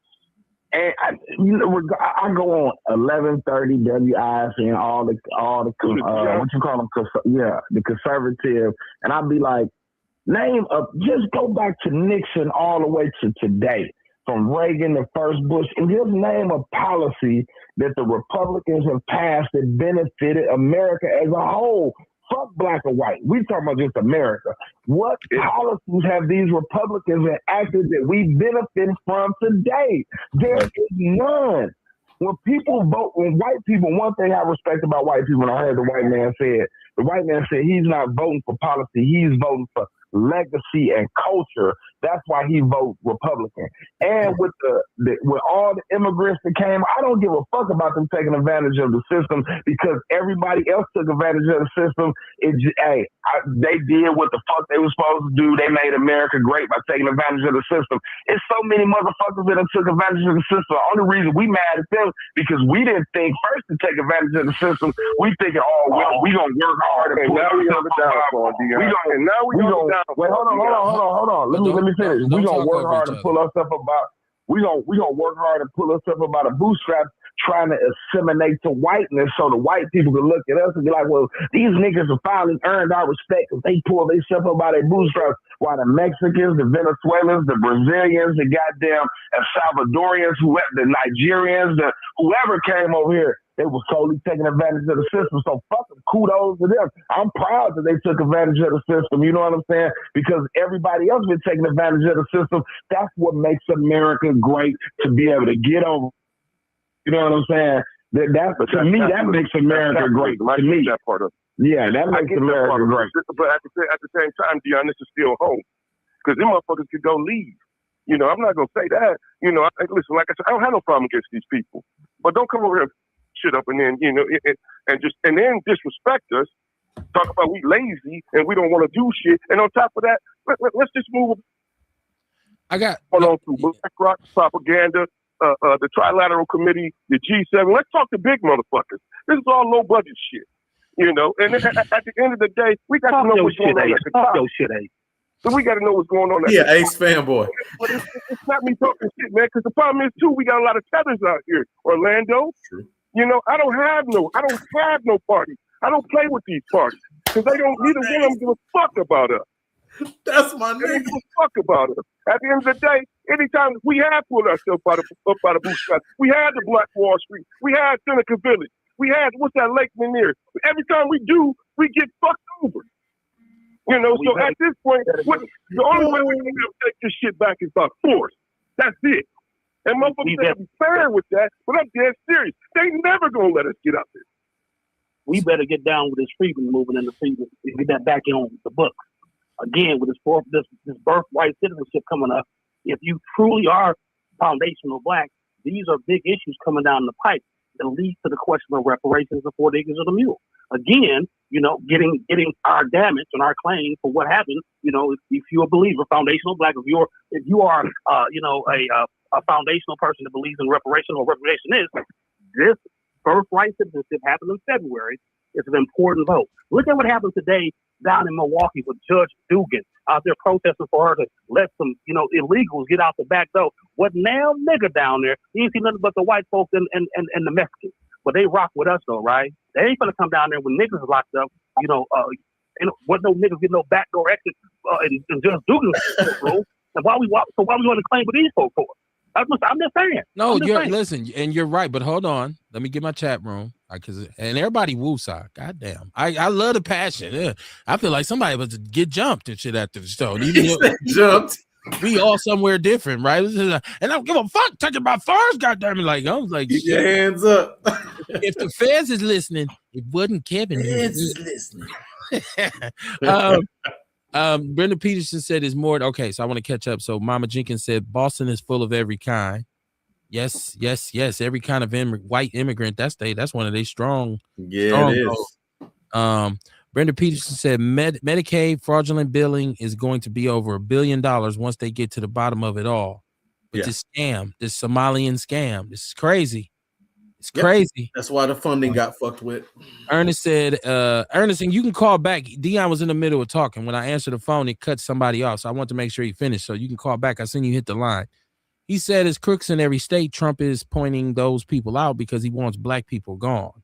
And I go on 1130 WIS and all the what you call them, the conservative, and I'll be like, just go back to Nixon all the way to today, from Reagan to first Bush, and just name a policy that the Republicans have passed that benefited America as a whole. Fuck black or white. We talking about just America. What policies have these Republicans enacted that we benefit from today? There is none. When white people, one thing I respect about white people, and I heard the white man said he's not voting for policy, he's voting for legacy and culture. That's why he votes Republican. And with all the immigrants that came, I don't give a fuck about them taking advantage of the system, because everybody else took advantage of the system. They did what the fuck they were supposed to do. They made America great by taking advantage of the system. It's so many motherfuckers that took advantage of the system. The only reason we mad at them because we didn't think first to take advantage of the system. We thinking, we gonna work hard and now we on the downfall. Wait, hold on. Let me finish. We gonna work hard to pull ourselves about. We gonna work hard and pull ourselves about a bootstrap trying to assimilate to whiteness so the white people can look at us and be like, well, these niggas have finally earned our respect because they pull themselves up by their bootstraps, while the Mexicans, the Venezuelans, the Brazilians, the goddamn Salvadorians, the Nigerians, whoever came over here, they were solely taking advantage of the system. So fucking kudos to them. I'm proud that they took advantage of the system. You know what I'm saying? Because everybody else been taking advantage of the system. That's what makes America great, to be able to get over. You know what I'm saying? To me, that makes America great. To me, that part of it. Yeah, that makes America great. But at the same time, Dion, this is still home, because them motherfuckers could go leave. You know, I'm not gonna say that. You know, listen, like I said, I don't have no problem against these people, but don't come over here and shit up and then and then disrespect us. Talk about we lazy and we don't want to do shit. And on top of that, let's just move. I got on to BlackRock propaganda, the Trilateral Committee, the G7. Let's talk to big motherfuckers. This is all low budget shit. You know, and at the end of the day, we got to know what's going on at the top. So we got to know what's going on. Yeah, Ace fanboy. But it's not me talking shit, man. Because the problem is too, we got a lot of tethers out here. Orlando, True. You know, I don't have no party. I don't play with these parties because they don't. Neither one of them give a fuck about us. That's my They don't name. give a fuck about us. At the end of the day, anytime we have pulled ourselves up by the bootstraps, we had the Black Wall Street, we had Seneca Village, we had what's that Lake Lanier. Every time we do, we get fucked over. You know, so at this point, the only way we can take this shit back is by force. That's it. And motherfuckers have to be fair with that, but I'm dead serious. They never gonna let us get out there. We better get down with this freedom movement and the freedom and get that back on the books. Again, with this birthright citizenship coming up, if you truly are foundational Black, these are big issues coming down the pipe that lead to the question of reparations of 4 acres of the mule. Again, you know, getting our damage and our claim for what happened. You know, if you're a believer, foundational Black, if you are a foundational person that believes in reparation or reparation is, this birthright citizenship happened in February. It's an important vote. Look at what happened today down in Milwaukee with Judge Dugan out there protesting for her to let some, illegals get out the back door. What now nigga down there? You ain't see nothing but the white folks and the Mexicans. But they rock with us though, right? They ain't gonna come down there when niggas is locked up, what no niggas get no backdoor exit in Judge Dugan's room. And why we want to claim with these folks for? I'm just saying. No, listen, and you're right, but hold on. Let me get my chat room. And everybody woosah. Goddamn. I love the passion. Yeah. I feel like somebody was to get jumped and shit at the show. Jumped. We all somewhere different, right? And I don't give a fuck touching my furs, goddamn it. Like, I was like, get your hands up. If the feds is listening, it wasn't Kevin. Feds is listening. Brenda Peterson said is more. Okay, so I want to catch up. So Mama Jenkins said Boston is full of every kind. Yes. Every kind of white immigrant. That's one of their strong. Yeah, it is. Brenda Peterson said Medicaid fraudulent billing is going to be over $1 billion once they get to the bottom of it all. But this scam, this Somalian scam, this is crazy. It's crazy. That's why the funding got fucked with. Ernest said, Ernest, and you can call back. Dion was in the middle of talking. When I answered the phone, it cut somebody off. So I want to make sure he finished. So you can call back. I seen you hit the line. He said, as crooks in every state, Trump is pointing those people out because he wants Black people gone.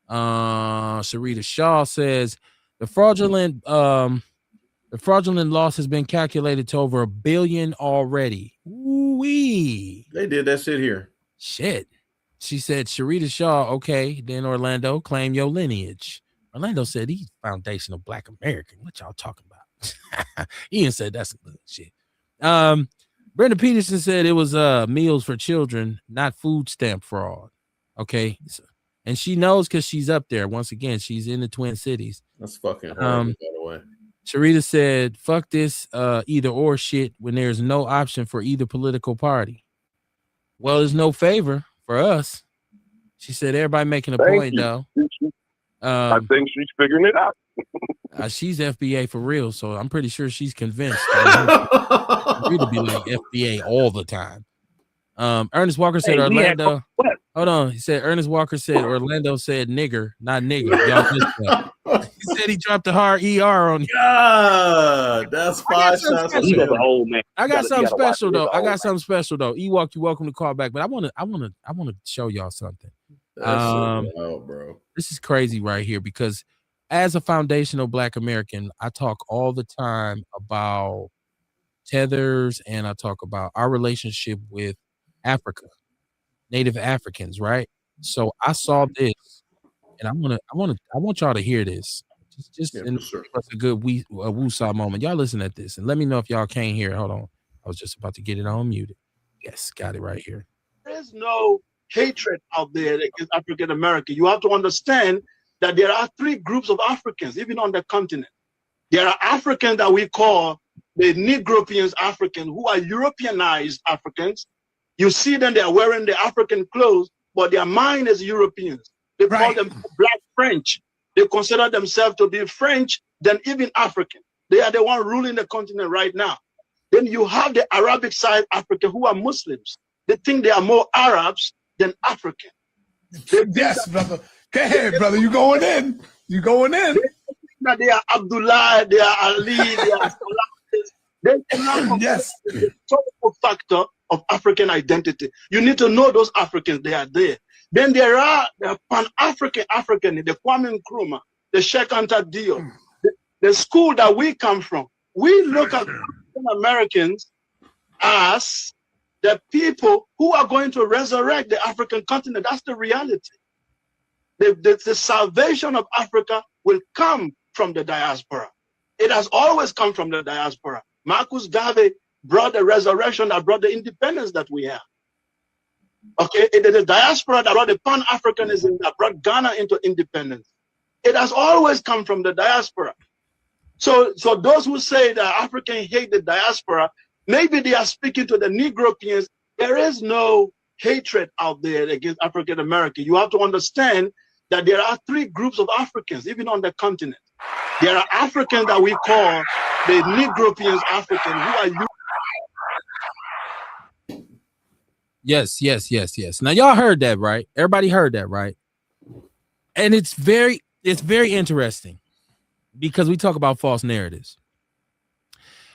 Sharita Shaw says the fraudulent loss has been calculated to over $1 billion already. Ooh-wee. They did that shit here. Shit. She said, Sharita Shaw, okay, then Orlando, claim your lineage. Orlando said he's foundational Black American. What y'all talking about? Ian said that's some shit. Brenda Peterson said it was meals for children, not food stamp fraud. Okay. And she knows because she's up there. Once again, she's in the Twin Cities. That's fucking horrible, by the way. Sharita said, fuck this either or shit when there's no option for either political party. Well, there's no favor for us. She said everybody making a point though. I think she's figuring it out. She's FBA for real, so I'm pretty sure she's convinced. To be like FBA all the time. Ernest Walker said Orlando. Hold on. He said Ernest Walker said Orlando said nigger, not nigga. Y'all missed that. He said he dropped a hard ER on you. God, that's I got 5 something shots. special. He was an old man. I got something gotta watch special it. though. It's I old, got something special though. Ewok, you welcome to call back, but I want to show y'all something. That shit wild, bro. This is crazy right here because as a foundational Black American, I talk all the time about tethers and I talk about our relationship with Africa, Native Africans, right? So I saw this and I want y'all to hear this. Just Yeah, and for sure. that's a good woosah moment. Y'all listen at this and let me know if y'all can't hear it. Hold on. I was just about to get it on muted. Yes, got it right here. There's no hatred out there against African American. You have to understand that there are 3 groups of Africans, even on the continent. There are Africans that we call the Negropeans African, who are Europeanized Africans. You see them, they are wearing the African clothes, but their mind is Europeans. They call them Black French. They consider themselves to be French than even African. They are the one ruling the continent right now. Then you have the Arabic side Africa who are Muslims. They think they are more Arabs than African. Yes, brother. Go ahead, brother. You going in. You going in. They think that they are Abdullah, they are Ali, they are Salah. They cannot Yes. the historical factor of African identity. You need to know those Africans, they are there. Then there are Pan-African African, the Kwame Nkrumah, the Sheikh Anta Diop, the school that we come from. We look at African Americans as the people who are going to resurrect the African continent. That's the reality. The salvation of Africa will come from the diaspora. It has always come from the diaspora. Marcus Garvey brought the resurrection that brought the independence that we have. Okay, it is the diaspora that brought the Pan-Africanism that brought Ghana into independence. It has always come from the diaspora. So those who say that Africans hate the diaspora, maybe they are speaking to the Negropeans. There is no hatred out there against African American. You have to understand that there are 3 groups of Africans, even on the continent. There are Africans that we call the Negropeans African, who are Yes. Now y'all heard that, right? Everybody heard that, right? And it's very interesting because we talk about false narratives.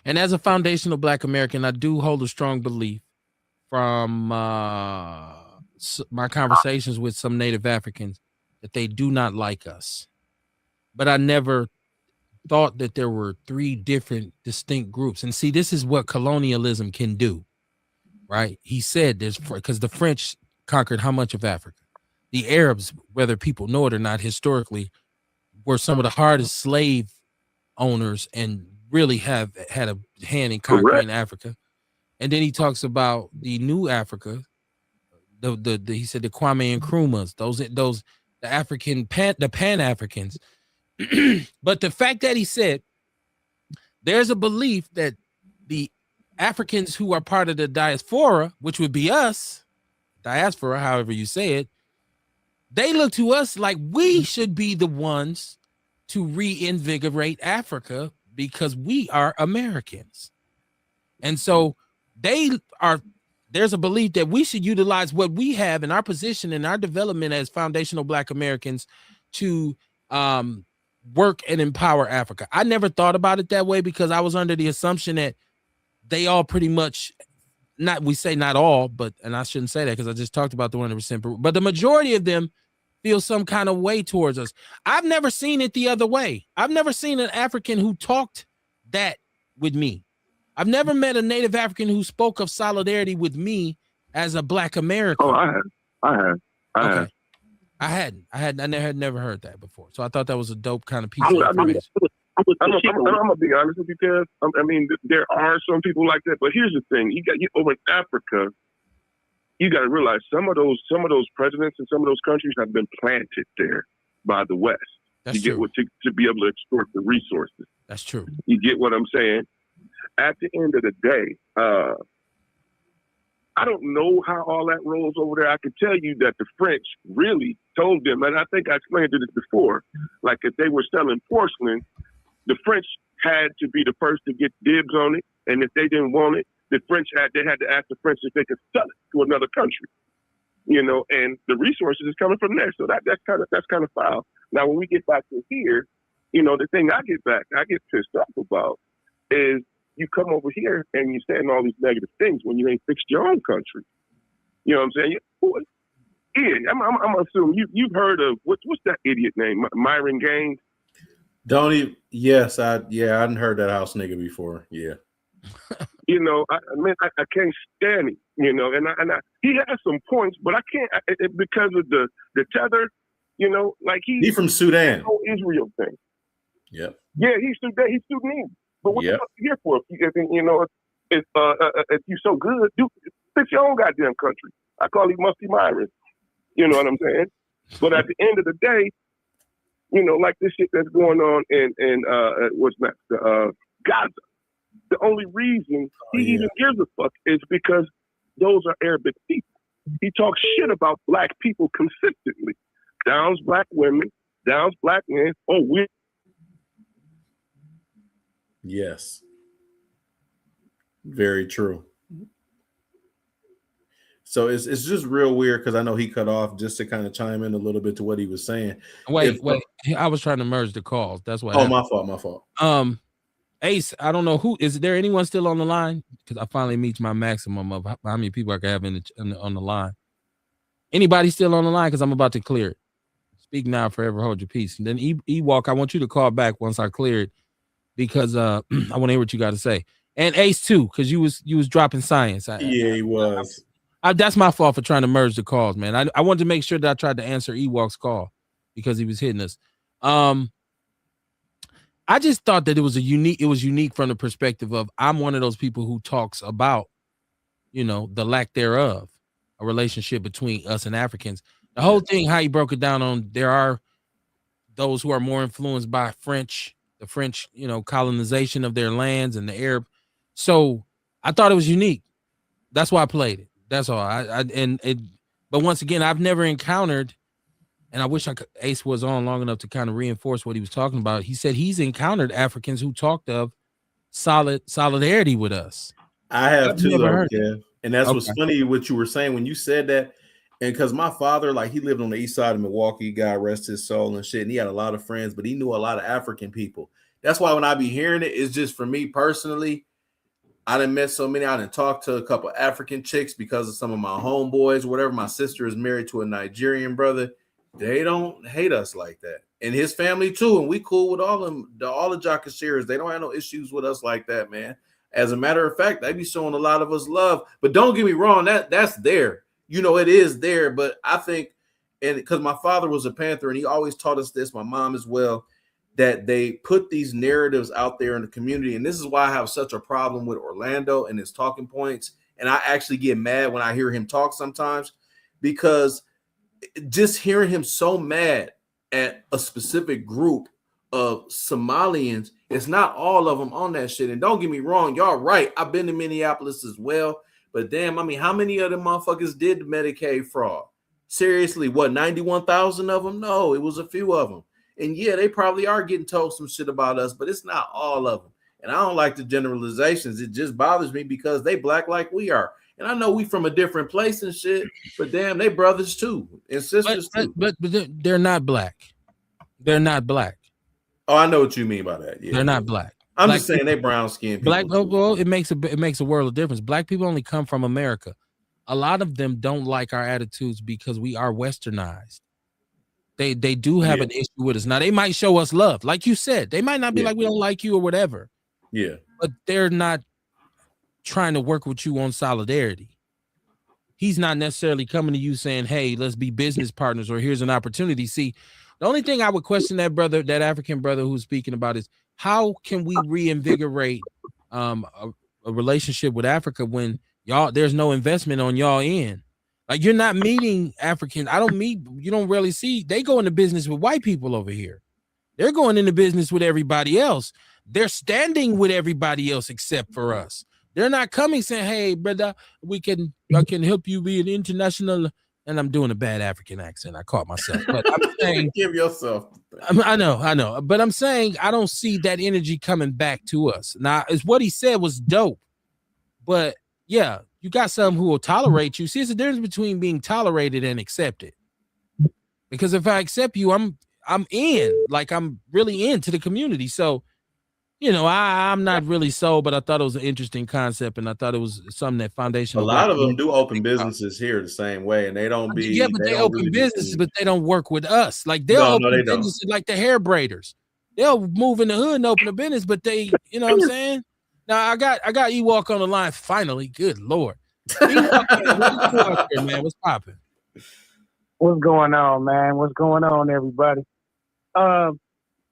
And as a foundational Black American, I do hold a strong belief from my conversations with some Native Africans that they do not like us. But I never thought that there were 3 different distinct groups. And see, this is what colonialism can do, right? He said this because the French conquered how much of Africa? The Arabs, whether people know it or not, historically, were some of the hardest slave owners and really have had a hand in conquering Africa. And then he talks about the new Africa. He said the Kwame Nkrumahs, those the African the Pan-Africans. But the fact that he said there's a belief that the Africans who are part of the diaspora, which would be us, diaspora, however you say it, they look to us like we should be the ones to reinvigorate Africa because we are Americans. And so there's a belief that we should utilize what we have in our position and our development as foundational Black Americans to work and empower Africa. I never thought about it that way because I was under the assumption that they all pretty much, not all, but, and I shouldn't say that because I just talked about the 100%, but the majority of them feel some kind of way towards us. I've never seen it the other way. I've never seen an African who talked that with me. I've never met a Native African who spoke of solidarity with me as a Black American. Oh, I have. I had never heard that before. So I thought that was a dope kind of piece I'm of information. I'm gonna be honest with you, Kev. I mean, there are some people like that, but here's the thing: you over in Africa, you got to realize some of those presidents in some of those countries have been planted there by the West. That's you true. get to be able to extort the resources. That's true. You get what I'm saying? At the end of the day, I don't know how all that rolls over there. I can tell you that the French really told them, and I think I explained it before, like if they were selling porcelain, the French had to be the first to get dibs on it, and if they didn't want it, they had to ask the French if they could sell it to another country. you know, and the resources is coming from there. So that's kind of foul. Now, when we get back to here, you know, the thing I get pissed off about is you come over here and you're saying all these negative things when you ain't fixed your own country. You know what I'm saying? Ian, I'm assuming you've heard of what's that idiot name, Myron Gaines? Don't even. Yes, I hadn't heard that house nigga before. Yeah. You know, I can't stand it. You know, and he has some points, but I can't because of the tether. You know, like he's from Sudan. Whole Israel thing. Yep. Yeah, he's Sudanese. But what the fuck are you here for? You know, if you're so good, fix your own goddamn country. I call him Musty Myron. You know what I'm saying? But at the end of the day, you know, like this shit that's going on in what's next, Gaza. The only reason he even gives a fuck is because those are Arabic people. He talks shit about black people consistently. Downs black women, downs black men. Oh, we. Yes. Very true. So it's just real weird because I know he cut off just to kind of chime in a little bit to what he was saying. Wait. I was trying to merge the calls. That's why. Oh, my fault. Ace, I don't know is there anyone still on the line? Because I finally reached my maximum of how many people I can have on the line. Anybody still on the line? Because I'm about to clear it. Speak now, forever hold your peace. And then Ewok, I want you to call back once I clear it because I want to hear what you got to say. And Ace too, because you was dropping science. He was. That's my fault for trying to merge the calls, man. I wanted to make sure that I tried to answer Ewok's call because he was hitting us. I just thought that it was unique from the perspective of I'm one of those people who talks about, you know, the lack thereof, a relationship between us and Africans. The whole thing, how he broke it down on there are those who are more influenced by the French, you know, colonization of their lands and the Arab. So I thought it was unique. That's why I played it. That's all. But once again, I've never encountered. And I wish Ace was on long enough to kind of reinforce what he was talking about. He said he's encountered Africans who talked of solidarity with us. I have too, though, Kev. And that's what's funny what you were saying when you said that. And because my father, like, he lived on the east side of Milwaukee, God rest his soul and shit. And he had a lot of friends, but he knew a lot of African people. That's why when I be hearing it, it's just for me personally. I done met so many. I done talked to a couple African chicks because of some of my homeboys, whatever. My sister is married to a Nigerian brother. They don't hate us like that. And his family too. And we cool with all the Jockashires. They don't have no issues with us like that, man. As a matter of fact, they be showing a lot of us love. But don't get me wrong, that's there. You know, it is there. But I think, and because my father was a Panther and he always taught us this, my mom as well, that they put these narratives out there in the community. And this is why I have such a problem with Orlando and his talking points. And I actually get mad when I hear him talk sometimes because just hearing him so mad at a specific group of Somalians, it's not all of them on that shit. And don't get me wrong, y'all right. I've been to Minneapolis as well. But damn, I mean, how many of them motherfuckers did the Medicaid fraud? Seriously, what, 91,000 of them? No, it was a few of them. And yeah, they probably are getting told some shit about us, but it's not all of them. And I don't like the generalizations. It just bothers me because they black like we are. And I know we from a different place and shit, but damn, they brothers too and sisters too. But they're not black. They're not black. Oh, I know what you mean by that. Yeah, they're not black. I'm just saying they brown skin people. Black people, it makes a world of difference. Black people only come from America. A lot of them don't like our attitudes because we are westernized. They do have an issue with us. Now they might show us love, like you said. They might not be like we don't like you or whatever. Yeah, but they're not trying to work with you on solidarity. He's not necessarily coming to you saying, hey, let's be business partners or here's an opportunity. See, the only thing I would question that African brother who's speaking about is how can we reinvigorate a relationship with Africa when there's no investment on y'all end? Like you're not meeting Africans. You don't really see, they go into business with white people over here. They're going into business with everybody else. They're standing with everybody else except for us. They're not coming saying, hey, brother, I can help you be an international. And I'm doing a bad African accent. I caught myself. But I'm saying, give yourself. I know. But I'm saying I don't see that energy coming back to us. Now, what he said was dope. But yeah, you got some who will tolerate you. See, it's the difference between being tolerated and accepted. Because if I accept you, I'm in, like I'm really into the community. So, you know, I'm not really sold, but I thought it was an interesting concept, and I thought it was something that A foundational. lot of them do open businesses here the same way, and they don't be. Yeah, but they open really businesses, but they don't work with us. Like they'll No, open they don't. businesses like the hair braiders. They'll move in the hood and open a business, but they, you know what I'm saying? Now I got Ewok on the line finally. Good Lord. Ewok, man, what's popping? What's going on, man? What's going on, everybody? Man,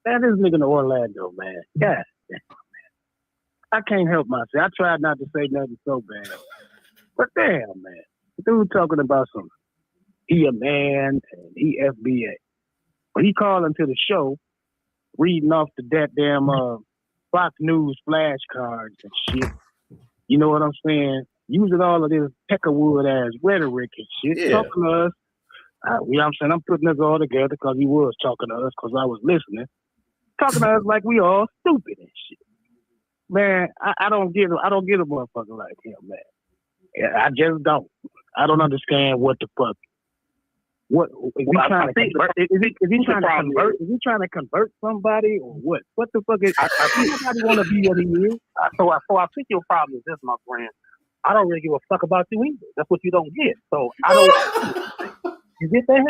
this nigga in Orlando, man. God damn, man. I can't help myself. I tried not to say nothing so bad. But damn, man. Dude talking about some, he a man and he FBA. When he calling to the show, reading off the damn Fox News flashcards and shit. You know what I'm saying? Using all of this peckerwood ass rhetoric and shit. Yeah. Talking to us. You know what I'm saying? I'm putting this all together because he was talking to us because I was listening. Talking to us like we all stupid and shit. Man, I don't get a motherfucker like him, man. Yeah, I just don't. I don't understand what the fuck. What is he trying to convert? Is he trying to convert somebody or what? What the fuck is? I think somebody want to be what he is. So I think your problem is this, my friend. I don't really give a fuck about you either. That's what you don't get. So I don't. You get that?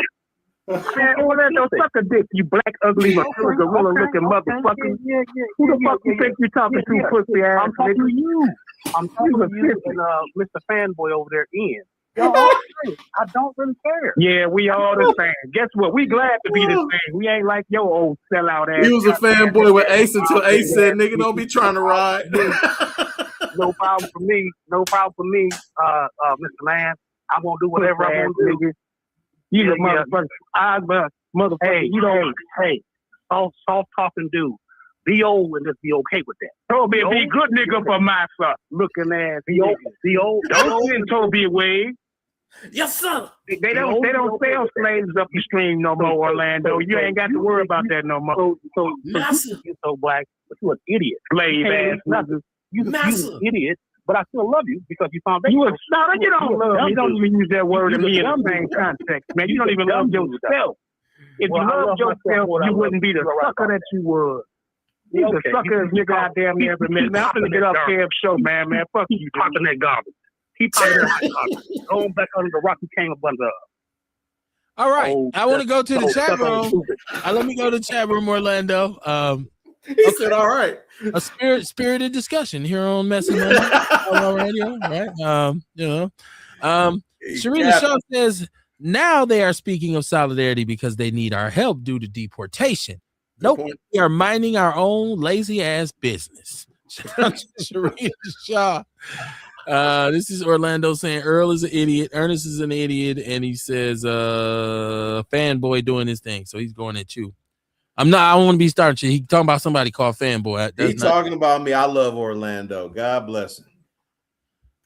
Man, Orlando, suck a dick, you black, ugly, gorilla-looking motherfucker. Yeah. Who the fuck you think you talking to, pussy ass? I'm talking to you. I'm talking to you and Mr. Fanboy over there, Ian. I don't really care. Yeah, we all the same. Guess what? We glad to be the same. We ain't like your old sellout ass. He was a fanboy with Ace until Ace said, "Nigga, don't be trying to ride." No problem for me. Mr. Man. I'm gonna do whatever I want to do. You the motherfucker. Motherfucker. Hey, hey, soft talking dude. Be old and just be okay with that. Toby be a good nigga for my son. Looking ass. Be old. Don't send Toby away. Yes, sir. They don't sell slaves up the stream no more, Orlando. You ain't got to worry about that no more. So you're so black, but you're an idiot. Slave ass niggas. You're an idiot. But I still love you because you found that. You don't love me. You don't even use that word to me in the same context, man. You don't even love yourself. If you loved yourself, you wouldn't be the sucker that you was. You the sucker you goddamn near every minute. Man, I'm gonna get up here show, man. Fuck you. Talking that garbage. Keep talking that garbage. Going back under the rock you came up under. All right. I want to go to the chat room. Let me go to the chat room, Orlando. He said, "All right." A spirited discussion here on Messy Monday Radio, right? Sharita Shaw says now they are speaking of solidarity because they need our help due to deportation. Nope, we are minding our own lazy ass business. Sharita Shaw. This is Orlando saying Earl is an idiot, Ernest is an idiot, and he says fanboy doing his thing. So he's going at you. I don't want to be starting shit. He talking about somebody called fanboy. He's talking about me. I love Orlando. God bless him.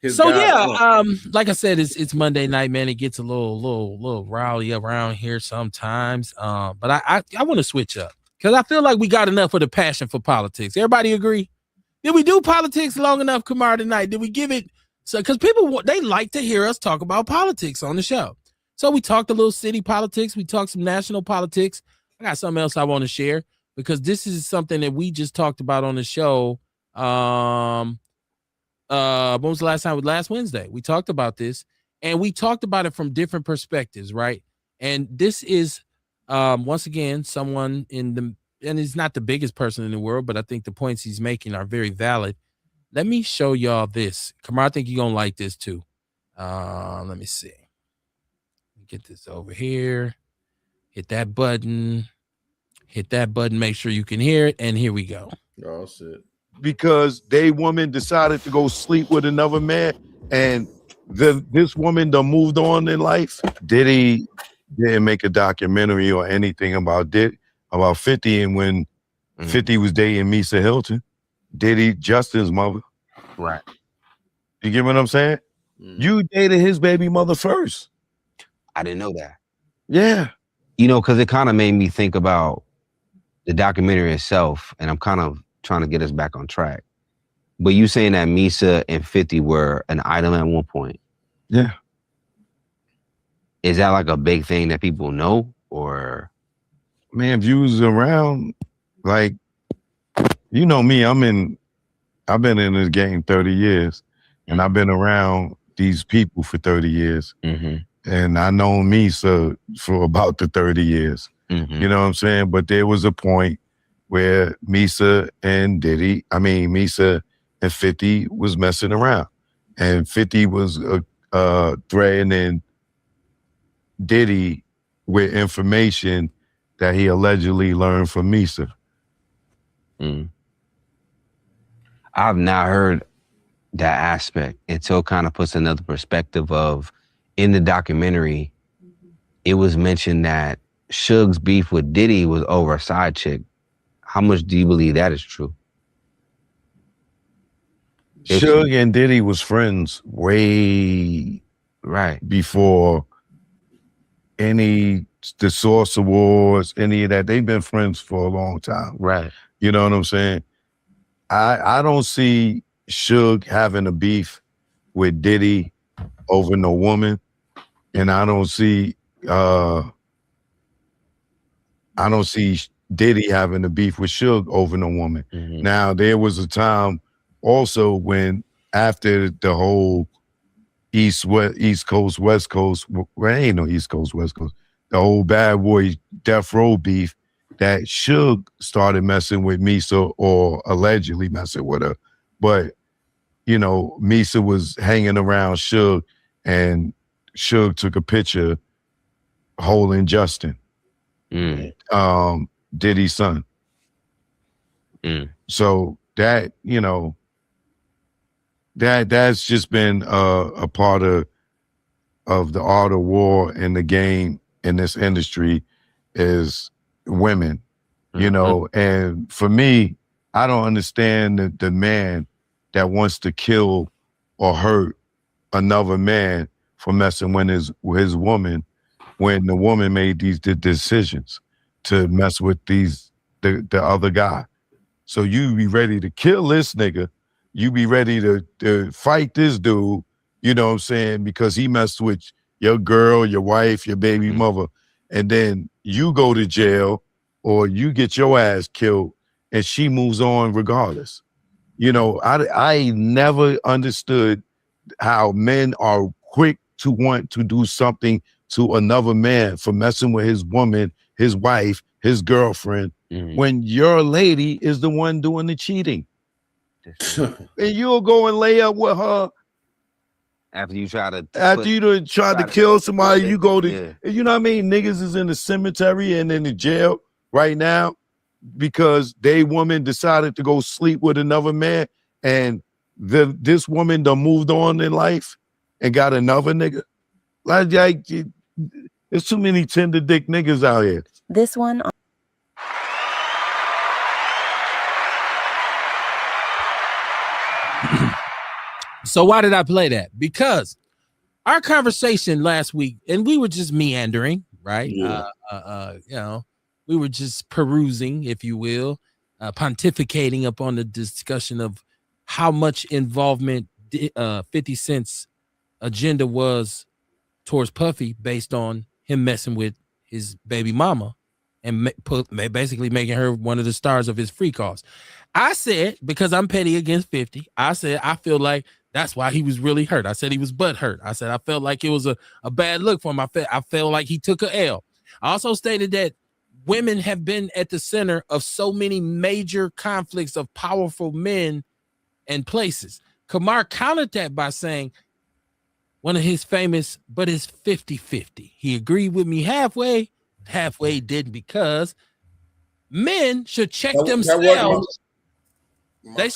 Like I said, it's Monday night, man. It gets a little rowdy around here sometimes. But I want to switch up because I feel like we got enough of the passion for politics. Everybody agree? Did we do politics long enough, Kamar, tonight? Did we give it? So because people they like to hear us talk about politics on the show. So we talked a little city politics. We talked some national politics. I got something else I want to share because this is something that we just talked about on the show. When was the last time? Last Wednesday. We talked about this and we talked about it from different perspectives, right? And this is once again someone and he's not the biggest person in the world, but I think the points he's making are very valid. Let me show y'all this. Kamar, I think you're gonna like this too. Let me see. Get this over here. Hit that button. Make sure you can hear it. And here we go. Oh, shit. Because they woman decided to go sleep with another man and this woman done moved on in life. Diddy didn't make a documentary or anything about 50 and when 50 was dating Misa Hilton. Diddy, Justin's mother. Right. You get what I'm saying? You dated his baby mother first. I didn't know that. Yeah. You know, because it kind of made me think about the documentary itself, and I'm kind of trying to get us back on track. But you saying that Misa and 50 were an item at one point? Yeah. Is that like a big thing that people know, or? Man, if you was around, like, you know me, I've been in this game 30 years, and I've been around these people for 30 years. And I know Misa for about the 30 years. You know what I'm saying? But there was a point where Misa and Misa and 50 was messing around. And 50 was threatening Diddy with information that he allegedly learned from Misa. I've not heard that aspect until kind of puts another perspective of, in the documentary, it was mentioned that Suge's beef with Diddy was over a side chick. How much do you believe that is true? Suge and Diddy was friends way before the Source Awards, any of that. They've been friends for a long time. Right. You know what I'm saying? I don't see Suge having a beef with Diddy over no woman, and I don't see Diddy having a beef with Suge over no woman. Now, there was a time also when, after the whole East Coast, West Coast, well, ain't no East Coast, West Coast, the whole Bad Boy Death Row beef, that Suge started messing with Misa, or allegedly messing with her. But, you know, Misa was hanging around Suge, and Suge took a picture holding Justin, Diddy's son. So that, you know, that's just been a part of the art of war in the game, in this industry, is women, you know. And for me, I don't understand the man that wants to kill or hurt another man for messing with his woman, when the woman made the decisions to mess with the other guy. So you be ready to kill this nigga, you be ready to fight this dude, you know what I'm saying, because he messed with your girl, your wife, your baby mother, and then you go to jail or you get your ass killed, and she moves on regardless. You know, I never understood how men are quick to want to do something to another man for messing with his woman, his wife, his girlfriend, when your lady is the one doing the cheating. And you'll go and lay up with her after you try to to kill somebody. You go to, you know what I mean? Niggas is in the cemetery and in the jail right now because they woman decided to go sleep with another man, and this woman done moved on in life and got another nigga. Like there's too many tender dick niggas out here. This one. So why did I play that? Because our conversation last week, and we were just meandering, right? Yeah. You know, we were just perusing, if you will, pontificating upon the discussion of how much involvement 50 Cent's agenda was towards Puffy based on him messing with his baby mama and basically making her one of the stars of his free calls. I said, because I'm petty against 50, I said, I feel like that's why he was really hurt. I said he was butt hurt. I said I felt like it was a bad look for him. I felt like he took a L. I also stated that women have been at the center of so many major conflicts of powerful men and places. Kamar countered that by saying one of his famous, but it's 50-50. He agreed with me halfway didn't, because men should check themselves. They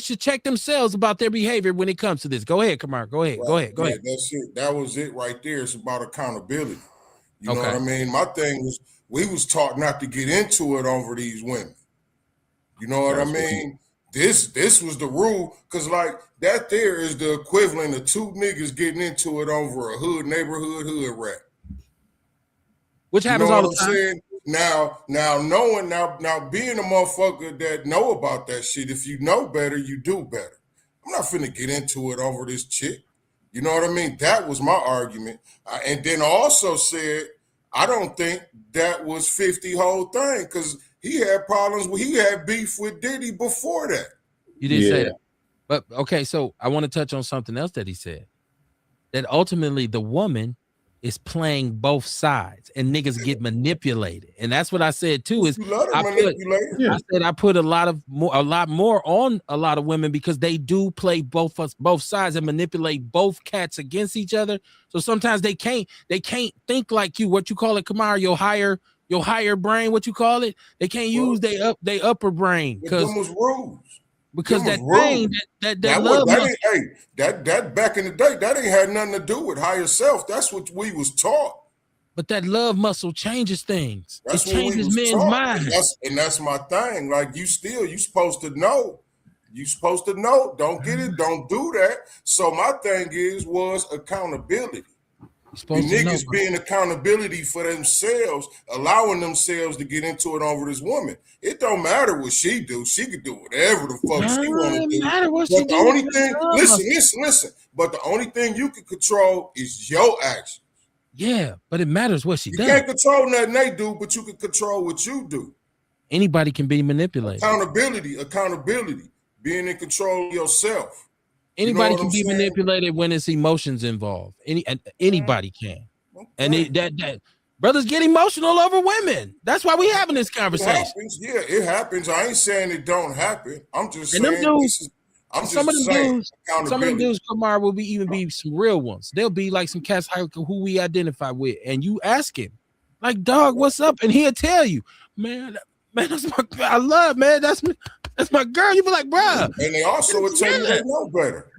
should check themselves about their behavior when it comes to this. Go ahead, Kamar. Go ahead. That's it. That was it right there. It's about accountability. You know what I mean? My thing was, we was taught not to get into it over these women. You know what I mean? This was the rule, because like that there is the equivalent of two niggas getting into it over a neighborhood hood rat. Which happens all the time. Saying? Now knowing now being a motherfucker that know about that shit, if you know better, you do better. I'm not finna get into it over this chick. You know what I mean? That was my argument. And then I also said, I don't think that was 50 whole thing, because he had problems. He had beef with Diddy before that. You didn't say that. But okay, so I want to touch on something else that he said. That ultimately the woman is playing both sides and niggas get manipulated. And that's what I said too, is I said I put a lot more on a lot of women, because they do play both sides and manipulate both cats against each other. So sometimes they can't think like you, what you call it, Kamar, your higher brain, what you call it. They can't use they upper brain, because rules. Because that thing that love that back in the day, that ain't had nothing to do with higher self. That's what we was taught. But that love muscle changes things. That's it changes men's minds. And that's my thing. Like you supposed to know. You supposed to know. Don't get it. Don't do that. So my thing was accountability. The niggas being accountability for themselves, allowing themselves to get into it over this woman. It don't matter what she do. She could do whatever the fuck she want to do. But the only thing, listen. But the only thing you can control is your actions. Yeah, but it matters what she does. You can't control nothing they do, but you can control what you do. Anybody can be manipulated. Accountability, being in control of yourself. Anybody can be manipulated when it's emotions involved. Anybody can. And that brothers get emotional over women. That's why we having this conversation. It happens. I ain't saying it don't happen. I'm just saying some of them dudes, Kamar, will be some real ones. They'll be like some cats who we identify with, and you ask him, like, dog, what's up? And he'll tell you, man, that's my girl. You be like, bruh. And they also would tell you they know better.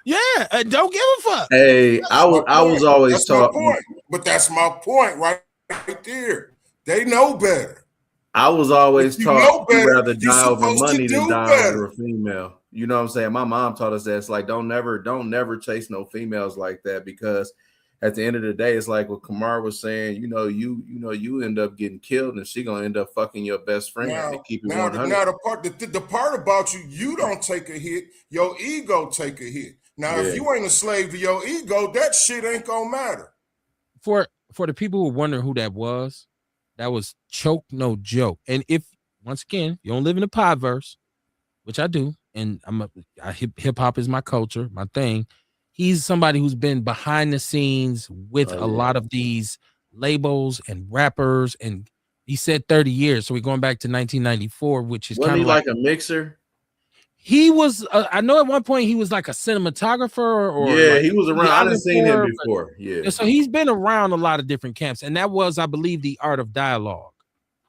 Yeah, and don't give a fuck. Hey, I was always taught. But that's my point right there. They know better. I was always taught you rather die over money than die over a female. You know what I'm saying? My mom taught us that. It's like don't never chase no females like that, because at the end of the day, it's like what Kamar was saying. You end up getting killed, and she gonna end up fucking your best friend. And keep it 100. Now the part about you don't take a hit. Your ego take a hit. Now, if you ain't a slave to your ego, that shit ain't gonna matter. For the people who wonder who that was Choke No Joke. And if once again you don't live in the podverse, which I do, and hip hop is my culture, my thing. He's somebody who's been behind the scenes with a lot of these labels and rappers, and he said 30 years, so we're going back to 1994, which is kind of like a mixer. He was, I know at one point he was like a cinematographer, or he was around. I didn't seen him before. So he's been around a lot of different camps, and that was, I believe, the art of dialogue.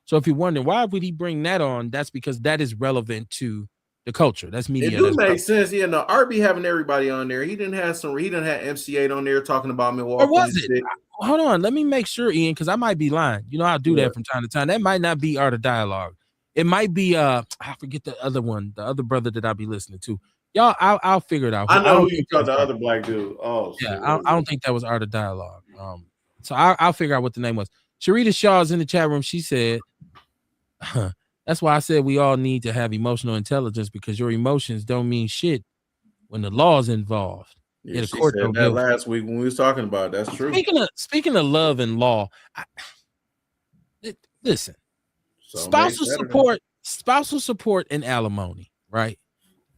So if you're wondering why would he bring that on, that's because that is relevant to the culture. That's media. It do make sense. Yeah, no, Art be having everybody on there. He didn't have MC8 on there talking about Milwaukee. Or was it? Hold on, let me make sure, Ian, because I might be lying. I'll do that from time to time. That might not be art of dialogue. It might be I forget the other one, the other brother that I'll be listening to. Y'all, I'll figure it out. I know who you call the other black dude. Oh, yeah, I don't think that was art of dialogue. So I'll figure out what the name was. Sharita Shaw's in the chat room. She said, that's why I said we all need to have emotional intelligence, because your emotions don't mean shit when the law's involved. Yeah, she said that last week when we was talking about it. That's true. Speaking of love and law, listen. Spousal support and alimony, right?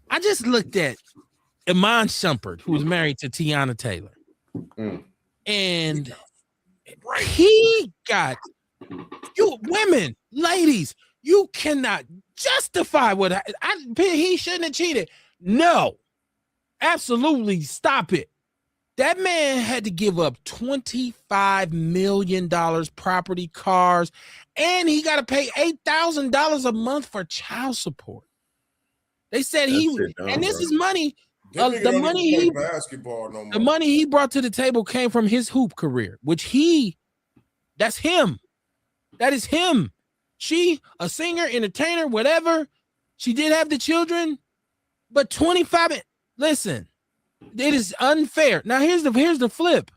I just looked at Iman Shumpert, who was married to Tiana Taylor. And he got, you women, ladies, you cannot justify what he shouldn't have cheated. No, absolutely stop it. That man had to give up $25 million, property, cars, and he got to pay $8,000 a month for child support. They said this is money. The money he brought to the table came from his hoop career, which that's him. That is him. She, a singer, entertainer, whatever. She did have the children, but 25. Listen. It is unfair. Now here's the flip.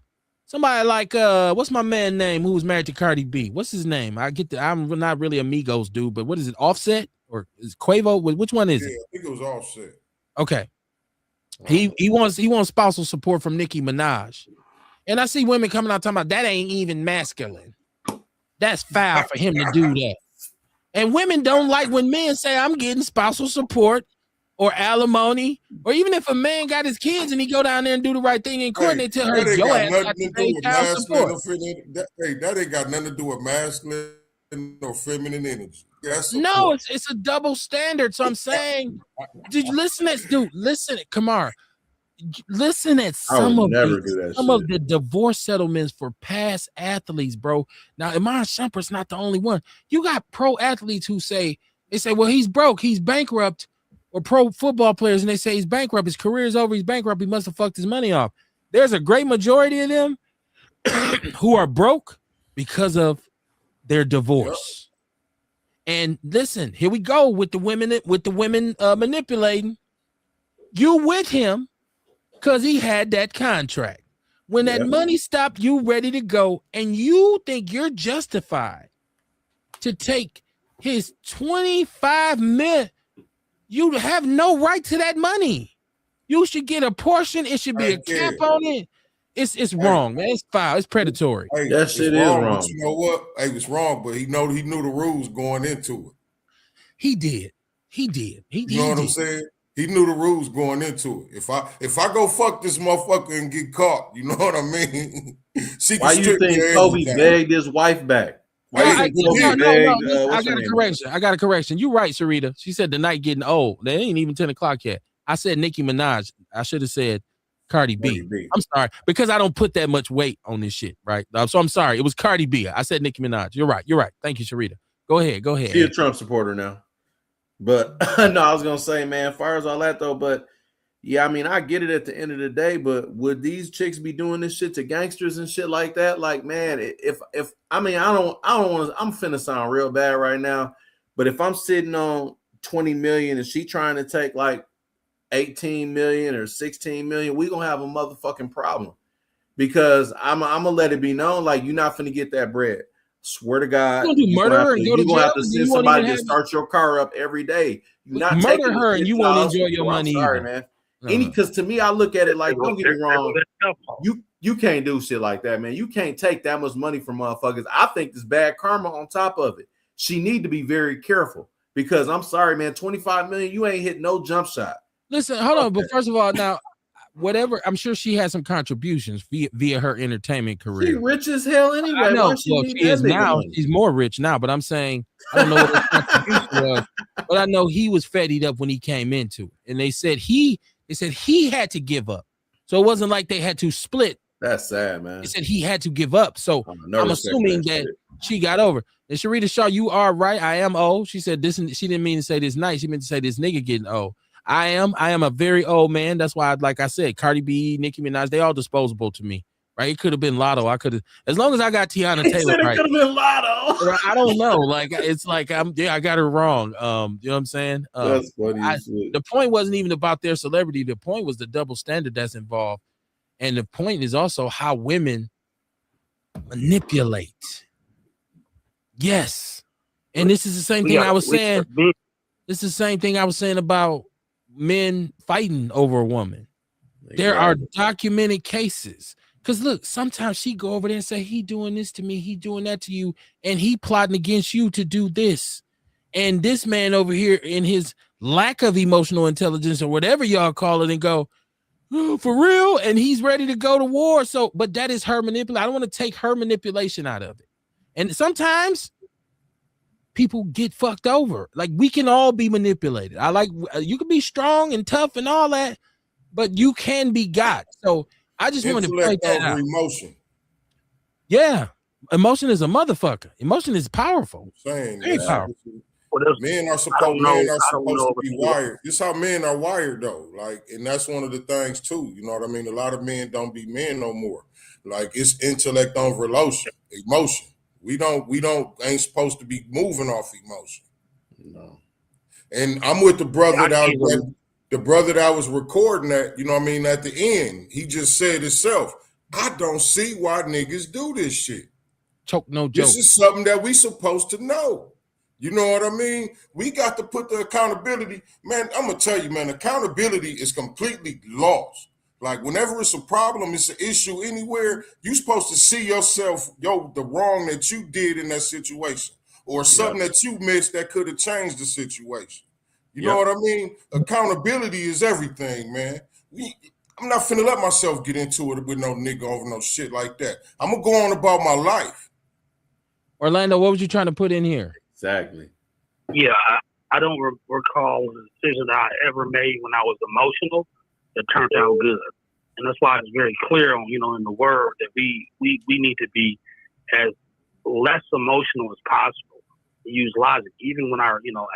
Somebody like what's my man name who was married to Cardi B? What's his name? I'm not really a Migos dude, but what is it? Offset or is Quavo? Which one is it? I think it was Offset. Okay. He wants spousal support from Nicki Minaj. And I see women coming out talking about that ain't even masculine. That's foul for him to do that. And women don't like when men say I'm getting spousal support or alimony, or even if a man got his kids and he go down there and do the right thing in court, and they tell her your ass got to pay child support. That ain't got nothing to do with masculine or feminine energy. No, it's a double standard. So I'm saying, did you listen at dude? Listen, Kamar. Listen at some of the divorce settlements for past athletes, bro. Now, Iman Shumpert's not the only one. You got pro athletes who say, well, he's broke, he's bankrupt, or pro football players, and they say he's bankrupt, his career is over, he's bankrupt, he must have fucked his money off. There's a great majority of them who are broke because of their divorce. Yep. And listen, here we go with the women manipulating. You with him because he had that contract. When that money stopped, you ready to go, and you think you're justified to take his 25 million. You have no right to that money. You should get a portion. It should be a cap on it. It's wrong, man. It's foul. It's predatory. That shit is wrong. But you know what? Hey, it's wrong, but he knew the rules going into it. He did. You know what I'm saying? He knew the rules going into it. If I go fuck this motherfucker and get caught, you know what I mean? Why you think Kobe begged his wife back? I got a correction. You're right, Sarita. She said the night getting old. They ain't even 10 o'clock yet. I said Nicki Minaj. I should have said Cardi B. I'm sorry, because I don't put that much weight on this shit, right? So I'm sorry. It was Cardi B. I said Nicki Minaj. You're right. Thank you, Sarita. Go ahead. She a Trump supporter now. But no, I was gonna say, man, as far as all that though, but yeah, I mean, I get it at the end of the day, but would these chicks be doing this shit to gangsters and shit like that? Like, man, if I mean, I don't want to, I'm finna sound real bad right now, but if I'm sitting on 20 million and she trying to take like 18 million or 16 million, we gonna have a motherfucking problem, because I'm gonna let it be known, like, you're not finna get that bread. Swear to God, you're gonna have to send somebody to start your car up every day. You not murder her and you won't enjoy your money. I'm sorry, man. Because to me, I look at it like, don't get me wrong, you can't do shit like that, man. You can't take that much money from motherfuckers. I think there's bad karma on top of it. She need to be very careful, because I'm sorry, man, 25 million, you ain't hit no jump shot. Listen, hold on, but first of all, now, whatever, I'm sure she has some contributions via her entertainment career. She rich as hell anyway. I know. She is now. She's more rich now, but I'm saying, I don't know what his contribution was, but I know he was fettied up when he came into it, and they said he had to give up. So it wasn't like they had to split. That's sad, man. They said he had to give up. So I'm assuming that she got over. And Sharita Shaw, you are right. I am old. She said this, and she didn't mean to say this night. She meant to say this nigga getting old. I am a very old man. That's why, like I said, Cardi B, Nicki Minaj, they all disposable to me. Right? It could have been Lotto. I could have, as long as I got Tiana Taylor. It could have been Lotto. I don't know. Like, it's like I got her wrong. You know what I'm saying? That's funny. The point wasn't even about their celebrity. The point was the double standard that's involved. And the point is also how women manipulate. Yes. And this is the same thing I was saying. This is the same thing I was saying about men fighting over a woman. There are documented cases. Because look, sometimes she go over there and say, he doing this to me, he doing that to you, and he plotting against you to do this. And this man over here, in his lack of emotional intelligence or whatever y'all call it, and go, oh, for real? And he's ready to go to war. So, but that is her manipulation. I don't want to take her manipulation out of it. And sometimes people get fucked over. Like, we can all be manipulated. I like, you can be strong and tough and all that, but you can be got. So I just wanted to point that out. Emotion. Yeah. Emotion is a motherfucker. Emotion is powerful. I'm saying, very powerful. Men are supposed to be wired. This is how men are wired, though. Like, and that's one of the things too. You know what I mean? A lot of men don't be men no more. Like, it's intellect over emotion. We ain't supposed to be moving off emotion. No. And I'm with the brother that was recording that, you know what I mean, at the end. He just said himself, I don't see why niggas do this shit. Choke no joke. This is something that we supposed to know. You know what I mean? We got to put the accountability. Man, I'm going to tell you, man, accountability is completely lost. Like, whenever it's a problem, it's an issue anywhere, you're supposed to see yourself, the wrong that you did in that situation or something that you missed that could have changed the situation. You know what I mean? Accountability is everything, man. I'm not finna let myself get into it with no nigga over no shit like that. I'm going to go on about my life. Orlando, what was you trying to put in here? Exactly. Yeah, I don't recall a decision that I ever made when I was emotional that turned out good. And that's why it's very clear on, in the word that we need to be as less emotional as possible. Use logic, even when our, want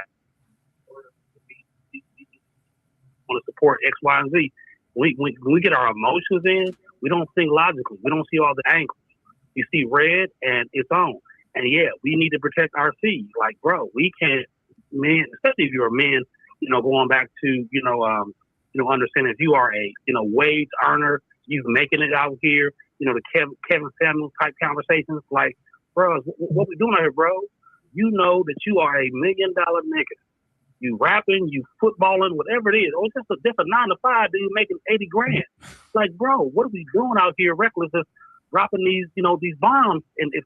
to support X, Y, and Z. When we get our emotions in, we don't think logically. We don't see all the angles. You see red and it's on. And yeah, we need to protect our seed. Like, bro, we can't, men, especially if you're a man, going back to, understanding if you are a, wage earner, you making it out here, the Kevin Samuels type conversations, like, bro, what we doing out here, bro? You know that you are $1 million nigga. You rapping, you footballing, whatever it is. Or just a 9-to-5 dude making 80 grand. Like, bro, what are we doing out here reckless? Dropping these, these bombs, and if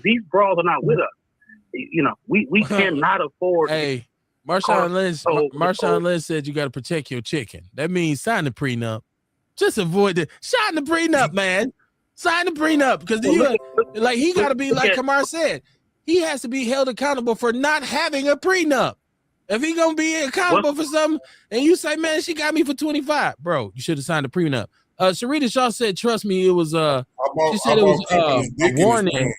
these bras are not with us, we cannot afford. Hey, Marshawn Lynch said you got to protect your chicken. That means sign the prenup. Just avoid sign the prenup, man. Sign the prenup because he got to be like Kamar said. He has to be held accountable for not having a prenup. If he gonna be accountable for something, and you say, man, she got me for 25, bro, you should have signed a prenup. Sarita Shaw said, trust me, it was she said it was a warning.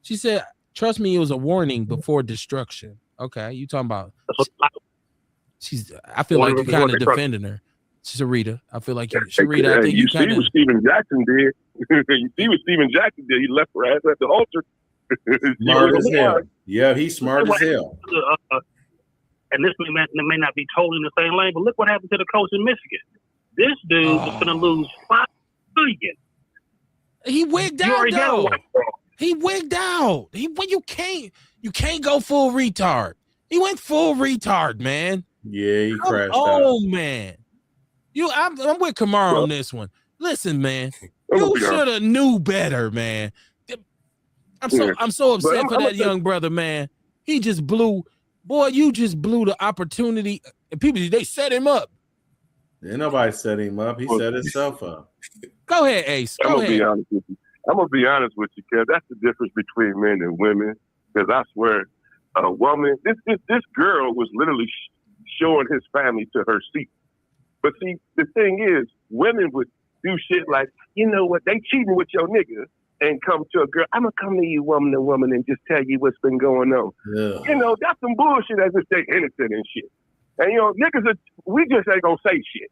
She said, trust me, it was a warning before destruction. Okay, you talking about I feel like you kind of defending her. Sarita. I feel like Sarita, I think you see what Steven Jackson did. You see what Steven Jackson did. He left her ass at the altar. Smart as hell. Yeah, he's smart as hell. And this may not be totally in the same lane, but look what happened to the coach in Michigan. This dude is going to lose $5 million. He wigged out, though. He wigged out. You can't go full retard. He went full retard, man. Yeah, he crashed out. Oh, man. I'm with Kamar on this one. Listen, man. You should have knew better, man. I'm so upset for that young brother, man. He just blew. Boy, you just blew the opportunity. And people, they set him up. Ain't nobody set him up. He set himself up. Go ahead, Ace. I'm gonna be honest with you. I'm gonna be honest with you, Kev. That's the difference between men and women. Because I swear, a woman, this girl was literally showing his family to her seat. But see, the thing is, women would do shit like, you know what, they cheating with your nigga and come to a girl. I'm gonna come to you woman to woman and just tell you what's been going on. Yeah. That's some bullshit as if they innocent and shit. And niggas we just ain't gonna say shit.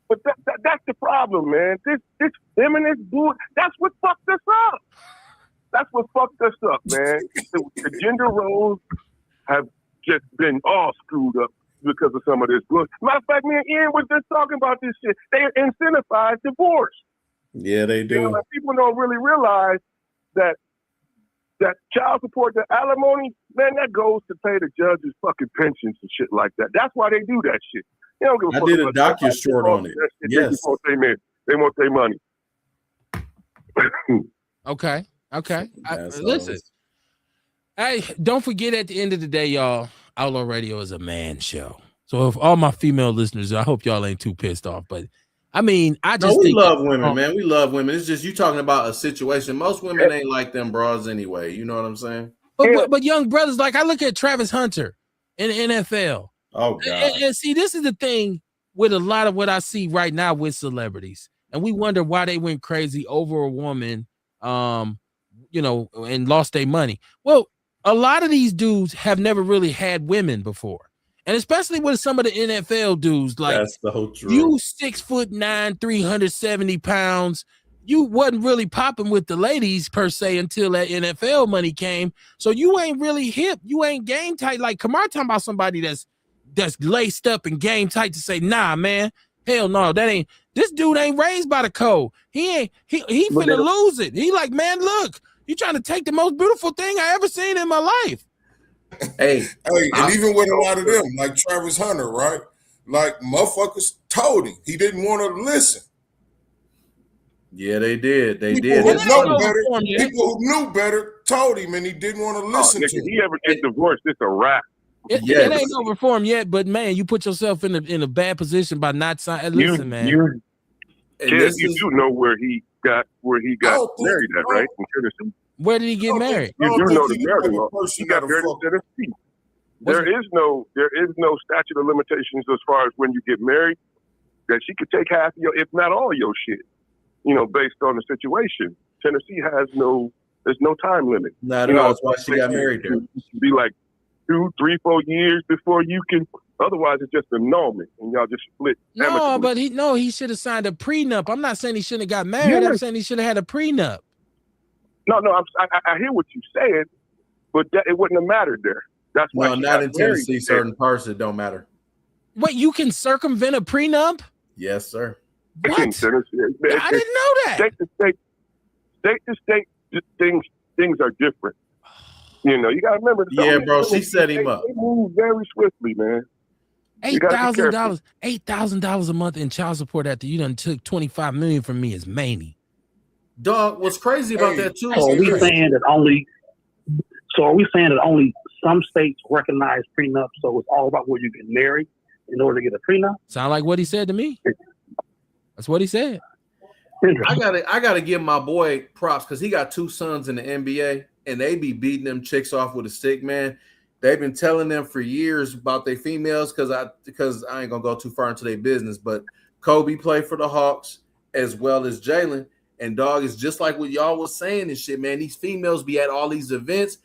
But that's the problem, man. This feminist bull, that's what fucked us up. That's what fucked us up, man. The gender roles have just been all screwed up because of some of this bullshit. Matter of fact, me and Ian was just talking about this shit. They incentivize divorce. Yeah, they do. People don't really realize that child support, the alimony, man, that goes to pay the judges' fucking pensions and shit like that. That's why they do that shit. They don't give a fuck. I did a docu-short on it. Yes. They want their money. Okay. Listen. Hey, don't forget, at the end of the day, y'all, Outlaw Radio is a man show. So if all my female listeners, I hope y'all ain't too pissed off. But I mean, we love women, man. We love women. It's just you talking about a situation. Most women ain't like them bras anyway. You know what I'm saying? But young brothers, like I look at Travis Hunter in the NFL. Oh God! And see, this is the thing with a lot of what I see right now with celebrities, and we wonder why they went crazy over a woman, and lost their money. Well, a lot of these dudes have never really had women before. And especially with some of the NFL dudes, like that's the whole truth. You 6'9", 370 pounds. You wasn't really popping with the ladies per se until that NFL money came. So you ain't really hip. You ain't game tight. Like Kamar talking about somebody that's laced up and game tight to say, nah, man, hell no, that ain't. This dude ain't raised by the code. He finna lose it. He like, man, look, you trying to take the most beautiful thing I ever seen in my life. Hey, and even with a lot of them, like Travis Hunter, right? Like motherfuckers told him he didn't want to listen. Yeah, they did. They People did. who His know son- better, people who knew better told him, and he didn't want to listen nigga, to him. he ever get divorced, it's a wrap. It ain't over for him yet, but man, you put yourself in a bad position by not signing. Listen, man. You do know where he got married at, right? In Tennessee. Where did he get married? You do know the marriage law. He got married in Tennessee. There is no statute of limitations as far as when you get married, that she could take half of your, if not all your shit, based on the situation. Tennessee there's no time limit. Not at all. That's why she got married there. It should be like 2, 3, 4 years before you can. Otherwise, it's just annulment, and y'all just split. No, but he should have signed a prenup. I'm not saying he shouldn't have got married. I'm saying he should have had a prenup. No, I hear what you said, but it wouldn't have mattered there. That's why. No, not in Tennessee. Certain parts it don't matter. Wait, you can circumvent a prenup? Yes, sir. What? In Tennessee, I didn't know that. State to state, things are different. You got to remember. Yeah, bro. She set him up. They move very swiftly, man. $8,000 a month in child support after you done took $25 million from me is Maney. Dog, what's crazy about that too? So are we saying that only some states recognize prenup? So it's all about where you get married in order to get a prenup? Sound like what he said to me. That's what he said. I gotta give my boy props because he got 2 sons in the NBA and they be beating them chicks off with a stick, man. They've been telling them for years about their females because I ain't gonna go too far into their business, but Kobe played for the Hawks as well as Jalen. And dog, is just like what y'all was saying and shit, man. These females be at all these events.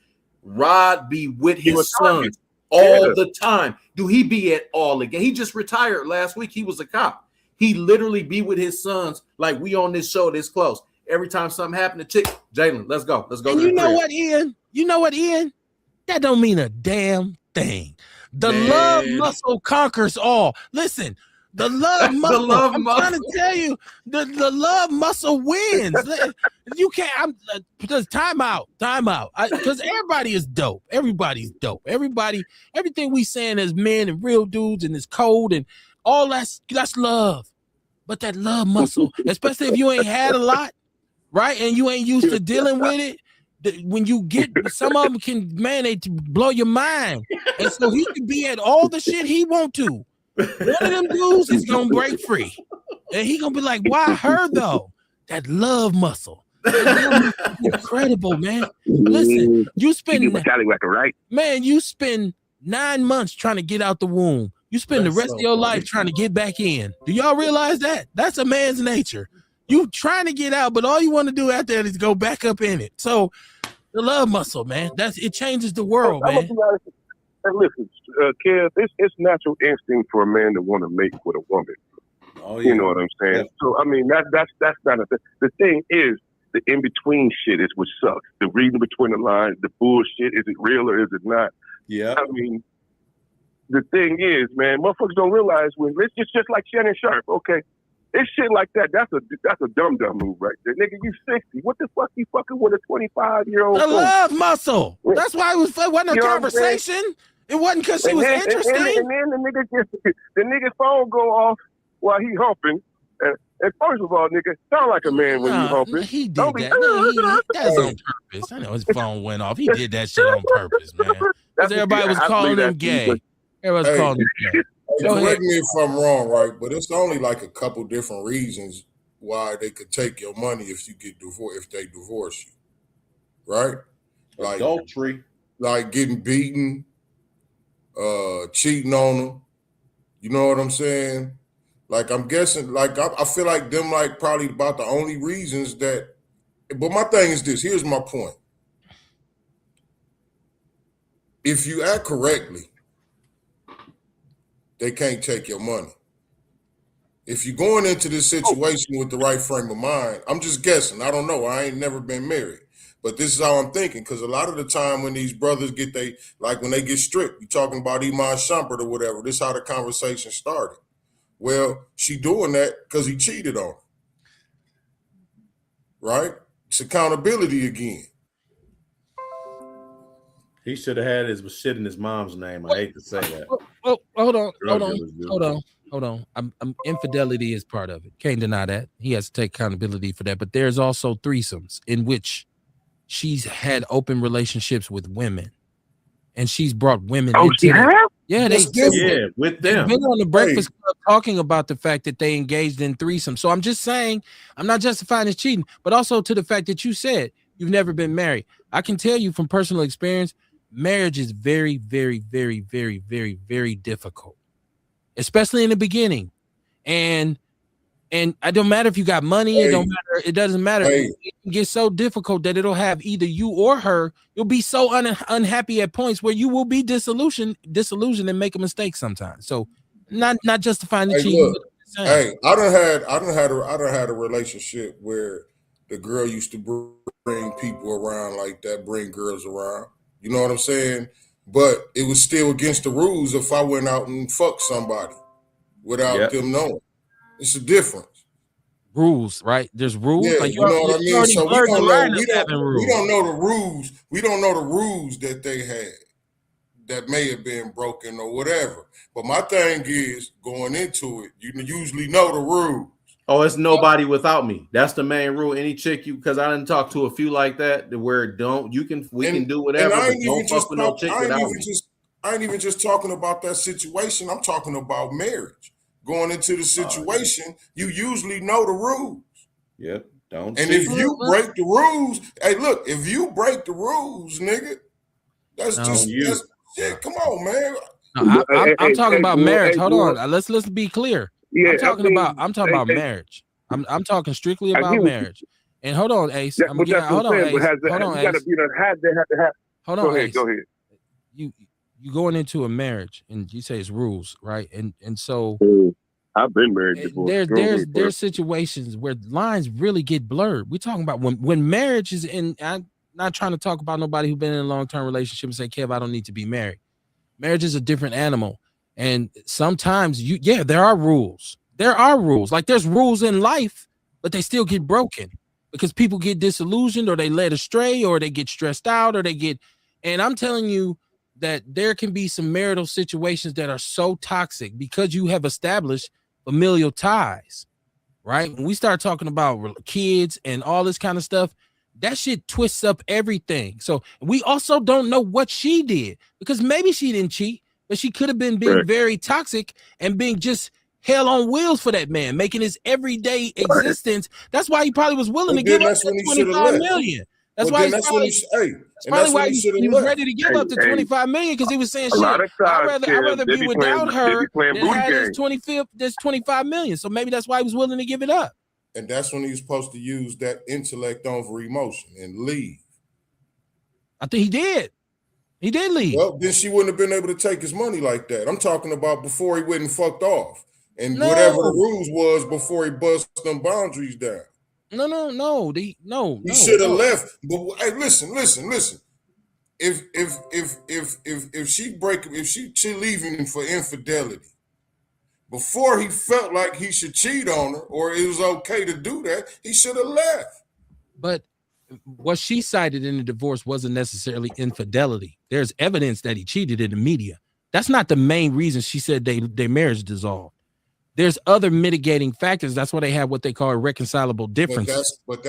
Rod be with his sons all the time. Do he be at all again? He just retired last week. He was a cop. He literally be with his sons like we on this show this close. Every time something happened to chick, Jalen, let's go. Let's go. And you know what, Ian? That don't mean a damn thing. The love muscle conquers all. Listen, the love muscle. Trying to tell you, the love muscle wins. You can't. Because time out. Because everybody is dope. Everybody's dope. Everything we saying as men and real dudes and this code and all that's love. But that love muscle, especially if you ain't had a lot, right? And you ain't used to dealing with it. When you get some of them they blow your mind. And so he can be at all the shit he want to. One of them dudes is gonna break free. And he gonna be like, why her though? That love muscle. Incredible, man. Listen, you spend right? Man, you spend 9 months trying to get out the womb. You spend the rest of your life trying to get back in. Do y'all realize that? That's a man's nature. You trying to get out, but all you want to do after that is go back up in it. So the love muscle, man, it changes the world, man. Listen, Kev, it's natural instinct for a man to want to mate with a woman. Oh, yeah. You know what I'm saying? Yeah. So I mean that's not a thing. The thing is the in between shit is what sucks. The reading between the lines, the bullshit. Is it real or is it not? Yeah. I mean, the thing is, man, motherfuckers don't realize when it's just like Shannon Sharp. Okay, it's shit like that. That's a dumb move right there, nigga. You 60. What the fuck you fucking with a 25-year-old? The love muscle. That's why it wasn't a conversation. It wasn't because she was interesting. And then the nigga phone go off while he humping. And first of all, nigga, sound like a man when you humping. He did that. That's on purpose. I know his phone went off. He did that shit on purpose, man. Because everybody was calling him gay. Everybody's calling him gay. Correct me if I'm wrong, right? But it's only like a couple different reasons why they could take your money if you get divorced, if they divorce you, right? Like adultery, like getting beaten, cheating on them. You know what I'm saying? Like I'm guessing, like I feel like them like probably about the only reasons that. But my thing is this. Here's my point. If you act correctly, they can't take your money. If you're going into this situation with the right frame of mind, I'm just guessing. I don't know. I ain't never been married. But this is how I'm thinking, because a lot of the time when these brothers when they get stripped, you're talking about Iman Shumpert or whatever, this is how the conversation started. Well, she doing that because he cheated on her. Right? It's accountability again. He should have had his shit in his mom's name. I hate to say that. Oh, hold on. Drug Hold on. Infidelity is part of it. Can't deny that. He has to take accountability for that. But there's also threesomes in which she's had open relationships with women, and she's brought women into she that. have? Yeah, with them. They've been on the Breakfast Club talking about the fact that they engaged in threesome. So I'm just saying, I'm not justifying his cheating, but also to the fact that you said you've never been married. I can tell you from personal experience, marriage is very, very, very, very, very, very difficult, especially in the beginning. And it don't matter if you got money, it don't matter, it doesn't matter. It can get so difficult that it'll have either you or her. You'll be so unhappy at points where you will be disillusioned and make a mistake sometimes. So not justifying the cheating. Look, I done had a relationship where the girl used to bring people around like that, bring girls around. You know what I'm saying? But it was still against the rules if I went out and fucked somebody without them knowing. It's a difference. Rules, right? There's rules. Yeah, like you know what I mean? So we don't know the rules. We don't know the rules that they had that may have been broken or whatever. But my thing is, going into it, you usually know the rules. Oh, it's nobody without me. That's the main rule. Any chick because I didn't talk to a few like that where we can do whatever, but don't fuck with no chick without me. I ain't even just talking about that situation. I'm talking about marriage. Going into the situation, you usually know the rules. Yep. Don't. And if you break the rules, hey, look, if you break the rules, nigga, that's shit. Come on, man. No, I'm talking about marriage. Hold on. Let's be clear. Yeah, I'm talking about marriage. I'm talking strictly about marriage. And hold on, Ace. Hold on, Ace. Go ahead. You going into a marriage and you say it's rules, right? And so I've been married before. There's situations where lines really get blurred. We're talking about when marriage is in. I'm not trying to talk about nobody who's been in a long-term relationship and say, Kev, I don't need to be married. Marriage is a different animal. And sometimes there are rules. There are rules. Like there's rules in life, but they still get broken because people get disillusioned or they led astray or they get stressed out or and I'm telling you that there can be some marital situations that are so toxic because you have established familial ties, right? When we start talking about kids and all this kind of stuff, that shit twists up everything. So we also don't know what she did because maybe she didn't cheat, but she could have been being very toxic and being just hell on wheels for that man, making his everyday existence. That's why he probably was willing to give up the $25 million. That's why he was ready to give up the $25 million because he was saying, "Shit, I'd rather be without her than have this $25 million." So maybe that's why he was willing to give it up. And that's when he was supposed to use that intellect over emotion and leave. I think he did. He did leave. Well, then she wouldn't have been able to take his money like that. I'm talking about before he went and fucked off, and whatever the rules was before he bust them boundaries down. No. He should have left. But hey, listen. If she leaving for infidelity, before he felt like he should cheat on her or it was okay to do that, he should have left. But what she cited in the divorce wasn't necessarily infidelity. There's evidence that he cheated in the media. That's not the main reason she said their marriage dissolved. There's other mitigating factors. That's why they have what they call irreconcilable differences. But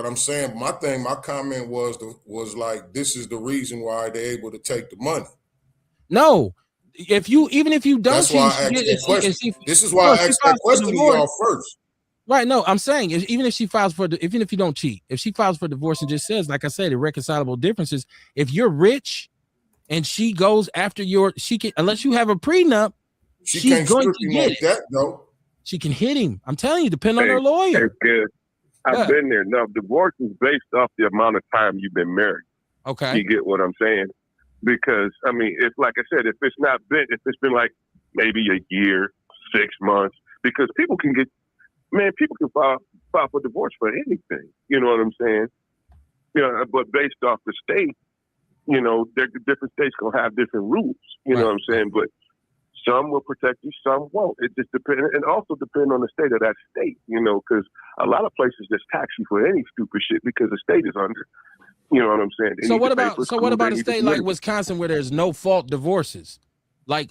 I'm saying my comment was like, this is the reason why they're able to take the money. No, even if you don't, that's why I asked that question. This is why I asked that question to y'all first. Right. No, I'm saying even if she files even if you don't cheat, if she files for divorce and just says, like I said, irreconcilable differences, if you're rich and she goes after unless you have a prenup, she's going to get it. That, though. She can hit him. I'm telling you, depending on her lawyer. I've been there. No, divorce is based off the amount of time you've been married. Okay. You get what I'm saying? Because I mean, if like I said, if it's been like maybe a year, 6 months, because people can file for divorce for anything. You know what I'm saying? But based off the state, different states gonna have different rules. You know what I'm saying? But Some will protect you, some won't. It just depends, and also depend on the state of that state, because a lot of places just tax you for any stupid shit because the state is under. You know what I'm saying? So what about a state like Wisconsin where there's no fault divorces? Like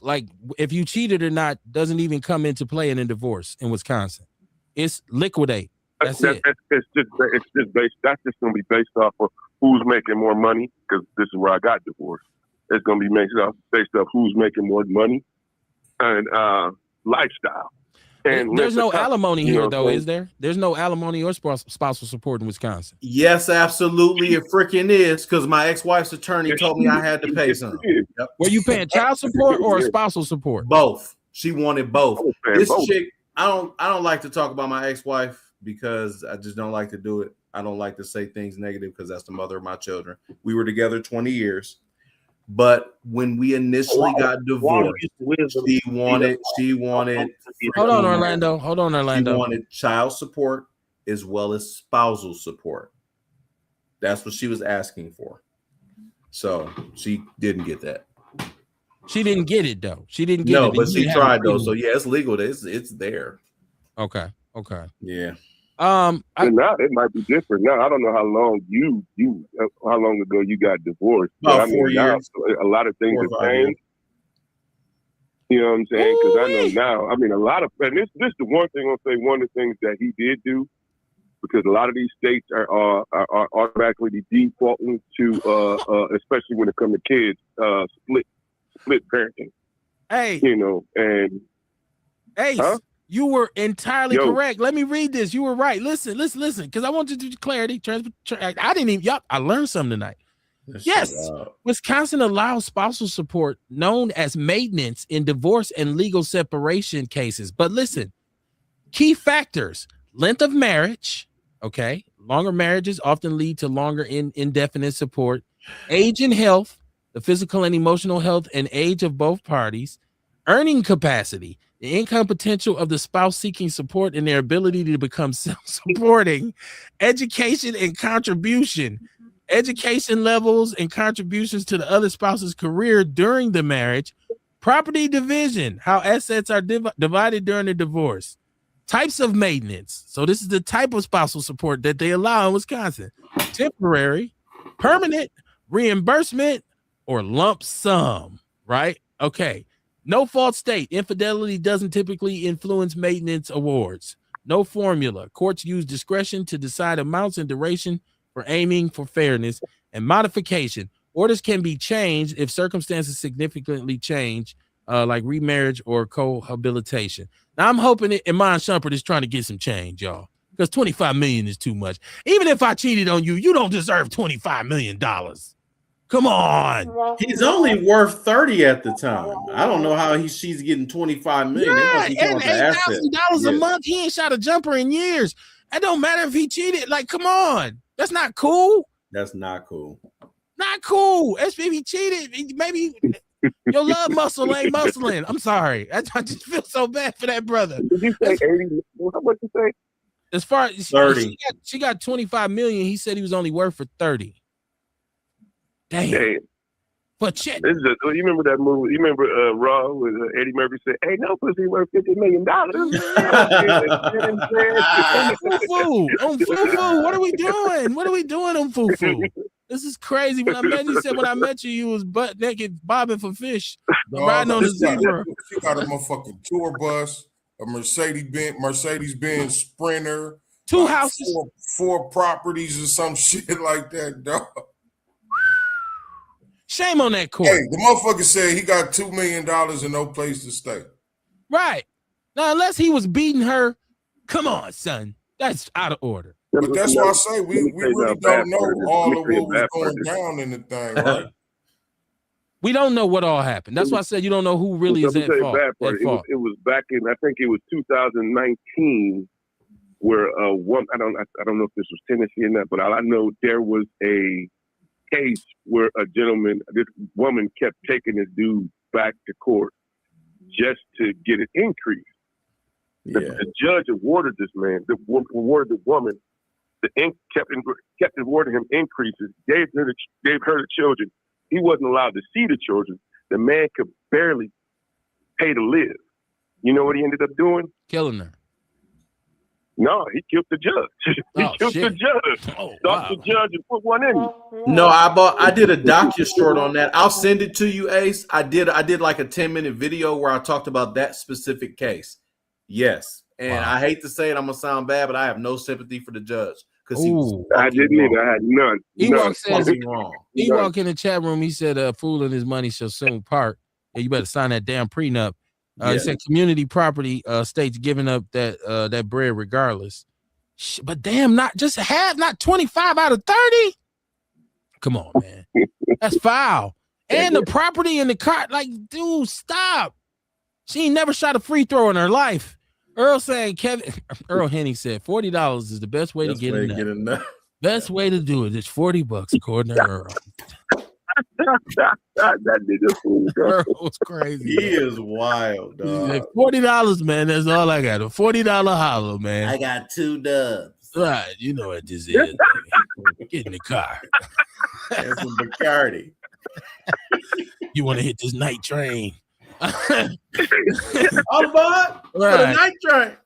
if you cheated or not doesn't even come into play in a divorce in Wisconsin. It's liquidate. That's it. It's just based. That's just going to be based off of who's making more money, because this is where I got divorced. It's going to be based off who's making more money and lifestyle. And there's no alimony here, though, is there? There's no alimony or spousal support in Wisconsin. Yes, absolutely. It freaking is, because my ex-wife's attorney told me I had to pay some. Yep. Were you paying child support or spousal support? Both. She wanted both. This both. chick, I don't like to talk about my ex-wife because I just don't like to do it. I don't like to say things negative because that's the mother of my children. We were together 20 years. But when we initially got divorced, she wanted. Hold on, Orlando. She wanted child support as well as spousal support. That's what she was asking for. So she didn't get that. She didn't get it though. She didn't get it. No, but she tried though. So yeah, it's legal. It's there. Okay. now Yeah. it might be different. Now I don't know how long how long ago you got divorced. About 4 years. Now, a lot of things have changed. You know what I'm saying? Because I know now. I mean, a lot of, and this the one thing I'll say. One of the things that he did do, because a lot of these states are automatically defaulting to, especially when it comes to kids, split parenting. Hey, and Ace. Huh? You were entirely correct. Let me read this. You were right. Listen, because I want you to do clarity. I didn't even. I learned something tonight. Yes, Wisconsin allows spousal support known as maintenance in divorce and legal separation cases. But listen, key factors: length of marriage. Okay, longer marriages often lead to longer indefinite support. Age and health, the physical and emotional health and age of both parties. Earning capacity. The income potential of the spouse seeking support and their ability to become self-supporting, education and contribution, education levels and contributions to the other spouse's career during the marriage, property division, how assets are divided during the divorce, types of maintenance. So this is the type of spousal support that they allow in Wisconsin: temporary, permanent, reimbursement, or lump sum, right? Okay. No fault state. Infidelity doesn't typically influence maintenance awards. No formula. Courts use discretion to decide amounts and duration for aiming for fairness and modification. Orders can be changed if circumstances significantly change, like remarriage or cohabitation. Now, I'm hoping Iman Shumpert is trying to get some change, y'all, because $25 million is too much. Even if I cheated on you, you don't deserve $25 million. Come on. He's only worth 30 at the time. I don't know how she's getting 25 million. Yeah, and $8,000 a month. He ain't shot a jumper in years. It don't matter if he cheated. Like, come on. That's not cool. That's not cool. Not cool. If he cheated, maybe your love muscle ain't muscling. I'm sorry. I just feel so bad for that brother. Did you say 80? What you say? As far as 30. She got 25 million. He said he was only worth for 30. Damn. But shit. You remember that movie? You remember Raw with Eddie Murphy said, "Hey, no pussy worth $50 million." On Fufu. What are we doing? What are we doing on Fufu? This is crazy. When I met you, you was butt naked bobbing for fish, riding on the zebra. She got a motherfucking tour bus, a Mercedes-Benz Sprinter, two houses, four properties, or some shit like that, dog. Shame on that court. Hey, the motherfucker said he got $2 million and no place to stay. Right. Now, unless he was beating her, come on, son. That's out of order. But that's why I say we really don't know all of what was going down in the thing, right? We don't know what all happened. That's why I said you don't know who really is at fault. It was back in, I think it was 2019, where one, I don't know if this was Tennessee or not, but I know there was a case where this woman kept taking this dude back to court just to get an increase. Yeah. The judge awarded this man, awarded the woman, kept awarding him increases, gave her the children. He wasn't allowed to see the children. The man could barely pay to live. You know what he ended up doing? Killing her. No, he killed the judge. He killed the judge. Stopped the judge and put one in. No, I did a docu short on that. I'll send it to you, Ace. I did like a 10-minute video where I talked about that specific case. Yes. And I hate to say it, I'm gonna sound bad, but I have no sympathy for the judge. Because I didn't either. I had none. Ewok says wrong. Ewok in the chat room, he said fool and his money shall soon part. Yeah, you better sign that damn prenup. He said community property states giving up that bread regardless. But damn, not 25 out of 30. Come on, man. That's foul. And the property in the car, like, dude, stop. She ain't never shot a free throw in her life. Earl Henny said $40 is the best way to get enough. Best way to do it is $40 according to Earl. That nigga fool. Earl's crazy. He is wild, dog. Said, $40, man. That's all I got. A $40 hollow, man. I got 2 dubs. Right, you know what this is. Baby. Get in the car. And some Bacardi. You want to hit this night train? All aboard for the night train.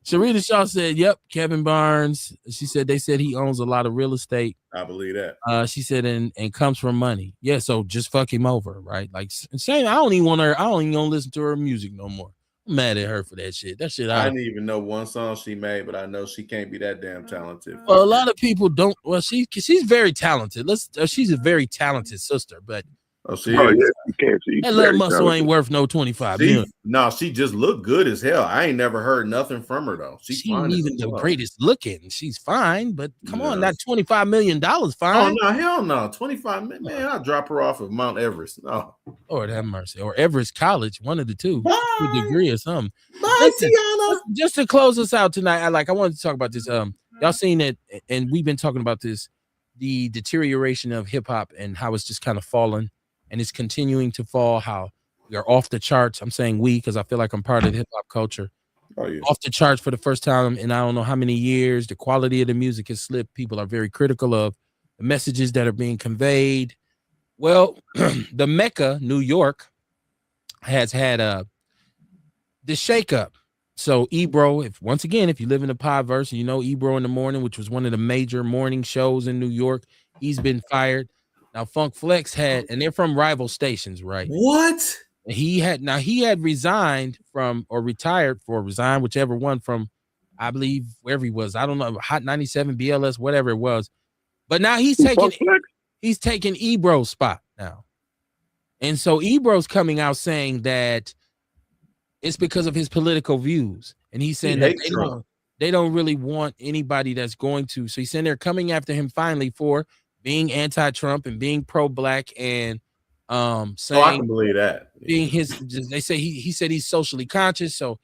Sharita Shaw said, "Yep, Kevin Barnes." She said they said he owns a lot of real estate. I believe that. She said and comes from money. Yeah, so just fuck him over, right? Like saying I don't even want to listen to her music no more. I'm mad at her for that shit. That shit. I didn't even know one song she made, but I know she can't be that damn talented. Well, a lot of people don't. Well, she's very talented. She's a very talented sister, but. Oh, yeah, you can't see. That little muscle ain't worth no 25 million. No, she just looked good as hell. I ain't never heard nothing from her though. She ain't even the greatest looking. She's fine, but come on, that $25 million fine. Oh no, hell no. 25 million, man. I'll drop her off of Mount Everest. No. Lord have mercy. Or Everest College, one of the two. A degree or something. Bye, Tiana. Just to close us out tonight, I wanted to talk about this. Y'all seen it, and we've been talking about this, the deterioration of hip hop and how it's just kind of fallen. And it's continuing to fall, how we are off the charts. I'm saying we because I feel like I'm part of the hip-hop culture. Oh, yeah. Off the charts for the first time in I don't know how many years. The quality of the music has slipped. People are very critical of the messages that are being conveyed. Well, the Mecca, New York, has had this shakeup. So Ebro, if you live in the Podverse, you know Ebro in the Morning, which was one of the major morning shows in New York, he's been fired. Now Funk Flex had, and they're from rival stations, right? What? He had resigned from or retired whichever one from, I believe wherever he was. I don't know, Hot 97, BLS, whatever it was. But now he's taking Ebro's spot now. And so Ebro's coming out saying that it's because of his political views. And he's saying that they don't really want anybody that's going to. So he's saying they're coming after him finally for being anti-Trump and being pro-black and saying I can believe that. Being they say he said he's socially conscious, so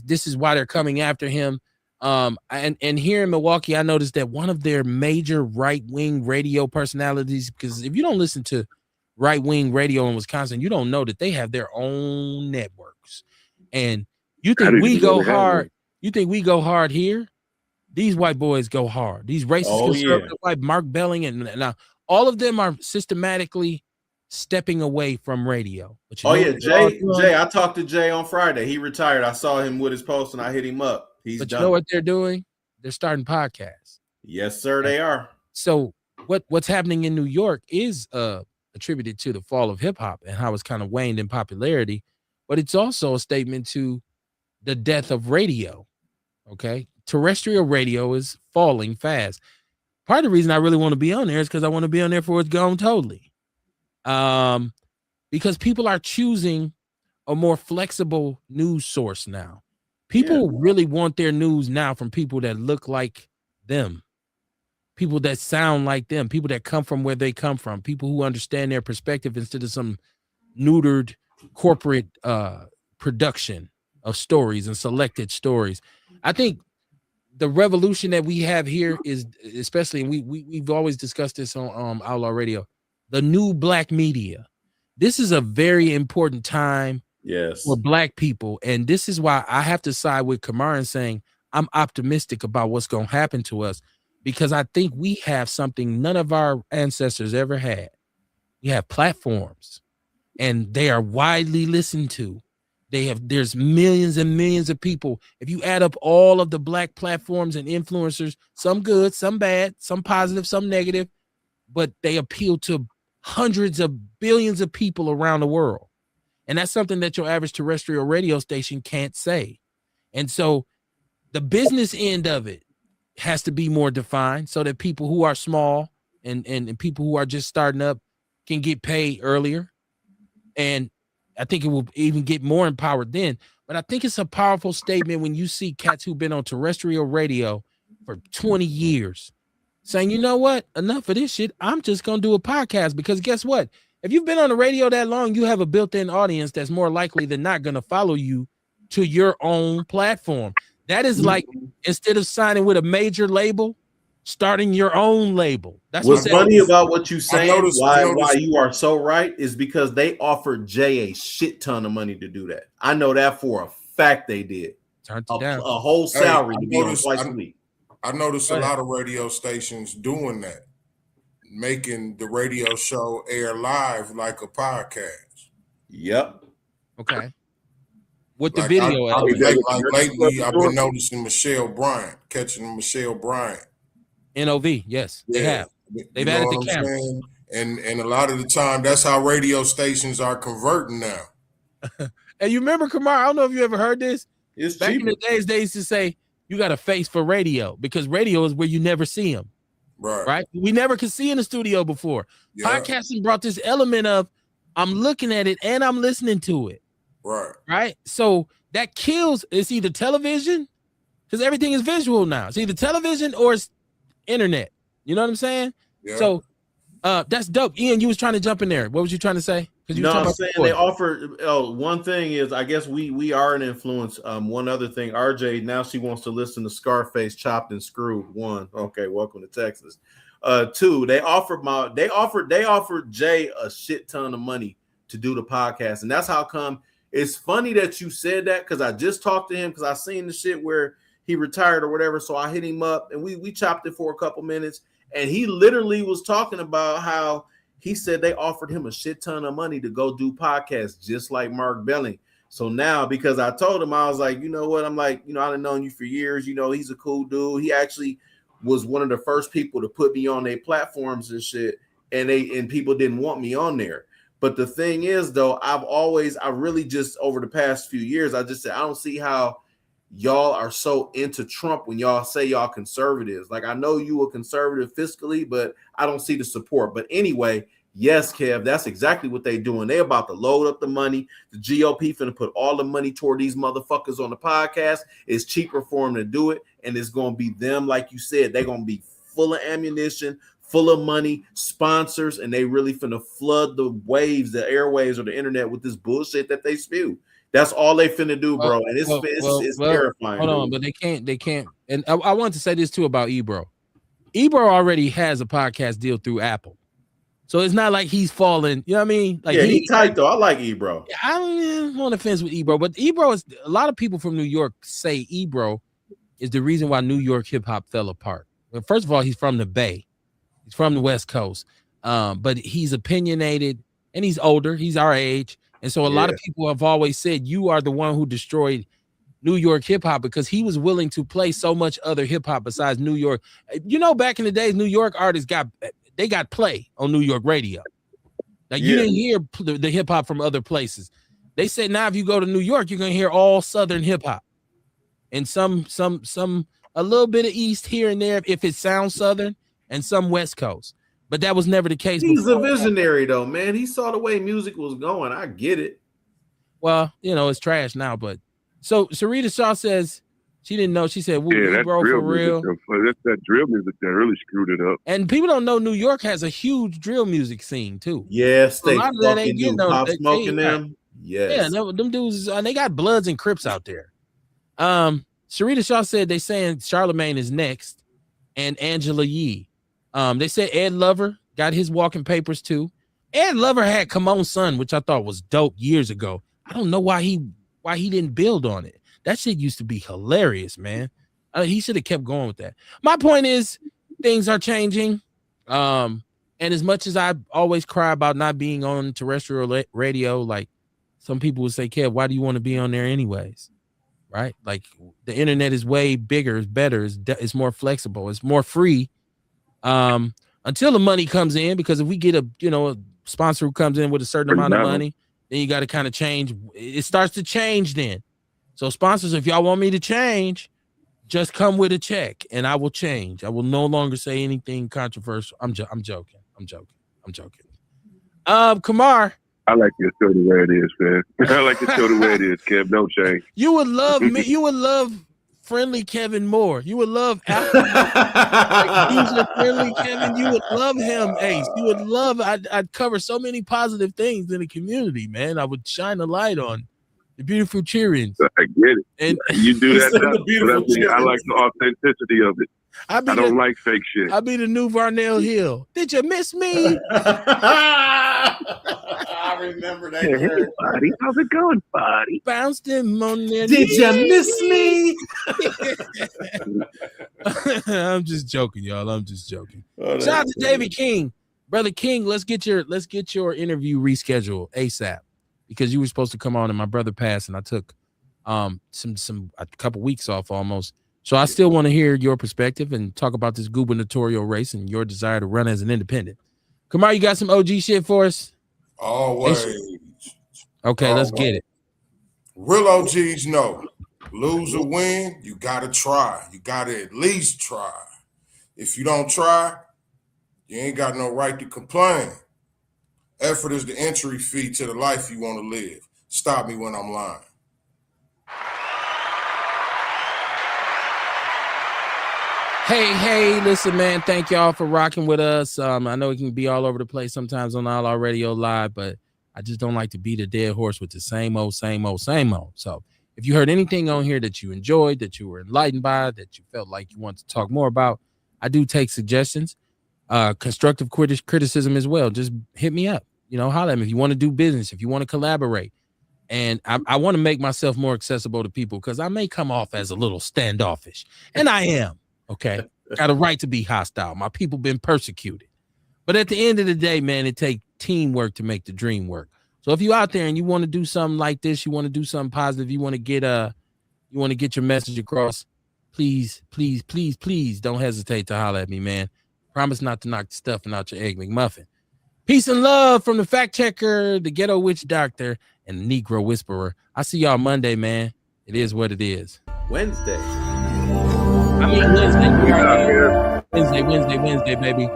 this is why they're coming after him. And here in Milwaukee, I noticed that one of their major right-wing radio personalities, because if you don't listen to right-wing radio in Wisconsin, you don't know that they have their own networks. And you think we go hard? You think we go hard here? These white boys go hard. These racist conservative white Mark Belling and now all of them are systematically stepping away from radio. But Jay, I talked to Jay on Friday. He retired. I saw him with his post and I hit him up. He's done. You know what they're doing? They're starting podcasts. Yes, sir, they are. So what's happening in New York is attributed to the fall of hip hop and how it's kind of waned in popularity, but it's also a statement to the death of radio. Okay. Terrestrial radio is falling fast. Part of the reason I really want to be on there is because I want to be on there for it's gone totally. Because people are choosing a more flexible news source now. People really want their news now from people that look like them, people that sound like them, people that come from where they come from, people who understand their perspective instead of some neutered corporate production of stories and selected stories. I think the revolution that we have here is, especially, and we've always discussed this on Outlaw Radio, the new black media. This is a very important time for black people. And this is why I have to side with Kamar in saying I'm optimistic about what's going to happen to us, because I think we have something none of our ancestors ever had. We have platforms and they are widely listened to. There's millions and millions of people. If you add up all of the black platforms and influencers, some good, some bad, some positive, some negative, but they appeal to hundreds of billions of people around the world. And that's something that your average terrestrial radio station can't say. And so the business end of it has to be more defined so that people who are small and people who are just starting up can get paid earlier. And I think it will even get more empowered then. But I think it's a powerful statement when you see cats who've been on terrestrial radio for 20 years saying, you know what, enough of this shit. I'm just going to do a podcast, because guess what? If you've been on the radio that long, you have a built-in audience that's more likely than not going to follow you to your own platform. That is like, instead of signing with a major label, starting your own label. That's what's funny about what you saying. I Why you are so right is because they offered Jay a shit ton of money to do that. I know that for a fact they did. Turned it down. A whole salary to be on twice a week. I noticed a lot of radio stations doing that, making the radio show air live like a podcast. Yep. Okay. With the Like video, lately, I've been noticing catching Michelle Bryant. NOV, yes, they have. They've added the camera. And a lot of the time, that's how radio stations are converting now. And you remember, Kamar, I don't know if you ever heard this. It's back cheaper. in the days, they used to say, you got a face for radio, because radio is where you never see them. Right? We never could see in the studio before. Yeah. Podcasting brought this element of, I'm looking at it and I'm listening to it. Right? So that kills, it's either television, because everything is visual now. It's either television or it's internet. You know what I'm saying? Yeah. So that's dope. Ian, you was trying to jump in there. What was you trying to say? No, I'm saying they offer. One thing is, I guess we are an influence. One other thing, RJ, now she wants to listen to Scarface, Chopped and Screwed. One, okay, welcome to Texas. Two, they offered Jay a shit ton of money to do the podcast, and that's how come. It's funny that you said that, because I just talked to him, because I seen the shit where he retired or whatever. So I hit him up and we chopped it for a couple minutes, and he literally was talking about how he said they offered him a shit ton of money to go do podcasts just like Mark Belling. So now, because I told him, I was like, you know what? I'm like, I've known you for years. He's a cool dude. He actually was one of the first people to put me on their platforms and shit. And people didn't want me on there. But the thing is, though, I really just over the past few years, I just said, I don't see how y'all are so into Trump when y'all say y'all conservatives. Like, I know you a conservative fiscally, but I don't see the support. But anyway, yes, Kev, that's exactly what they doing. They about to load up the money. The GOP finna put all the money toward these motherfuckers on the podcast. It's cheaper for them to do it, and it's gonna be them, like you said. They're gonna be full of ammunition, full of money, sponsors, and they really finna flood the airwaves or the internet with this bullshit that they spew. That's all they finna do, bro. And it's terrifying. Hold on, but they can't. And I want to say this too about Ebro. Ebro already has a podcast deal through Apple. So it's not like he's falling, you know what I mean? Like, yeah, he's tight though. I like Ebro. I don't want to fence with Ebro, but Ebro is, a lot of people from New York say Ebro is the reason why New York hip hop fell apart. Well, first of all, he's from the Bay. He's from the West Coast. But he's opinionated and he's older. He's our age. And so a lot of people have always said you are the one who destroyed New York hip hop, because he was willing to play so much other hip hop besides New York. Back in the days, New York artists got play on New York radio. Like, you didn't hear the hip hop from other places. They said now if you go to New York, you're gonna hear all Southern hip hop and some a little bit of East here and there if it sounds Southern, and some West Coast. But that was never the case. He's a visionary though, man. He saw the way music was going. I get it. Well, it's trash now, but so Sarita Shaw says she didn't know. She said, bro, for real. That's that drill music that really screwed it up. And people don't know New York has a huge drill music scene too. Yes, they fucking do. Pop Smoking them. Yes. Yeah, them dudes, they got Bloods and Crips out there. Sarita Shaw said they saying Charlemagne is next, and Angela Yee. They said Ed Lover got his walking papers too. Ed Lover had Come On Son, which I thought was dope years ago. I don't know why he didn't build on it. That shit used to be hilarious, man. He should have kept going with that. My point is, things are changing. And as much as I always cry about not being on terrestrial radio, like, some people would say, Kev, why do you want to be on there anyways? Right? Like the internet is way bigger, it's better, it's more flexible, it's more free. Until the money comes in, because if we get a sponsor who comes in with a certain amount of money, then you got to kind of change. It starts to change then. So sponsors, if y'all want me to change, just come with a check and I will change. I will no longer say anything controversial. I'm joking. Kamar. I like your show the way it is, man. I like the show the way it is, Kev. No change. You would love me. You would love friendly Kevin Moore. You would love like, he's a friendly Kevin. You would love him, Ace. You would love. I'd cover so many positive things in the community, man. I would shine a light on the beautiful cheerings. I get it. And you do that. I like the authenticity of it. I don't like fake shit. I'll be the new Varnell Hill. Did you miss me? I remember that. Hey, buddy. How's it going, buddy? Bounced him on there. Did you miss me? I'm just joking, y'all. I'm just joking. Oh, shout out to David King. Brother King, let's get your interview rescheduled ASAP, because you were supposed to come on and my brother passed and I took a couple weeks off almost. So I still want to hear your perspective and talk about this gubernatorial race and your desire to run as an independent. Kamar, you got some OG shit for us? Always. Okay, let's get it. Real OGs know, lose or win, you got to try. You got to at least try. If you don't try, you ain't got no right to complain. Effort is the entry fee to the life you want to live. Stop me when I'm lying. Hey, listen, man, thank y'all for rocking with us. I know it can be all over the place sometimes on Outlaw Radio Live, but I just don't like to beat a dead horse with the same old. So if you heard anything on here that you enjoyed, that you were enlightened by, that you felt like you want to talk more about, I do take suggestions, constructive criticism as well. Just hit me up, holler at me if you want to do business, if you want to collaborate. And I want to make myself more accessible to people, because I may come off as a little standoffish, and I am. Okay, got a right to be hostile. My people been persecuted. But at the end of the day, man, it takes teamwork to make the dream work. So if you out there and you want to do something like this, you want to do something positive, you want to get your message across, please don't hesitate to holler at me, man. Promise not to knock the stuffing out your Egg McMuffin. Peace and love from the fact checker, the ghetto witch doctor, and the Negro whisperer. I see y'all Monday, man. It is what it is. Wednesday. Wednesday, baby.